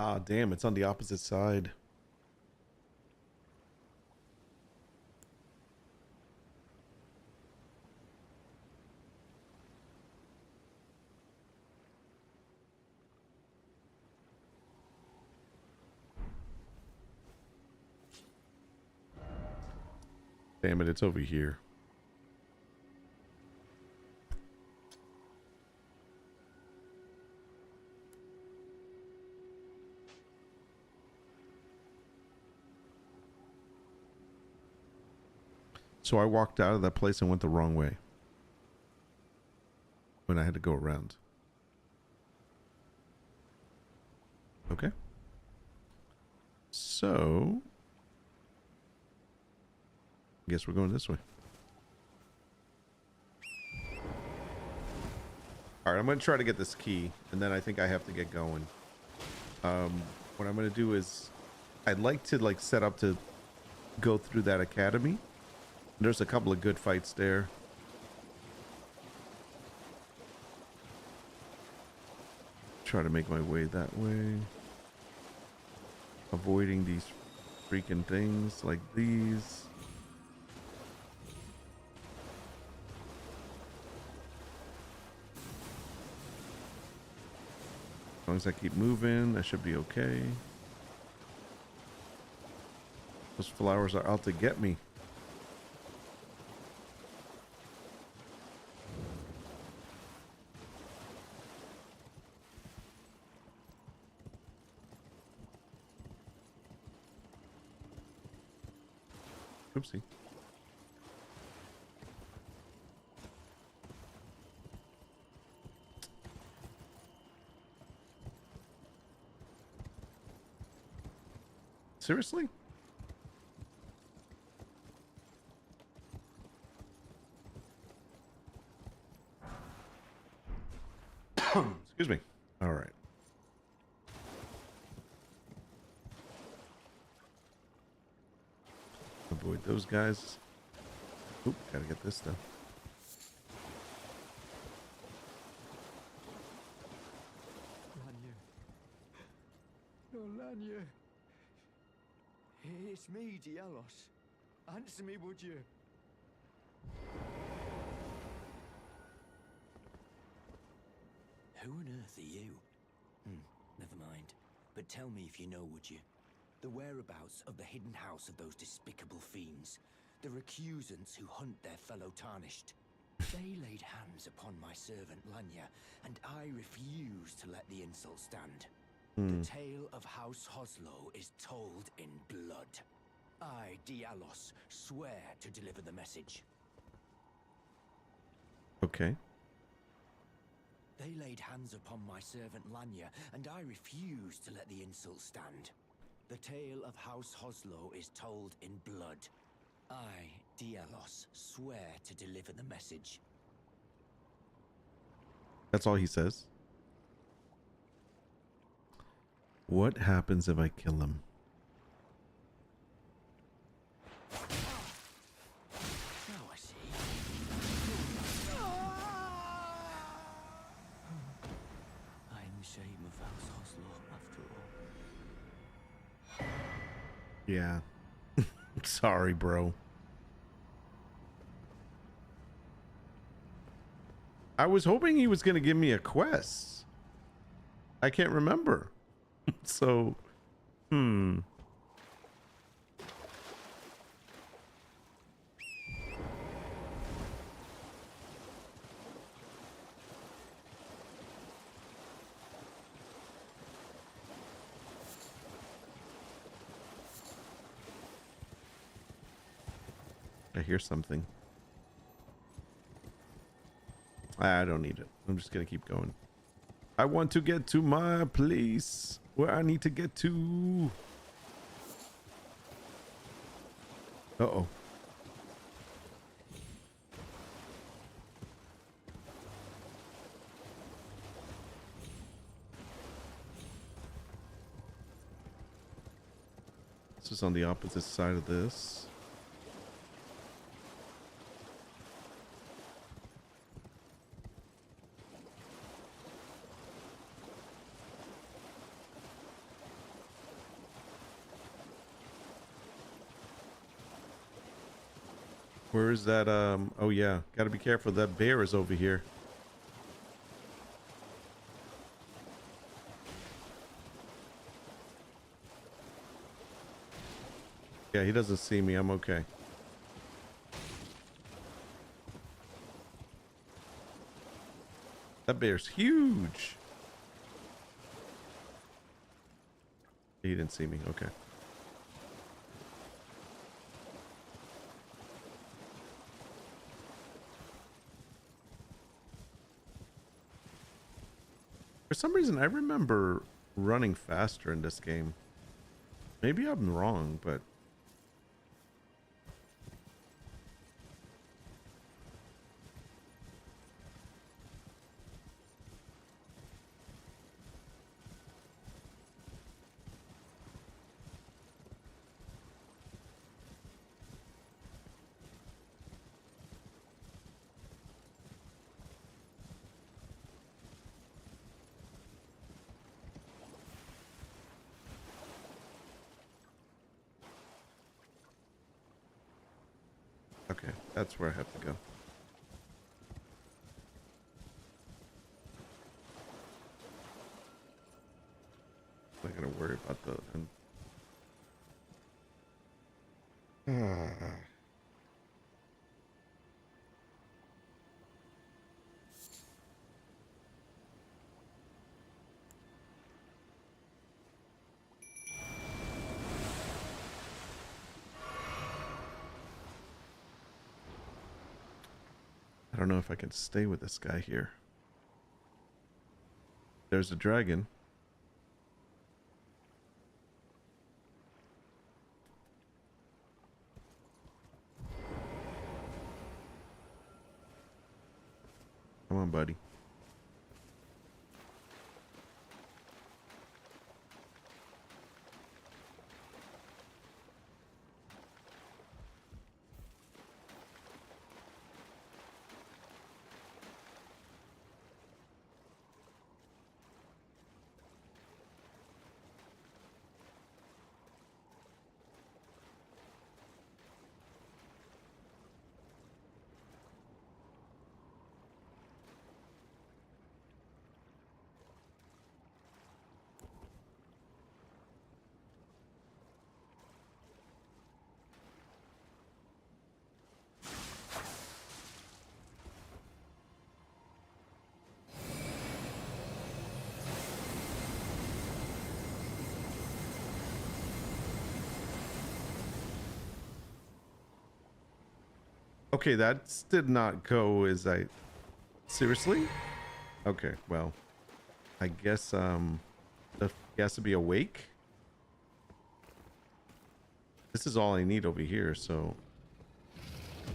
Ah, damn, it's on the opposite side. Damn it, it's over here. So I walked out of that place and went the wrong way when I had to go around. Okay. So I guess we're going this way. All right, I'm going to try to get this key, and then I think I have to get going. What I'm going to do is I'd like to like set up to go through that academy. There's a couple of good fights there. Try to make my way that way. Avoiding these freaking things like these. As long as I keep moving, I should be okay. Those flowers are out to get me. Oopsie. Seriously? Excuse me. All right. Avoid those guys. Oop, gotta get this done. Lanya. No, Lanya. It's me, Dialos. Answer me, would you? Who on earth are you? Never mind. But tell me if you know, would you? The whereabouts of the hidden house of those despicable fiends. The recusants who hunt their fellow tarnished. They laid hands upon my servant Lanya, and I refuse to let the insult stand. The tale of House Hoslow is told in blood. I, Dialos, swear to deliver the message. Okay. They laid hands upon my servant Lanya, and I refuse to let the insult stand. The tale of House Hoslow is told in blood. I, Dialos, swear to deliver the message. That's all he says. What happens if I kill him? Now I see. I'm the shame of House Hoslow, after all. Yeah. Sorry, bro. I was hoping he was going to give me a quest. I can't remember. So, I hear something. I don't need it. I'm just going to keep going. I want to get to my place. where I need to get to. Uh-oh. This is on the opposite side of this. Where is that? Oh yeah, gotta be careful. That bear is over here. Yeah, he doesn't see me. I'm okay. That bear's huge. He didn't see me. Okay. For some reason, I remember running faster in this game. Maybe I'm wrong, but... Okay, that's where I have to go. I'm not gonna worry about the... I don't know if I can stay with this guy here. There's a dragon. Come on, buddy. Okay, that did not go as I... Seriously? Okay, well, I guess, he has to be awake. This is all I need over here, so...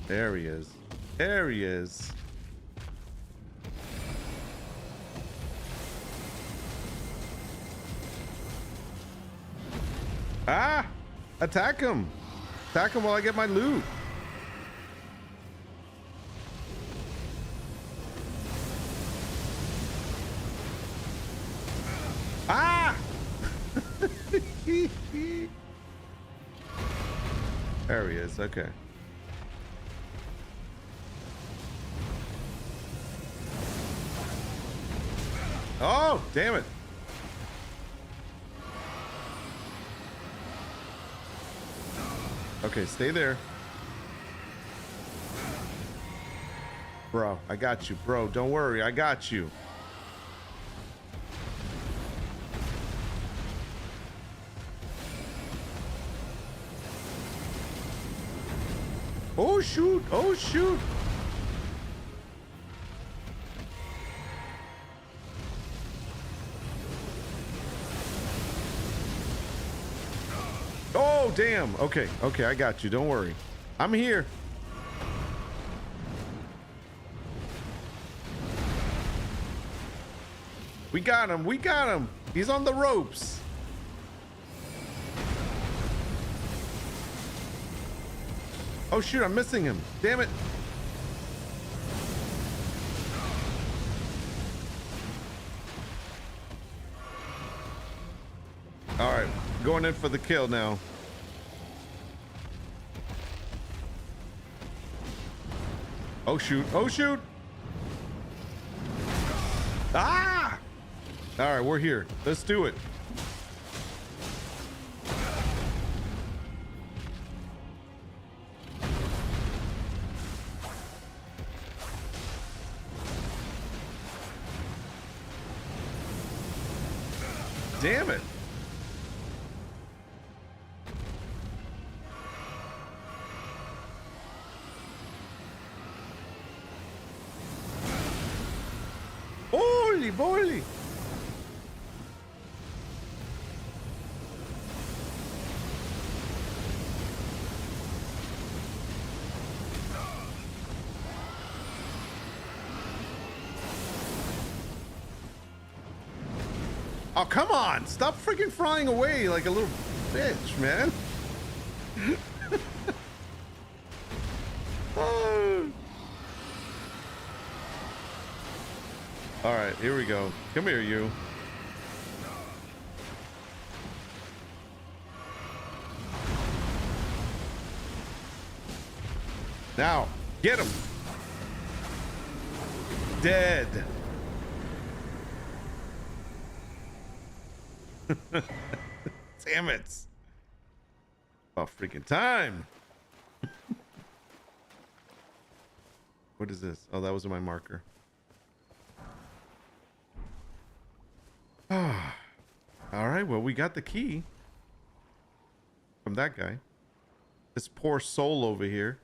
There he is. There he is. Ah! Attack him! Attack him while I get my loot. Ah! There he is. Okay. Oh, damn it. Okay, stay there. Bro, I got you. Bro, don't worry. I got you. Oh, shoot. Oh, shoot. damn. Okay, okay, I got you. Don't worry. I'm here. We got him. We got him. He's on the ropes. Oh, shoot. I'm missing him. Damn it. All right. Going in for the kill now. Oh, shoot. Oh, shoot. Ah! All right, we're here. Let's do it. Damn it. Holy moly. Oh, come on. Stop freaking flying away like a little bitch, man. Oh. All right, here we go. Come here, you. Now, get him. Dead. Damn it. About freaking time. What is this? Oh, that was my marker. Ah. All right, well, we got the key from that guy. This poor soul over here.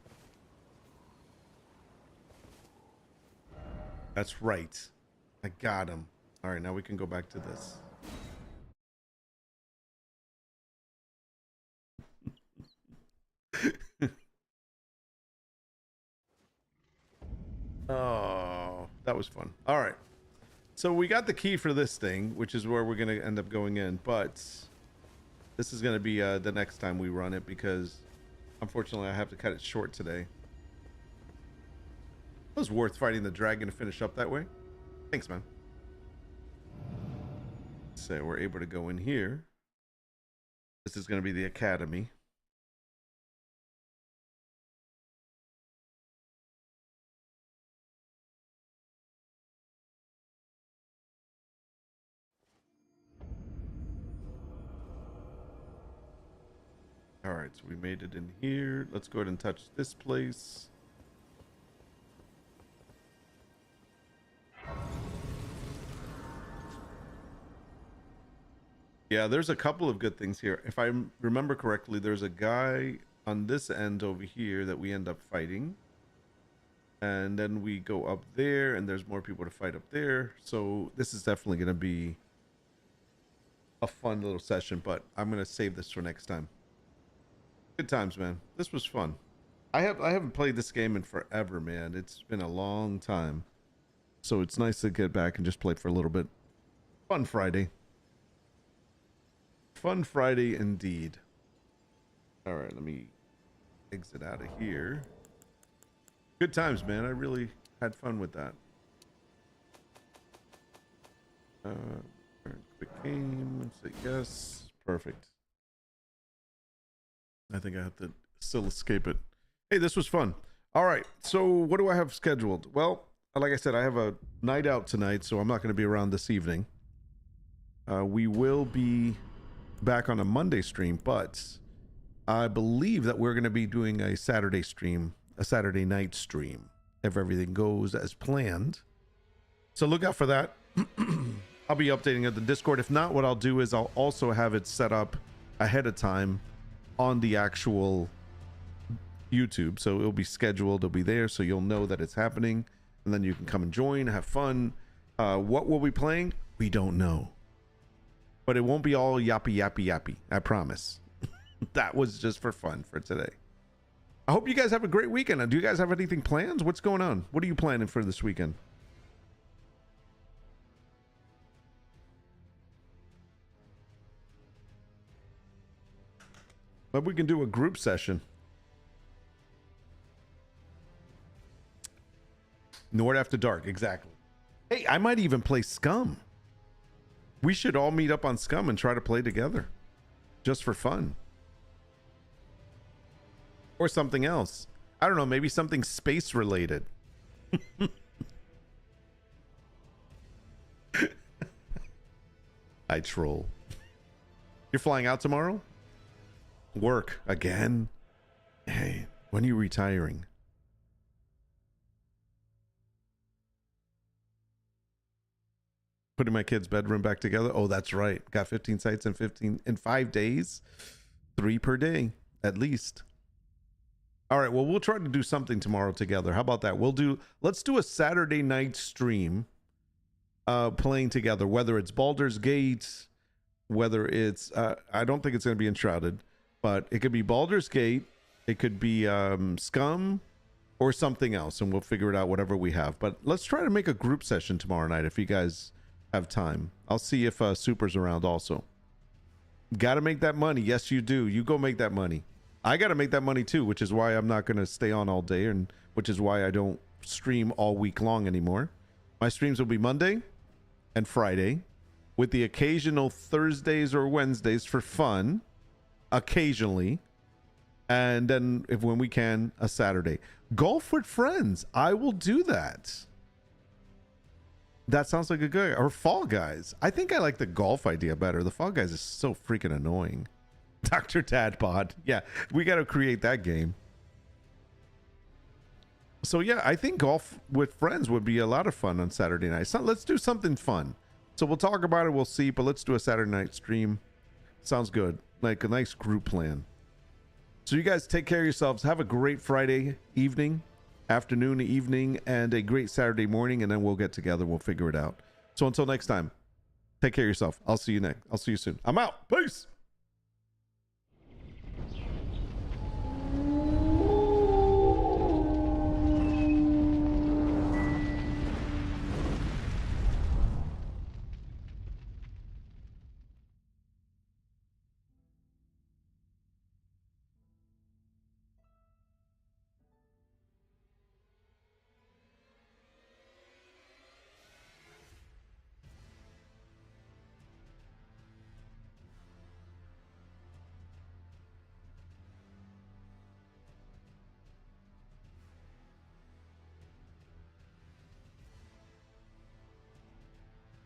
That's right. I got him. All right, now we can go back to this. Oh, that was fun. All right. So we got the key for this thing, which is where we're going to end up going in. But this is going to be the next time we run it because unfortunately I have to cut it short today. It was worth fighting the dragon to finish up that way. Thanks, man. So we're able to go in here. This is going to be the academy. All right, so we made it in here. Let's go ahead and touch this place. Yeah, there's a couple of good things here. If I remember correctly, there's a guy on this end over here that we end up fighting. And then we go up there, and there's more people to fight up there. So this is definitely going to be a fun little session, but I'm going to save this for next time. Good times, man. This was fun. I haven't played this game in forever, man. It's been a long time. So it's nice to get back and just play for a little bit. Fun Friday. Fun Friday indeed. All right, let me exit out of here. Good times, man. I really had fun with that. Quick game. Say yes. Perfect. I think I have to still escape it. Hey, this was fun. All right. So what do I have scheduled? Well, like I said, I have a night out tonight, so I'm not going to be around this evening. We will be back on a Monday stream, but I believe that we're going to be doing a Saturday stream, a Saturday night stream, if everything goes as planned. So look out for that. I'll be updating at the Discord. If not, what I'll do is I'll also have it set up ahead of time on the actual YouTube. So it'll be scheduled, it'll be there, so you'll know that it's happening, and then you can come and join, have fun. What we'll be playing, we don't know. But it won't be all yappy, yappy, yappy. I promise. That was just for fun for today. I hope you guys have a great weekend. Do you guys have anything planned? What's going on? What are you planning for this weekend? Maybe we can do a group session. Nord After Dark, exactly. Hey, I might even play Scum. We should all meet up on Scum and try to play together. Just for fun. Or something else. I don't know, maybe something space related. I troll. You're flying out tomorrow? Work again? Hey, when are you retiring? Putting my kid's bedroom back together. Oh, that's right. Got 15 sites in 5 days. 3 per day, at least. All right, well, we'll try to do something tomorrow together. How about that? Let's do a Saturday night stream playing together, whether it's Baldur's Gate, whether it's I don't think it's going to be Enshrouded, but it could be Baldur's Gate, it could be Scum, or something else, and we'll figure it out, whatever we have. But let's try to make a group session tomorrow night if you guys have time. I'll see if Super's around also. Gotta make that money. Yes, you do. You go make that money. I gotta make that money too, which is why I'm not gonna stay on all day, and which is why I don't stream all week long anymore. My streams will be Monday and Friday, with the occasional Thursdays or Wednesdays for fun, occasionally, and then when we can, a Saturday. Golf with friends. I will do that. That sounds like a good, or Fall Guys. I think I like the golf idea better. The Fall Guys is so freaking annoying. Dr. Tadpod. Yeah, we got to create that game. So yeah, I think golf with friends would be a lot of fun on Saturday night. So let's do something fun. So we'll talk about it. We'll see, but let's do a Saturday night stream. Sounds good. Like a nice group plan. So you guys take care of yourselves. Have a great Friday evening, afternoon, evening, and a great Saturday morning, and then we'll get together. We'll figure it out. So until next time, take care of yourself. I'll see you soon. I'm out. Peace.